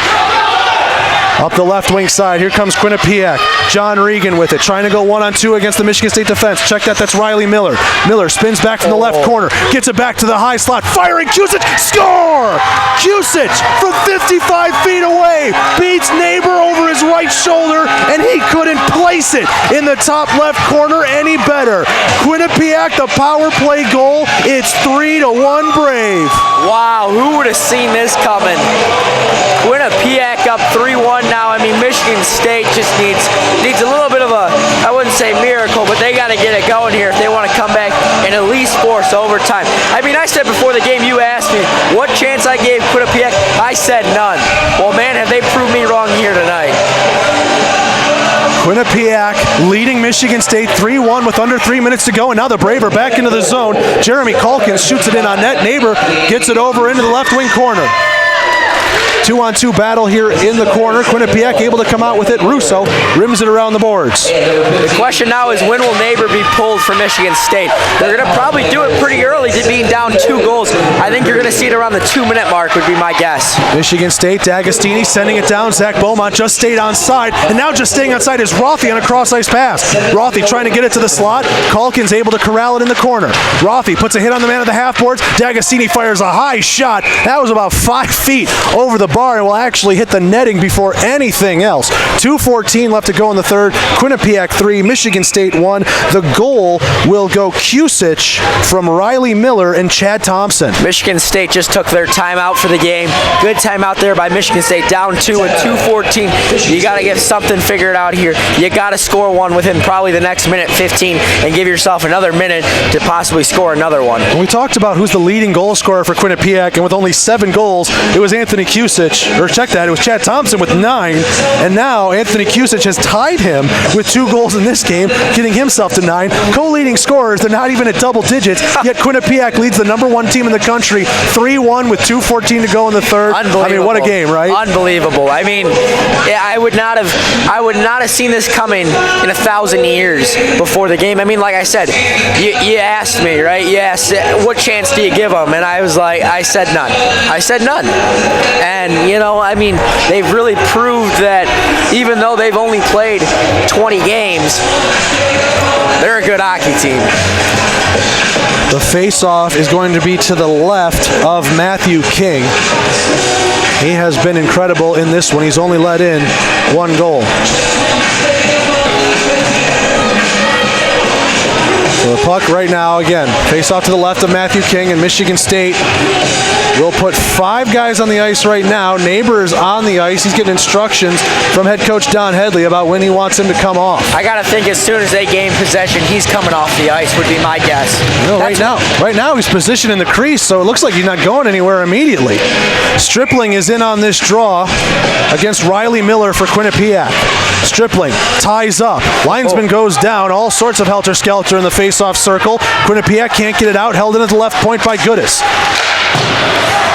Up the left wing side, here comes Quinnipiac. John Regan with it, trying to go 1-on-2 against the Michigan State defense. Check that, that's Riley Miller. Miller spins back from the left corner, gets it back to the high slot, firing, Kusich, score! Kusich from 55 feet away, beats Neighbor over his right shoulder, and he couldn't place it in the top left corner any better. Quinnipiac, the power play goal, it's 3-1 Brave. Wow, who would have seen this coming? Quinnipiac up 3-1 now. I mean, Michigan State just needs a little bit of a, I wouldn't wouldn't say miracle, but they got to get it going here if they want to come back and at least force overtime. I mean, I said before the game, you asked me what chance I gave Quinnipiac. I said none. Well, man, have they proved me wrong here tonight. Quinnipiac leading Michigan State 3-1 with under 3 minutes to go, and now the Brave are back into the zone. Jeremy Calkins shoots it in on net. Neighbor gets it over into the left wing corner. 2-on-2 battle here in the corner. Quinnipiac able to come out with it. Russo rims it around the boards. The question now is, when will Neighbor be pulled for Michigan State? They're going to probably do it pretty early to being down 2 goals. I think you're going to see it around the 2-minute mark would be my guess. Michigan State, D'Agostini sending it down. Zach Beaumont just stayed onside, and now just staying onside is Rothy on a cross-ice pass. Rothy trying to get it to the slot. Calkins able to corral it in the corner. Rothy puts a hit on the man of the half boards. D'Agostini fires a high shot. That was about 5 feet over the bar and will actually hit the netting before anything else. 2:14 left to go in the third. Quinnipiac 3, Michigan State 1. The goal will go Kusich from Riley Miller and Chad Thompson. Michigan State just took their timeout for the game. Good timeout there by Michigan State, down 2 with 2:14. You got to get something figured out here. You got to score one within probably the next minute 15 and give yourself another minute to possibly score another one. When we talked about who's the leading goal scorer for Quinnipiac, and with only 7 goals, it was Anthony Kusich. Or check that, it was Chad Thompson with 9, and now Anthony Kusich has tied him with 2 goals in this game, getting himself to 9. Co-leading scorers, they're not even at double digits, yet Quinnipiac leads the #1 team in the country 3-1 with 2:14 to go in the third. Unbelievable. I mean, what a game, right? Unbelievable. I mean, I would not have seen this coming in 1,000 years before the game. I mean, like I said, you asked me, right? You asked, what chance do you give them? And I was like, I said none. I said none. And, you know, I mean, they've really proved that even though they've only played 20 games, they're a good hockey team. The face-off is going to be to the left of Matthew King. He has been incredible in this one. He's only let in 1 goal. So the puck right now, again, face-off to the left of Matthew King, and Michigan State will put 5 guys on the ice right now. Neighbors on the ice. He's getting instructions from head coach Don Headley about when he wants him to come off. I got to think as soon as they gain possession, he's coming off the ice would be my guess. No, right now he's positioned in the crease, so it looks like he's not going anywhere immediately. Stripling is in on this draw against Riley Miller for Quinnipiac. Stripling ties up. Linesman goes down. All sorts of helter-skelter in the face-off circle. Quinnipiac can't get it out. Held in at the left point by Goodis.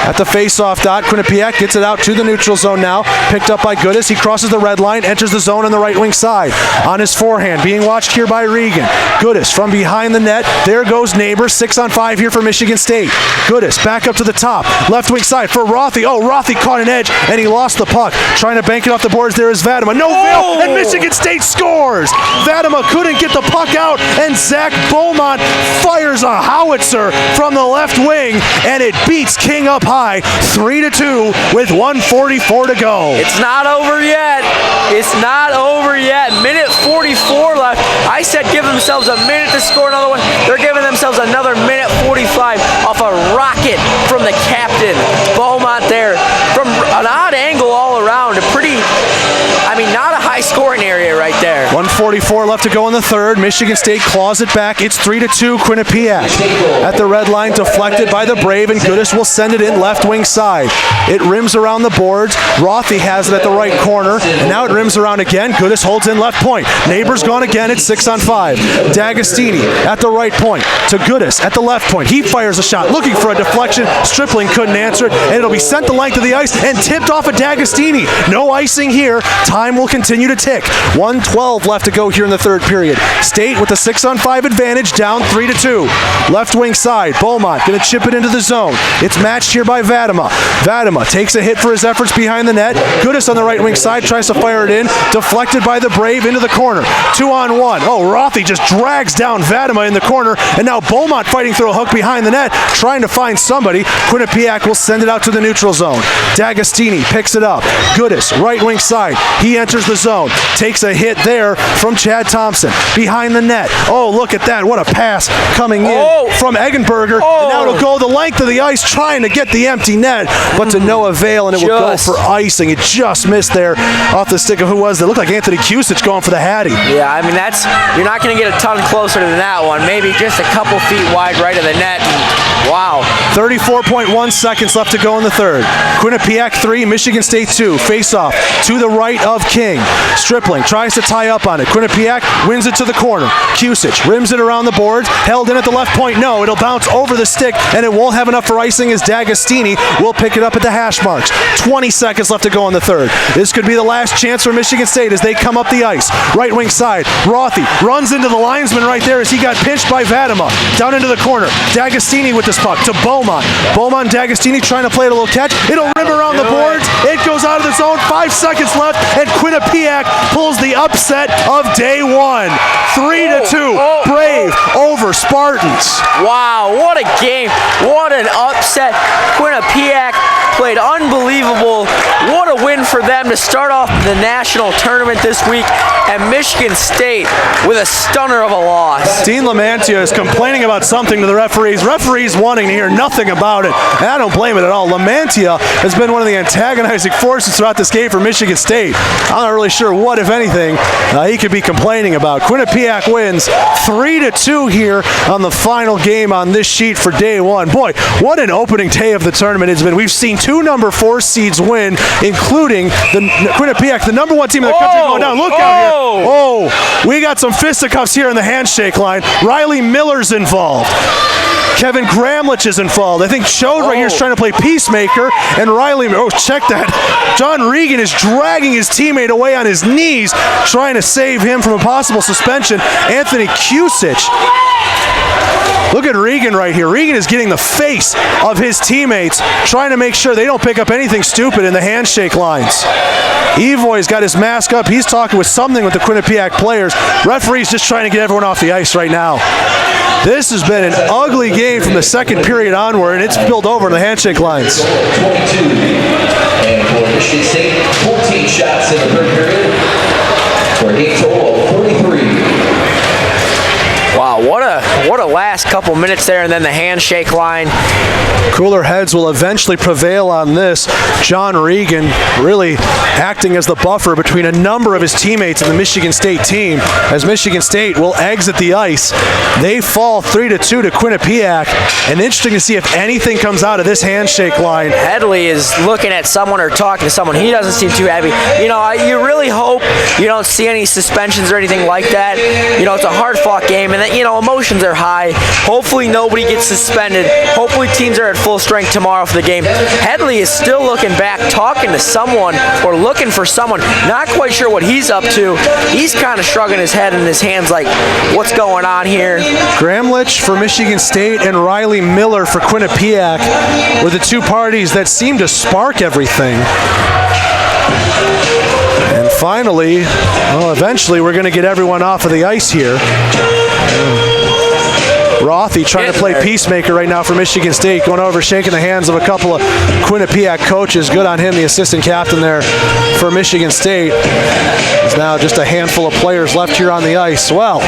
At the face-off dot, Quinnipiac gets it out to the neutral zone now. Picked up by Goodis. He crosses the red line, enters the zone on the right wing side. On his forehand, being watched here by Regan. Goodis from behind the net. There goes Neighbor. 6-on-5 here for Michigan State. Goodis back up to the top. Left wing side for Rothy. Oh, Rothy caught an edge, and he lost the puck. Trying to bank it off the boards. There is Vadema. No veil, and Michigan State scores. Vadema couldn't get the puck out, and Zach Beaumont fires a howitzer from the left wing, and it beats King up high. 3-2 with 1:44 to go. It's not over yet. It's not over yet. Minute 44 left. I said give themselves a minute to score another one. They're giving themselves another minute 45 off a rocket from the captain. Beaumont there from an odd angle all around. A pretty, I mean, not a high scoring area right there. 1:44 left to go in the third. Michigan State claws it back. It's 3-2 Quinnipiac. At the red line, deflected by the Brave, and Goodis will send it in left wing side. It rims around the boards. Rothy has it at the right corner, and now it rims around again. Goodis holds in left point. Neighbor's gone again. It's 6-on-5. D'Agostini at the right point to Goodis at the left point. He fires a shot, looking for a deflection. Stripling couldn't answer it, and it'll be sent the length of the ice and tipped off of D'Agostini. No icing here. Time will continue to tick. 1:12 left to go here in the third period. State with the 6-on-5 advantage, down 3-2. Left wing side, Beaumont gonna chip it into the zone. It's matched here by Vadema. Vadema takes a hit for his efforts behind the net. Goodis on the right wing side tries to fire it in. Deflected by the Brave into the corner. 2-on-1. Oh, Rothy just drags down Vadema in the corner, and now Beaumont fighting through a hook behind the net, trying to find somebody. Quinnipiac will send it out to the neutral zone. D'Agostini picks it up. Goodis, right wing side. He enters the zone. Takes a hit there from Chad Thompson. Behind the net. Oh, look at that. What a pass coming in from Eggenberger. And now it'll go the length of the ice trying to get the empty net, but to no avail, and it will go for icing. It just missed there off the stick of who was it? It looked like Anthony Kusich going for the Hattie. Yeah, I mean, you're not going to get a ton closer than that one. Maybe just a couple feet wide right of the net. Wow. 34.1 seconds left to go in the third. Quinnipiac 3, Michigan State 2. Face-off to the right of King. Stripling tries to tie up on it. Quinnipiac wins it to the corner. Kusich rims it around the boards. Held in at the left point. No, it'll bounce over the stick, and it won't have enough for icing as D'Agostini will pick it up at the hash marks. 20 seconds left to go in the third. This could be the last chance for Michigan State as they come up the ice. Right wing side. Rothy runs into the linesman right there as he got pinched by Vadema. Down into the corner. D'Agostini with this puck to Beaumont. Beaumont, D'Agostini trying to play it a little catch. It'll rim around the boards. It goes out of the zone. 5 seconds left, and Quinnipiac pulls the upset of day one. 3-2. Brave over Spartans. Wow, what a game. What an upset. Quinnipiac played unbelievable. What a win for them to start off the national tournament this week, and Michigan State with a stunner of a loss. Dean Lamantia is complaining about something to the referees. Referees wanting to hear nothing about it, and I don't blame it at all. Lamantia has been one of the antagonizing forces throughout this game for Michigan State. I'm not really sure what, if anything, he could be complaining about. Quinnipiac wins 3-2 here on the final game on this sheet for day one. Boy, what an opening day of the tournament it's been. We've seen 2 number 4 seeds win, including the Quinnipiac, the number 1 team in the country, going down. Look out here. Oh, we got some fisticuffs here in the handshake line. Riley Miller's involved. Kevin Gramlich is involved. I think Chode right here is trying to play peacemaker, and Riley, check that. John Regan is dragging his teammate away on his knees, trying to save him from a possible suspension. Anthony Kusich. Look at Regan right here. Regan is getting the face of his teammates, trying to make sure they don't pick up anything stupid in the handshake lines. Evoy's got his mask up. He's talking with something with the Quinnipiac players. Referee's just trying to get everyone off the ice right now. This has been an ugly game from the second period onward, and it's spilled over to the handshake lines. 22. And for Michigan State, 14 shots in the third period for a total of 43. Wow, what a last couple minutes there, and then the handshake line. Cooler heads will eventually prevail on this. John Regan really acting as the buffer between a number of his teammates in the Michigan State team, as Michigan State will exit the ice. They fall 3-2 to Quinnipiac, and interesting to see if anything comes out of this handshake line. Headley is looking at someone or talking to someone. He doesn't seem too happy. You know, you really hope you don't see any suspensions or anything like that. You know, it's a hard-fought game, and you know, emotions are high. Hopefully nobody gets suspended. Hopefully teams are at full strength tomorrow for the game. Headley is still looking back, talking to someone or looking for someone. Not quite sure what he's up to. He's kind of shrugging his head and his hands like, what's going on here? Gramlich for Michigan State and Riley Miller for Quinnipiac were the 2 parties that seemed to spark everything. And finally, well, eventually we're going to get everyone off of the ice here. Rothy trying to play peacemaker right now for Michigan State, going over, shaking the hands of a couple of Quinnipiac coaches. Good on him, the assistant captain there for Michigan State. There's now just a handful of players left here on the ice. Well,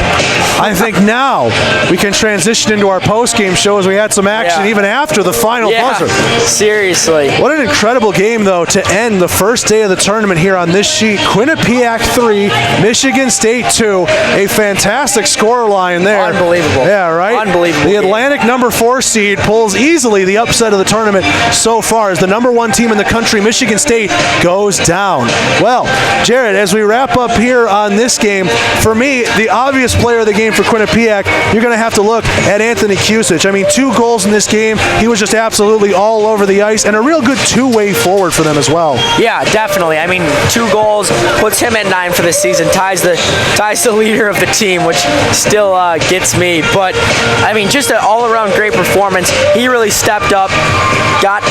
I think now we can transition into our post-game show as we had some action even after the final buzzer. Seriously. What an incredible game, though, to end the first day of the tournament here on this sheet. Quinnipiac 3, Michigan State 2. A fantastic scoreline there. Unbelievable. Yeah, right? Unbelievable. The Atlantic number 4 seed pulls easily the upset of the tournament so far as the number 1 team in the country, Michigan State, goes down. Well, Jared, as we wrap up here on this game, for me, the obvious player of the game for Quinnipiac, you're going to have to look at Anthony Kusich. I mean, 2 goals in this game. He was just absolutely all over the ice, and a real good 2-way forward for them as well. Yeah, definitely. I mean, 2 goals puts him at 9 for the season, ties the leader of the team, which still gets me. But I mean, just an all-around great performance. He really stepped up, got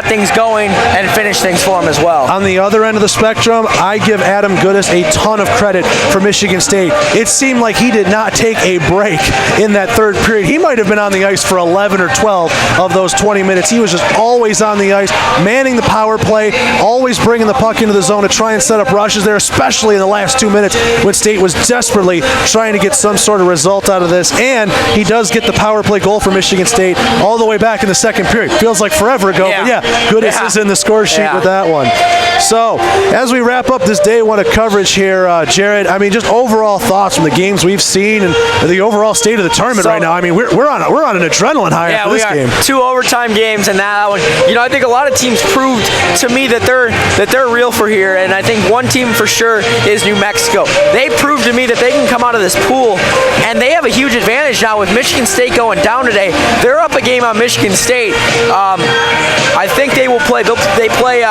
things going, and finished things for him as well. On the other end of the spectrum, I give Adam Goodis a ton of credit for Michigan State. It seemed like he did not take a break in that third period. He might have been on the ice for 11 or 12 of those 20 minutes. He was just always on the ice, manning the power play, always bringing the puck into the zone to try and set up rushes there, especially in the last 2 minutes when State was desperately trying to get some sort of result out of this. And he does get the power play goal for Michigan State all the way back in the second period. Feels like forever ago, but Goodis is in the score sheet with that one. So, as we wrap up this day one of coverage here, Jared, I mean, just overall thoughts from the games we've seen and the overall state of the tournament right now. I mean, we're on an adrenaline high after this game. 2 overtime games, and that one. I think a lot of teams proved to me that they're real for here, and I think one team for sure is New Mexico. They proved to me that they can come out of this pool, and they have a huge advantage now with Michigan State going down today. They're up a game on Michigan State. I think they will play. They play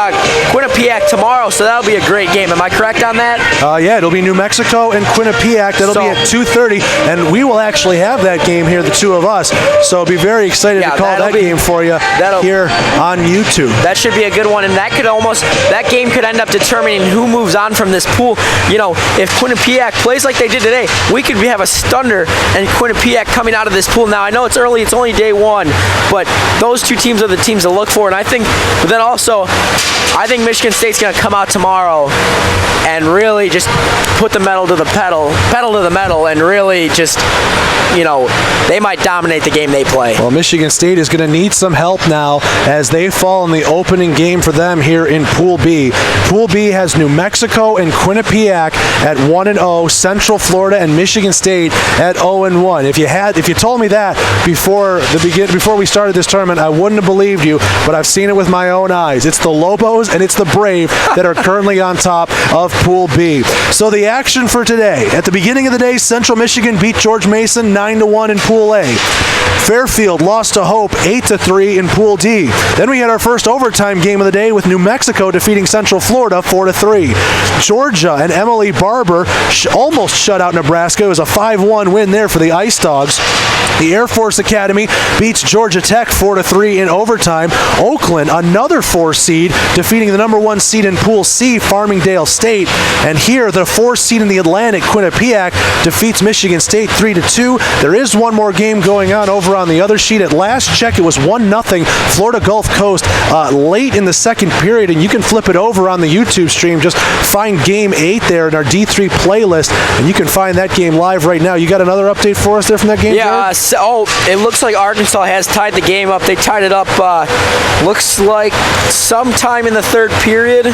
Quinnipiac tomorrow, so that'll be a great game. Am I correct on that? Yeah, it'll be New Mexico and Quinnipiac. That'll be at 2:30, and we will actually have that game here, the two of us. So I'll be very excited to call that game for you here on YouTube. That should be a good one, and that game could end up determining who moves on from this pool. If Quinnipiac plays like they did today, we could have a stunner and Quinnipiac coming out of this pool. Now, I know it's early, it's only day one, but those two teams are the teams to look for, and I think Michigan State's going to come out tomorrow and really just put the pedal to the metal, and really just, they might dominate the game they play. Well, Michigan State is going to need some help now as they fall in the opening game for them here in Pool B. Pool B has New Mexico and Quinnipiac at 1-0, Central Florida and Michigan State at 0-1. If you told me that before we started this tournament, I wouldn't have believed you, but I've seen it with my own eyes. It's the Lobos and it's the Brave that are currently on top of Pool B. So the action for today. At the beginning of the day, Central Michigan beat George Mason 9-1 in Pool A. Fairfield lost to Hope 8-3 in Pool D. Then we had our first overtime game of the day with New Mexico defeating Central Florida 4-3. Georgia and Emily Barber almost shut out Nebraska. It was a 5-1 win there for the Ice Dogs. The Air Force Academy beats Georgia Tech 4-3 in overtime. Oakland, another 4 seed, defeating the number 1 seed in Pool C, Farmingdale State. And here, the 4 seed in the Atlantic, Quinnipiac, defeats Michigan State 3-2. There is one more game going on over on the other sheet. At last check, it was 1-0 Florida Gulf Coast late in the second period, and you can flip it over on the YouTube stream. Just find Game 8 there in our D3 playlist, and you can find that game live right now. You got another update for us there from that game, Yeah, it looks like Arkansas has tied the game up. They tied it up, looks like sometime in the third period.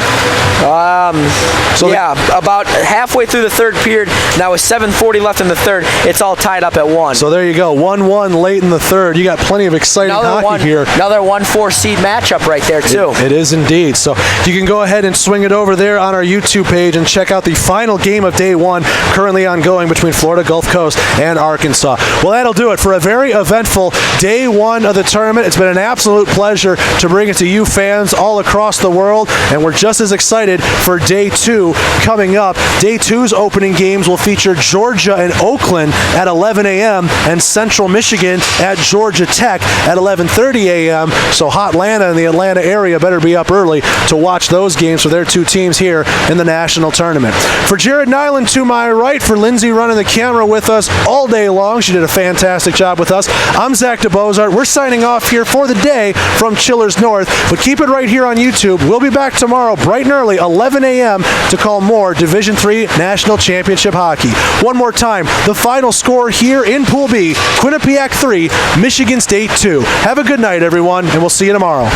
About halfway through the third period. Now with 7:40 left in the third, it's all tied up at 1. So there you go, 1-1 late in the third. You got plenty of exciting hockey here. Another 1-4 seed matchup right there, too. It is indeed. So you can go ahead and swing it over there on our YouTube page and check out the final game of day one, currently ongoing between Florida Gulf Coast and Arkansas. Well, that'll do it for a very eventful day one of the tournament. It's been an absolute pleasure to bring it to you fans all across the world, and we're just as excited for day two coming up. Day two's opening games will feature Georgia and Oakland at 11 a.m. and Central Michigan at Georgia Tech at 11:30 a.m. So Hot Atlanta and the Atlanta area better be up early to watch those games for their two teams here in the national tournament. For Jared Nyland to my right, for Lindsay running the camera with us all day long. She did a fantastic job with us. I'm Zach DeBozart. We're signing off here for the day from Chillers North, but keep it right here on YouTube. We'll be back tomorrow bright and early, 11 a.m. to call more Division III National Championship hockey. One more time, the final score here in Pool B, Quinnipiac 3, Michigan State 2. Have a good night, everyone, and we'll see you tomorrow.